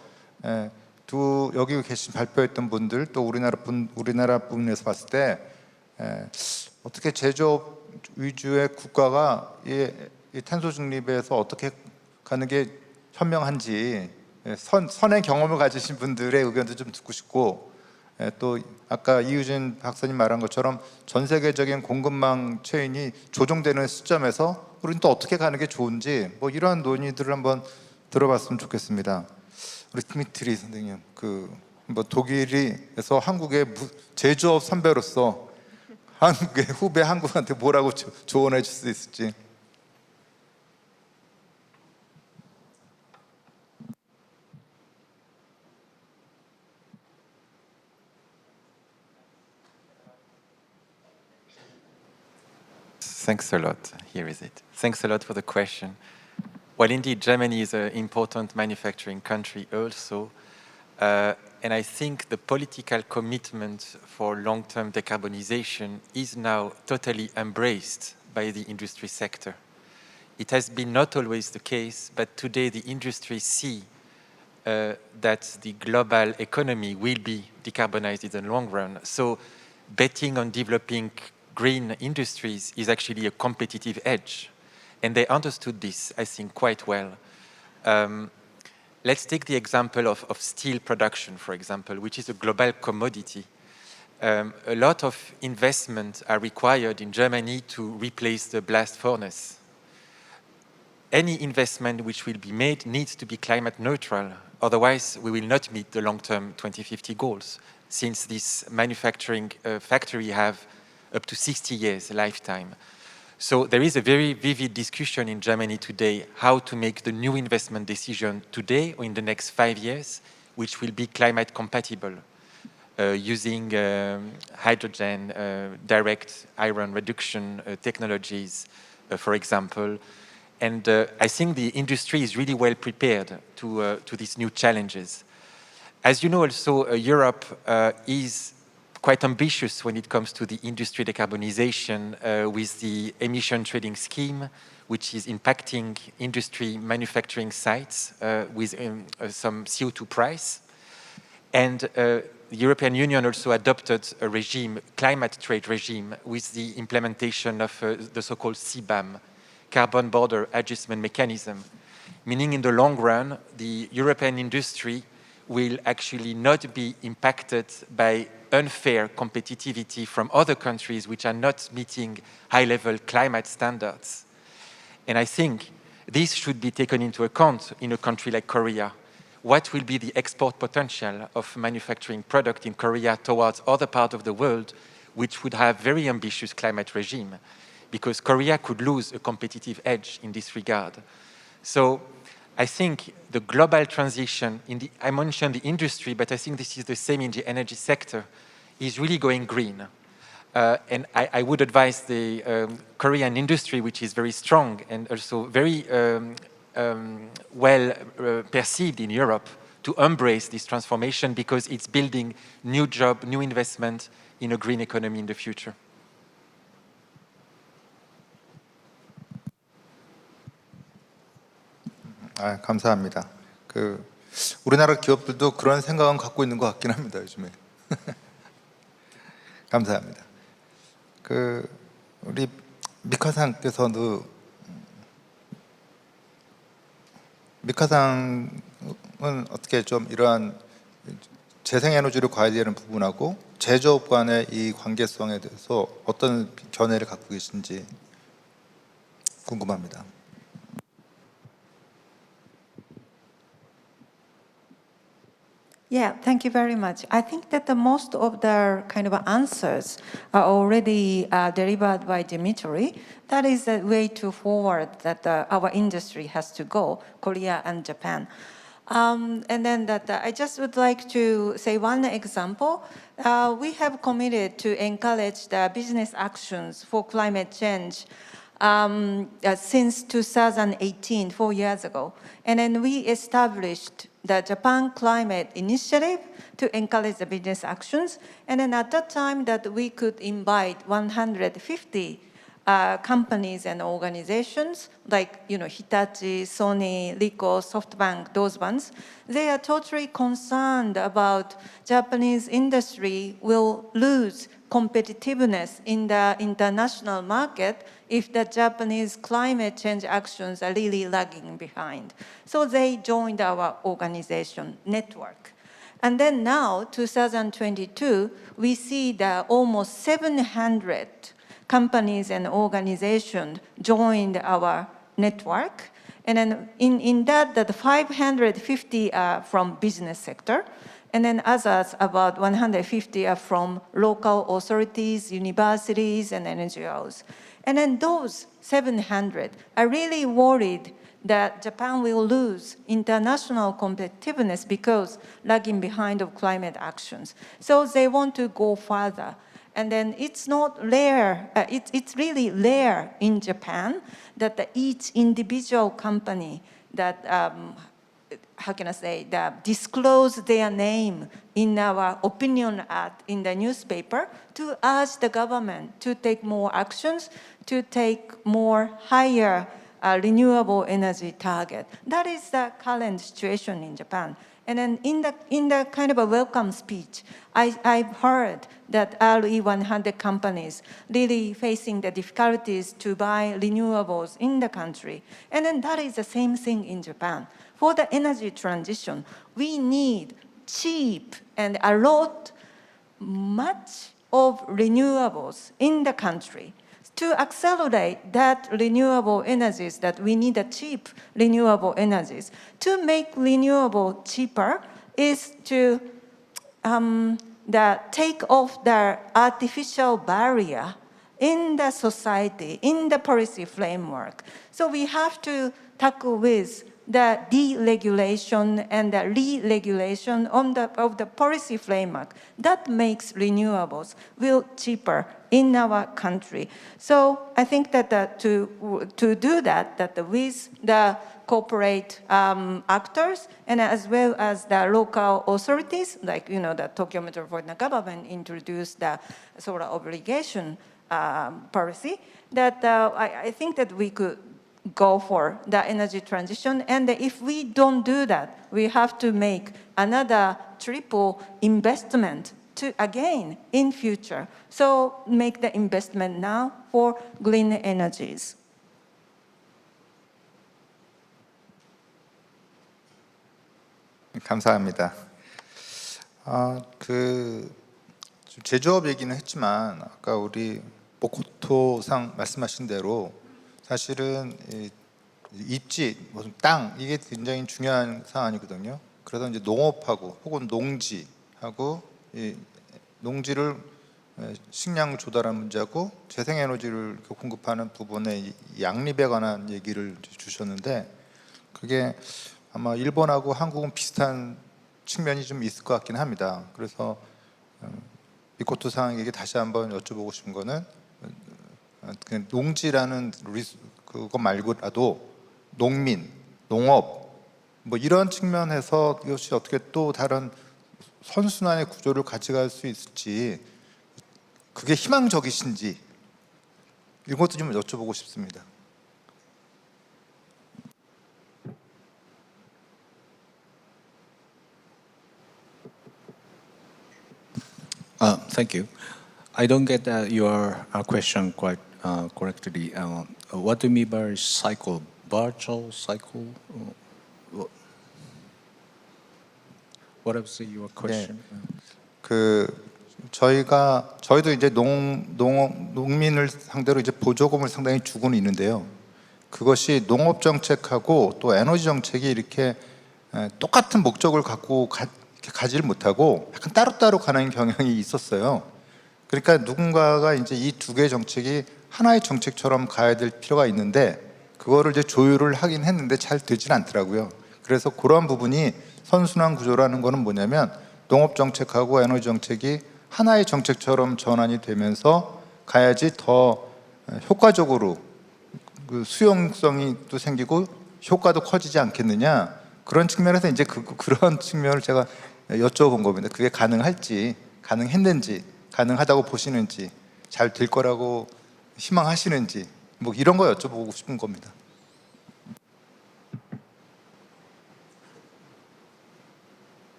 여기 계신 발표했던 분들 또 우리나라 부분에서 봤을 때 어떻게 제조업 위주의 국가가 이 탄소 중립에서 어떻게 가는 게 현명한지 선의 경험을 가지신 분들의 의견도 좀 듣고 싶고 또 아까 이유진 박사님 말한 것처럼 전 세계적인 공급망 체인이 조정되는 시점에서 우리는 또 어떻게 가는 게 좋은지 이러한 논의들을 한번 들어봤으면 좋겠습니다. 우리 드미트리 선생님, 독일에서 한국의 제조업 선배로서 한국의 후배 한국한테 뭐라고 조언해 줄 수 있을지. Thanks a lot. Here is it. Thanks a lot for the question. Well, indeed, Germany is an important manufacturing country also. And I think the political commitment for long-term decarbonization is now totally embraced by the industry sector. It has been not always the case, but today the industry see that the global economy will be decarbonized in the long run. So betting on developing green industries is actually a competitive edge. And they understood this, I think, quite well. Let's take the example of steel production, for example, which is a global commodity. A lot of investment are required in Germany to replace the blast furnace. Any investment which will be made needs to be climate neutral. Otherwise, we will not meet the long-term 2050 goals, since this manufacturing factory have up to 60 years lifetime. So there is a very vivid discussion in Germany today how to make the new investment decision today or in the next 5 years, which will be climate compatible, using hydrogen, direct iron reduction technologies, for example. And I think the industry is really well prepared to these new challenges. As you know, also, Europe is quite ambitious when it comes to the industry decarbonization with the emission trading scheme, which is impacting industry manufacturing sites with some CO2 price. And the European Union also adopted a regime, climate trade regime, with the implementation of the so-called CBAM, Carbon Border Adjustment Mechanism, meaning in the long run, the European industry will actually not be impacted by unfair competitivity from other countries which are not meeting high-level climate standards. And I think this should be taken into account in a country like Korea. What will be the export potential of manufacturing product in Korea towards other parts of the world which would have very ambitious climate regime? Because Korea could lose a competitive edge in this regard. So I think the global transition, I mentioned the industry, but I think this is the same in the energy sector, is really going green. And I would advise the Korean industry, which is very strong and also very well perceived in Europe, to embrace this transformation because it's building new job, new investment in a green economy in the future. 감사합니다. 우리나라 기업들도 그런 생각은 갖고 있는 것 같긴 합니다, 요즘에. 감사합니다. 우리 미카상께서도 미카상은 어떻게 좀 이러한 재생에너지를 과외되는 부분하고 제조업 간의 이 관계성에 대해서 어떤 견해를 갖고 계신지 궁금합니다. Yeah, thank you very much. I think that the most of the kind of answers are already delivered by Dimitri. That is the way to forward that our industry has to go, Korea and Japan. And then that I just would like to say one example. We have committed to encourage the business actions for climate change since 2018, 4 years ago. And then we established the Japan Climate Initiative to encourage the business actions. And then at that time that we could invite 150 companies and organizations like Hitachi, Sony, Ricoh, SoftBank, those ones. They are totally concerned about Japanese industry will lose competitiveness in the international market if the Japanese climate change actions are really lagging behind. So they joined our organization network. And then now, 2022, we see that almost 700 companies and organizations joined our network. And then in that 550 are from business sector. And then others, about 150 are from local authorities, universities, and NGOs. And then those 700 are really worried that Japan will lose international competitiveness because lagging behind of climate actions. So they want to go further. And then it's not rare, it's really rare in Japan that each individual company that how can I say, that disclose their name in our opinion ad in the newspaper to urge the government to take more actions, to take more higher renewable energy target. That is the current situation in Japan. And then in the kind of a welcome speech, I've heard that RE100 companies really facing the difficulties to buy renewables in the country. And then that is the same thing in Japan. For the energy transition, we need cheap and a lot, much of renewables in the country. To accelerate that renewable energies, that we need a cheap renewable energies. To make renewable cheaper is to take off the artificial barrier in the society, in the policy framework. So we have to tackle with the deregulation and the re-regulation of the policy framework that makes renewables will cheaper in our country. So I think that to do that with the corporate actors and as well as the local authorities, like the Tokyo Metropolitan Government introduced the solar obligation policy, that I think that we could go for the energy transition. And if we don't do that, we have to make another triple investment to again in future. So make the investment now for green energies. 감사합니다. 제조업 얘기는 했지만 아까 우리 모코토상 말씀하신 대로 사실은 입지, 무슨 땅 이게 굉장히 중요한 사안이거든요. 그래서 이제 농업하고 혹은 농지하고 이 농지를 식량 조달하는 문제하고 재생에너지를 공급하는 부분의 양립에 관한 얘기를 주셨는데 그게 아마 일본하고 한국은 비슷한 측면이 좀 있을 것 같긴 합니다. 그래서 미코토 상에게 다시 한번 여쭤보고 싶은 거는 그냥 농지라는 그거 말고라도 농민, 농업 뭐 이런 측면에서 이것이 어떻게 또 다른 선순환의 구조를 가져갈 수 있을지 그게 희망적이신지 이것도 좀 여쭤보고 싶습니다. Thank you. I don't get your question quite correctly. What do you mean by cycle? Virtual cycle? What was your question? 저희도 이제 농민을 상대로 이제 보조금을 상당히 주고는 있는데요. 그것이 농업 정책하고 또 에너지 정책이 이렇게 똑같은 목적을 갖고 가지를 못하고 약간 따로따로 가는 경향이 있었어요. 그러니까 누군가가 이제 이 두 개의 정책이 하나의 정책처럼 가야 될 필요가 있는데 그거를 이제 조율을 하긴 했는데 잘 되진 않더라고요. 그래서 그런 부분이 선순환 구조라는 거는 뭐냐면 농업 정책하고 에너지 정책이 하나의 정책처럼 전환이 되면서 가야지 더 효과적으로 그 수용성이 또 생기고 효과도 커지지 않겠느냐, 그런 측면에서 이제 그런 측면을 제가 여쭤본 겁니다. 그게 가능할지, 가능했는지, 가능하다고 보시는지, 잘 될 거라고 희망하시는지, 뭐 이런 거 여쭤보고 싶은 겁니다.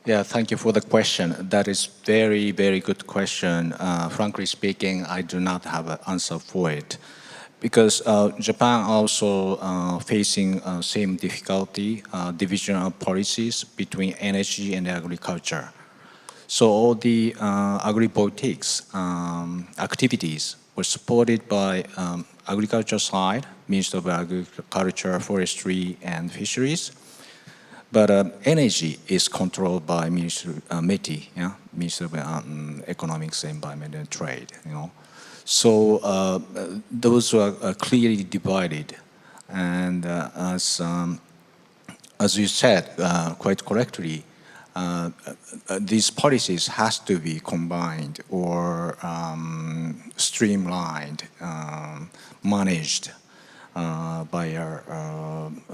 Yeah, thank you for the question. That is very, very good question. Frankly speaking, I do not have an answer for it. Because Japan also facing same difficulty, division of policies between energy and agriculture. So all the agrivoltaics activities were supported by agriculture side, Ministry of Agriculture, Forestry and Fisheries. But energy is controlled by METI, yeah? Ministry of Economics, Environment and Trade. You know, so those are clearly divided. And as you said quite correctly, these policies has to be combined or streamlined, managed by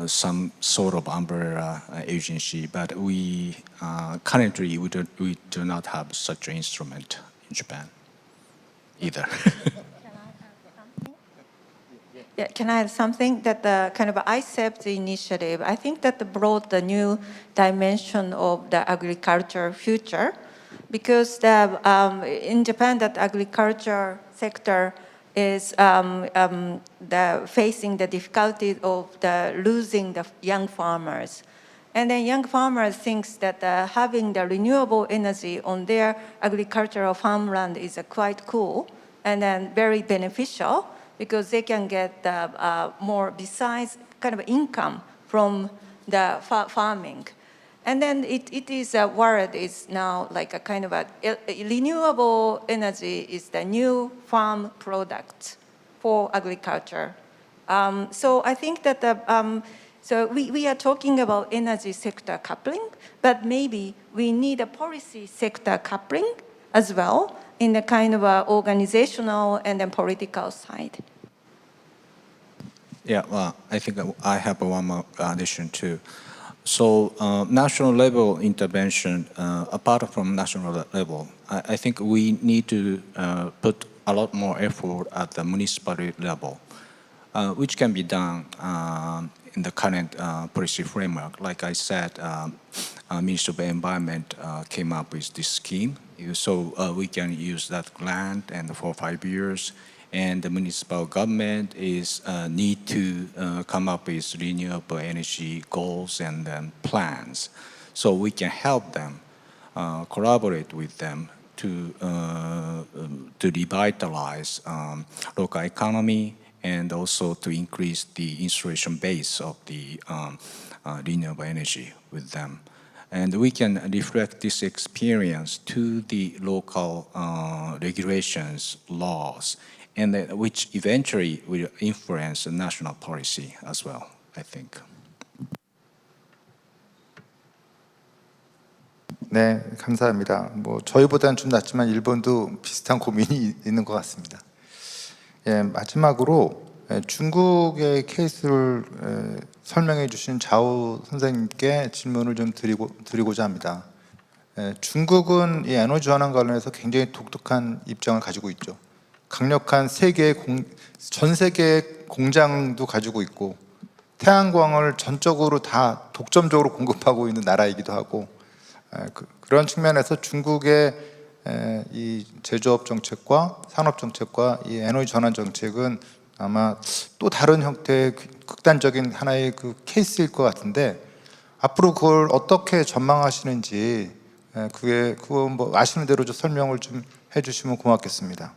some sort of umbrella agency, but we currently we do not have such an instrument in Japan either. Yeah, can I add something? That the kind of ICEP's initiative, I think that brought the new dimension of the agriculture future, because in Japan, that agriculture sector is facing the difficulty of losing the young farmers. And then young farmers think that having the renewable energy on their agricultural farmland is quite cool and then very beneficial, because they can get more besides kind of income from the farming. And then it is a word is now like a kind of a renewable energy is the new farm product for agriculture. So I think that so we are talking about energy sector coupling, but maybe we need a policy sector coupling as well in the kind of organizational and then political side. Yeah, well, I think I have one more addition too. So national level intervention, apart from national level, I think we need to put a lot more effort at the municipal level, which can be done in the current policy framework. Like I said, Ministry of Environment came up with this scheme, so we can use that grant and for 5 years. And the municipal government need to come up with renewable energy goals and plans, so we can help them, collaborate with them to revitalize local economy and also to increase the installation base of the renewable energy with them. And we can reflect this experience to the local regulations, laws, and which eventually will influence the national policy as well, I think. 네, 감사합니다. 뭐 저희보다는 좀 낫지만 일본도 비슷한 고민이 있는 것 같습니다. 예, 마지막으로 중국의 케이스를 설명해 주신 자오 선생님께 질문을 좀 드리고자 합니다. 중국은 이 에너지 전환 관련해서 굉장히 독특한 입장을 가지고 있죠. 강력한 전 세계의 공장도 가지고 있고 태양광을 전적으로 다 독점적으로 공급하고 있는 나라이기도 하고 그런 측면에서 중국의 이 제조업 정책과 산업 정책과 이 에너지 전환 정책은 아마 또 다른 형태의 극단적인 하나의 그 케이스일 것 같은데 앞으로 그걸 어떻게 전망하시는지 그거 뭐 아시는 대로 좀 설명을 좀 해주시면 고맙겠습니다.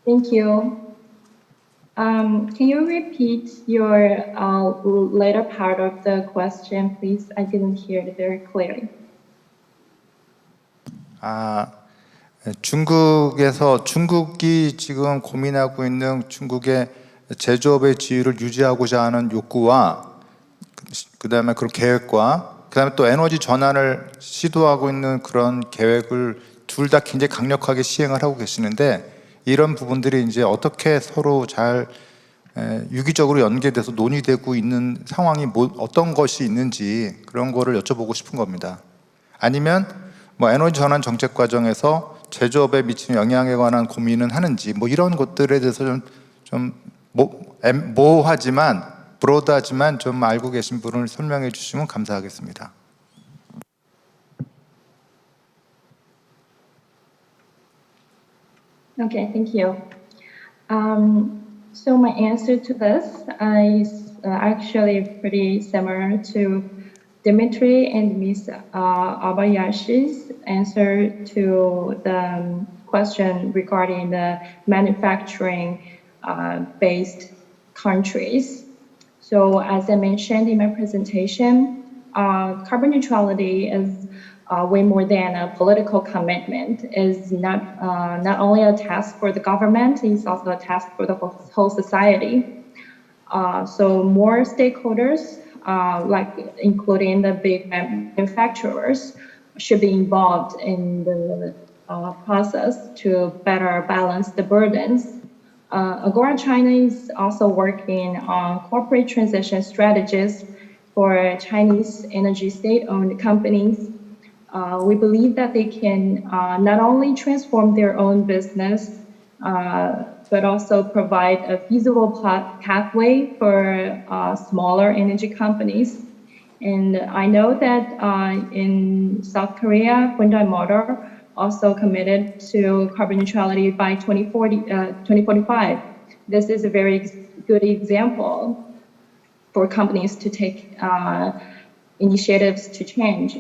Thank you. Can you repeat your later part of the question, please? I didn't hear it very clearly. 중국이 지금 고민하고 있는 중국의 제조업의 지위를 유지하고자 하는 욕구와 그다음에 그런 계획과 그다음에 또 에너지 전환을 시도하고 있는 그런 계획을 둘 다 굉장히 강력하게 시행을 하고 계시는데 이런 부분들이 이제 어떻게 서로 잘 유기적으로 연계돼서 논의되고 있는 상황이 어떤 것이 있는지 그런 거를 여쭤보고 싶은 겁니다. 아니면 뭐 에너지 전환 정책 과정에서 제조업에 미치는 영향에 관한 고민은 하는지 뭐 이런 것들에 대해서 좀 모호하지만 브로드하지만 좀 알고 계신 분을 설명해 주시면 감사하겠습니다. Okay, thank you. So my answer to this is actually pretty similar to Dmitry and Ms. Abayashi's answer to the question regarding the manufacturing based countries. So as I mentioned in my presentation, carbon neutrality is way more than a political commitment. Is not only a task for the government, it's also a task for the whole society. So more stakeholders, like including the big manufacturers, should be involved in the process to better balance the burdens. Agora China is also working on corporate transition strategies for Chinese energy state-owned companies. We believe that they can not only transform their own business, but also provide a feasible pathway for smaller energy companies. And I know that in South Korea, Hyundai Motor also committed to carbon neutrality by 2045. This is a very good example for companies to take initiatives to change.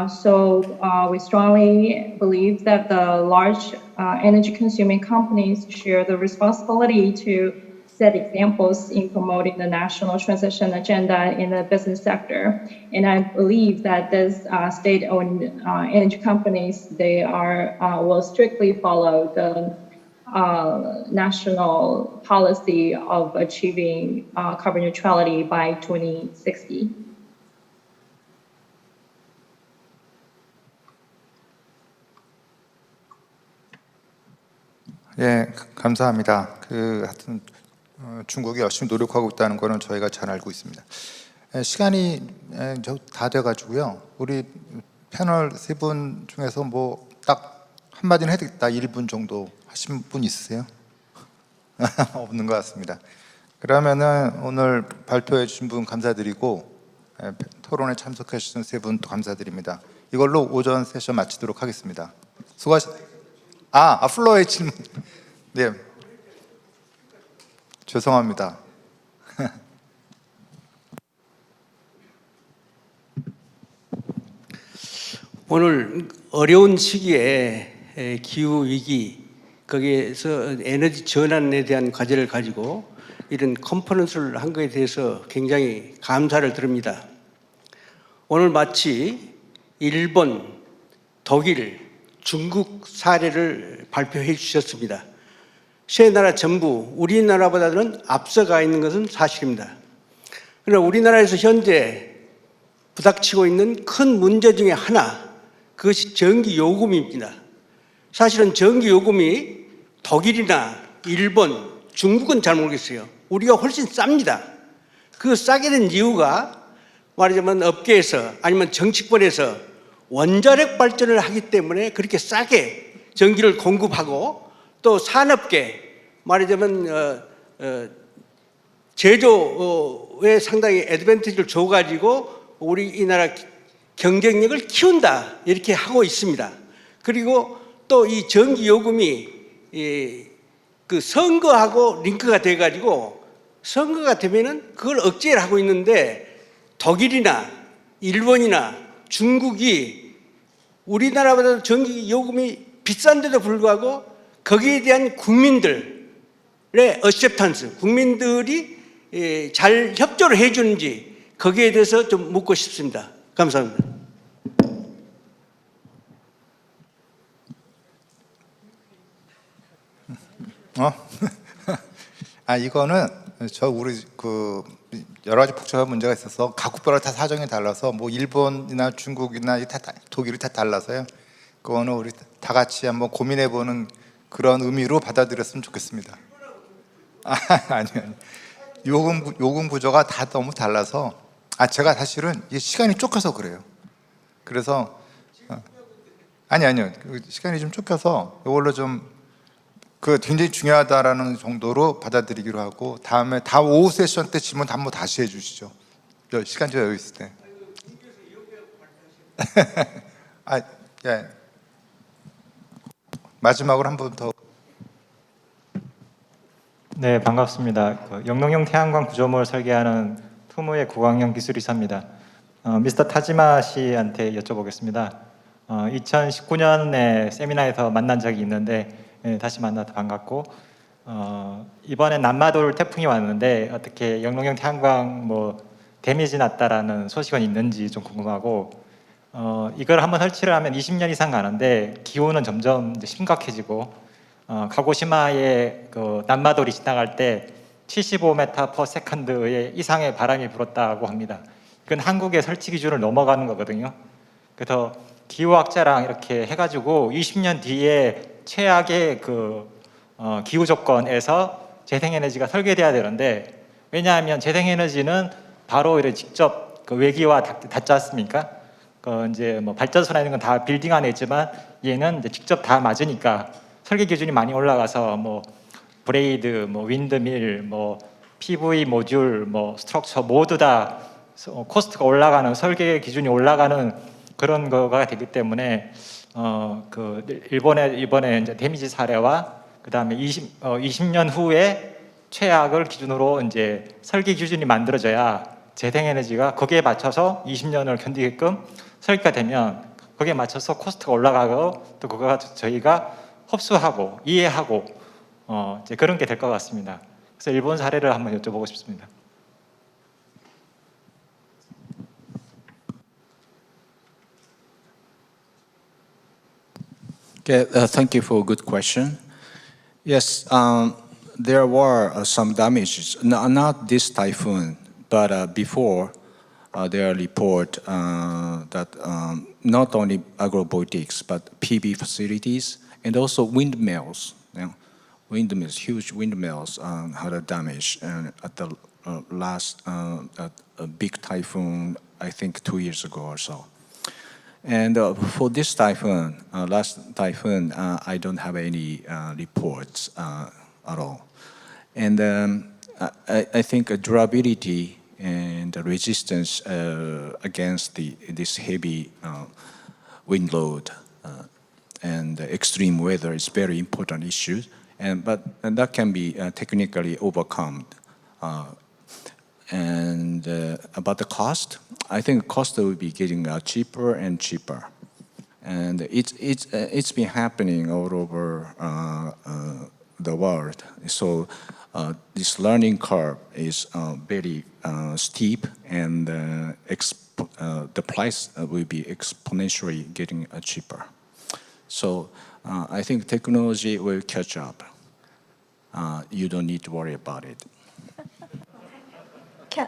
So we strongly believe that the large energy consuming companies share the responsibility to set examples in promoting the national transition agenda in the business sector. And I believe that these state-owned energy companies, they will strictly follow the national policy of achieving carbon neutrality by 2060. 예, 감사합니다. 하여튼 중국이 열심히 노력하고 있다는 거는 저희가 잘 알고 있습니다. 시간이 다 돼가지고요. 우리 패널 세 분 중에서 뭐 딱 한마디는 해야 되겠다. 1분 정도 하신 분 있으세요? 없는 것 같습니다. 그러면은 오늘 발표해 주신 분 감사드리고 토론에 참석해 주신 세 분 또 감사드립니다. 이걸로 오전 세션 마치도록 하겠습니다. 수고하셨습니다. 플로어의 질문. 네. 죄송합니다. 오늘 어려운 시기에 기후위기, 거기에서 에너지 전환에 대한 과제를 가지고 이런 컨퍼런스를 한 것에 대해서 굉장히 감사를 드립니다. 오늘 마치 일본, 독일, 중국 사례를 발표해 주셨습니다. 세 나라 전부 우리나라보다는 앞서가 있는 것은 사실입니다. 그러나 우리나라에서 현재 부닥치고 있는 큰 문제 중에 하나, 그것이 전기 요금입니다. 사실은 전기 요금이 독일이나 일본, 중국은 잘 모르겠어요. 우리가 훨씬 쌉니다. 그 싸게 된 이유가 말하자면 업계에서 아니면 정치권에서 원자력 발전을 하기 때문에 그렇게 싸게 전기를 공급하고 또 산업계 말하자면 제조에 상당히 애드밴티지를 줘가지고 우리 이 나라 경쟁력을 키운다 이렇게 하고 있습니다. 그리고 또 이 전기 요금이 그 선거하고 링크가 돼가지고 선거가 되면은 그걸 억제를 하고 있는데 독일이나 일본이나 중국이 우리나라보다 전기 요금이 비싼데도 불구하고 거기에 대한 국민들의 어셉턴스, 국민들이 잘 협조를 해주는지 거기에 대해서 좀 묻고 싶습니다. 감사합니다. 이거는 우리 여러 가지 복잡한 문제가 있어서 각국별로 다 사정이 달라서 뭐 일본이나 중국이나 독일이 다 달라서요. 그거는 우리 다 같이 한번 고민해보는 그런 의미로 받아들였으면 좋겠습니다. 아니요. 요금 구조가 다 너무 달라서 제가 사실은 이게 시간이 쫓겨서 그래요. 그래서 아니요. 시간이 좀 쫓겨서 이걸로 좀 굉장히 중요하다라는 정도로 받아들이기로 하고 다음에 오후 세션 때 질문 한번 다시 해주시죠. 시간 좀 여유 있을 때. 예. 마지막으로 한 번 더. 네, 반갑습니다. 영농형 태양광 구조물을 설계하는 투무의 구광형 기술이사입니다. 미스터 타지마 씨한테 여쭤보겠습니다. 2019년에 세미나에서 만난 적이 있는데 다시 만나서 반갑고 이번에 남마돌 태풍이 왔는데 어떻게 영농형 태양광 데미지 났다라는 소식은 있는지 좀 궁금하고 이걸 한번 설치를 하면 20년 이상 가는데 기후는 점점 이제 심각해지고 가고시마의 남마돌이 지나갈 때 75m/s의 이상의 바람이 불었다고 합니다. 그건 한국의 설치 기준을 넘어가는 거거든요. 그래서 기후학자랑 이렇게 해가지고 20년 뒤에 최악의 기후 조건에서 재생에너지가 설계돼야 되는데 왜냐하면 재생에너지는 바로 이렇게 직접 외기와 닿지 않습니까? 이제 발전소나 이런 건 다 빌딩 안에 있지만 얘는 이제 직접 다 맞으니까 설계 기준이 많이 올라가서 브레이드, 윈드밀, PV 모듈, 스트럭처 모두 다 코스트가 올라가는 설계 기준이 올라가는 그런 거가 되기 때문에 일본의 이번에 이제 데미지 사례와 그다음에 20년 후에 최악을 기준으로 이제 설계 기준이 만들어져야 재생에너지가 거기에 맞춰서 20년을 견디게끔 설계가 되면 거기에 맞춰서 코스트가 올라가고 또 그거 저희가 흡수하고 이해하고 이제 그런 게 될 것 같습니다. 그래서 일본 사례를 한번 여쭤보고 싶습니다. Okay, thank you for a good question. Yes, there were some damages, not this typhoon, but before there are reports that not only agrovoltaics, but PV facilities and also windmills, huge windmills had a damage at the last big typhoon, I think 2 years ago or so. And for this typhoon, last typhoon, I don't have any reports at all. And I think durability and resistance against this heavy wind load and extreme weather is very important issue. But that can be technically overcome. And about the cost, I think cost will be getting cheaper and cheaper, and it's been happening all over the world. So this learning curve is very steep, and the price will be exponentially getting cheaper. So I think technology will catch up. You don't need to worry about it.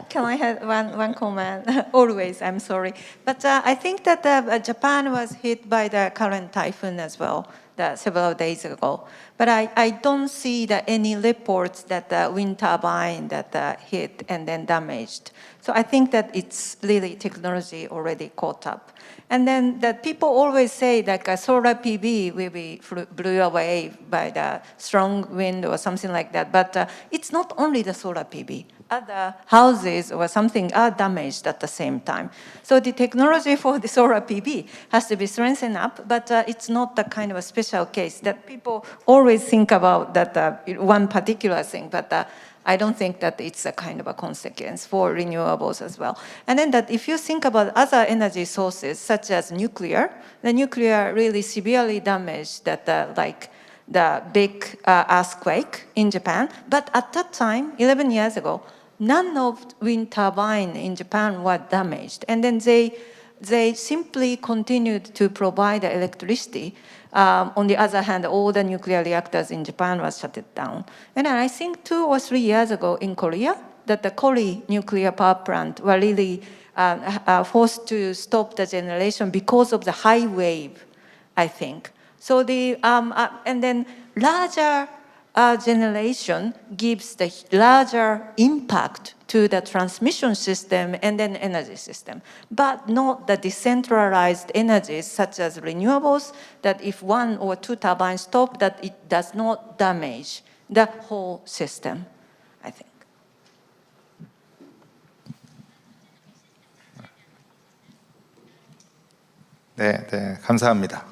Can I have one comment? Always, I'm sorry. But I think that Japan was hit by the current typhoon as well, several days ago. But I don't see any reports that the wind turbine that hit and then damaged. So I think that it's really technology already caught up. And then that people always say like a solar PV will be blew away by the strong wind or something like that. But it's not only the solar PV. Other houses or something are damaged at the same time. So the technology for the solar PV has to be strengthened up, but it's not the kind of a special case that people always think about that one particular thing, but I don't think that it's a kind of a consequence for renewables as well. And then that if you think about other energy sources, such as nuclear, the nuclear really severely damaged that like the big earthquake in Japan. But at that time, 11 years ago, none of wind turbine in Japan were damaged. And then they simply continued to provide the electricity. On the other hand, all the nuclear reactors in Japan was shut down. And I think 2 or 3 years ago in Korea, that the Kori nuclear power plant were really forced to stop the generation because of the high wave, I think. So and then larger generation gives the larger impact to the transmission system and then energy system, but not the decentralized energies such as renewables, that if 1 or 2 turbines stop, that it does not damage the whole system, I think. 네, 감사합니다.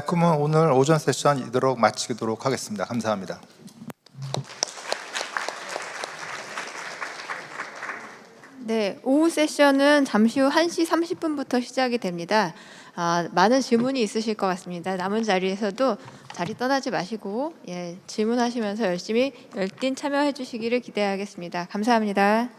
그러면 오늘 오전 세션 이대로 마치도록 하겠습니다. 감사합니다. 네, 오후 세션은 잠시 후 1시 30분부터 시작이 됩니다. 많은 질문이 있으실 것 같습니다. 남은 자리에서도 자리 떠나지 마시고 질문하시면서 열심히 열띤 참여해 주시기를 기대하겠습니다. 감사합니다.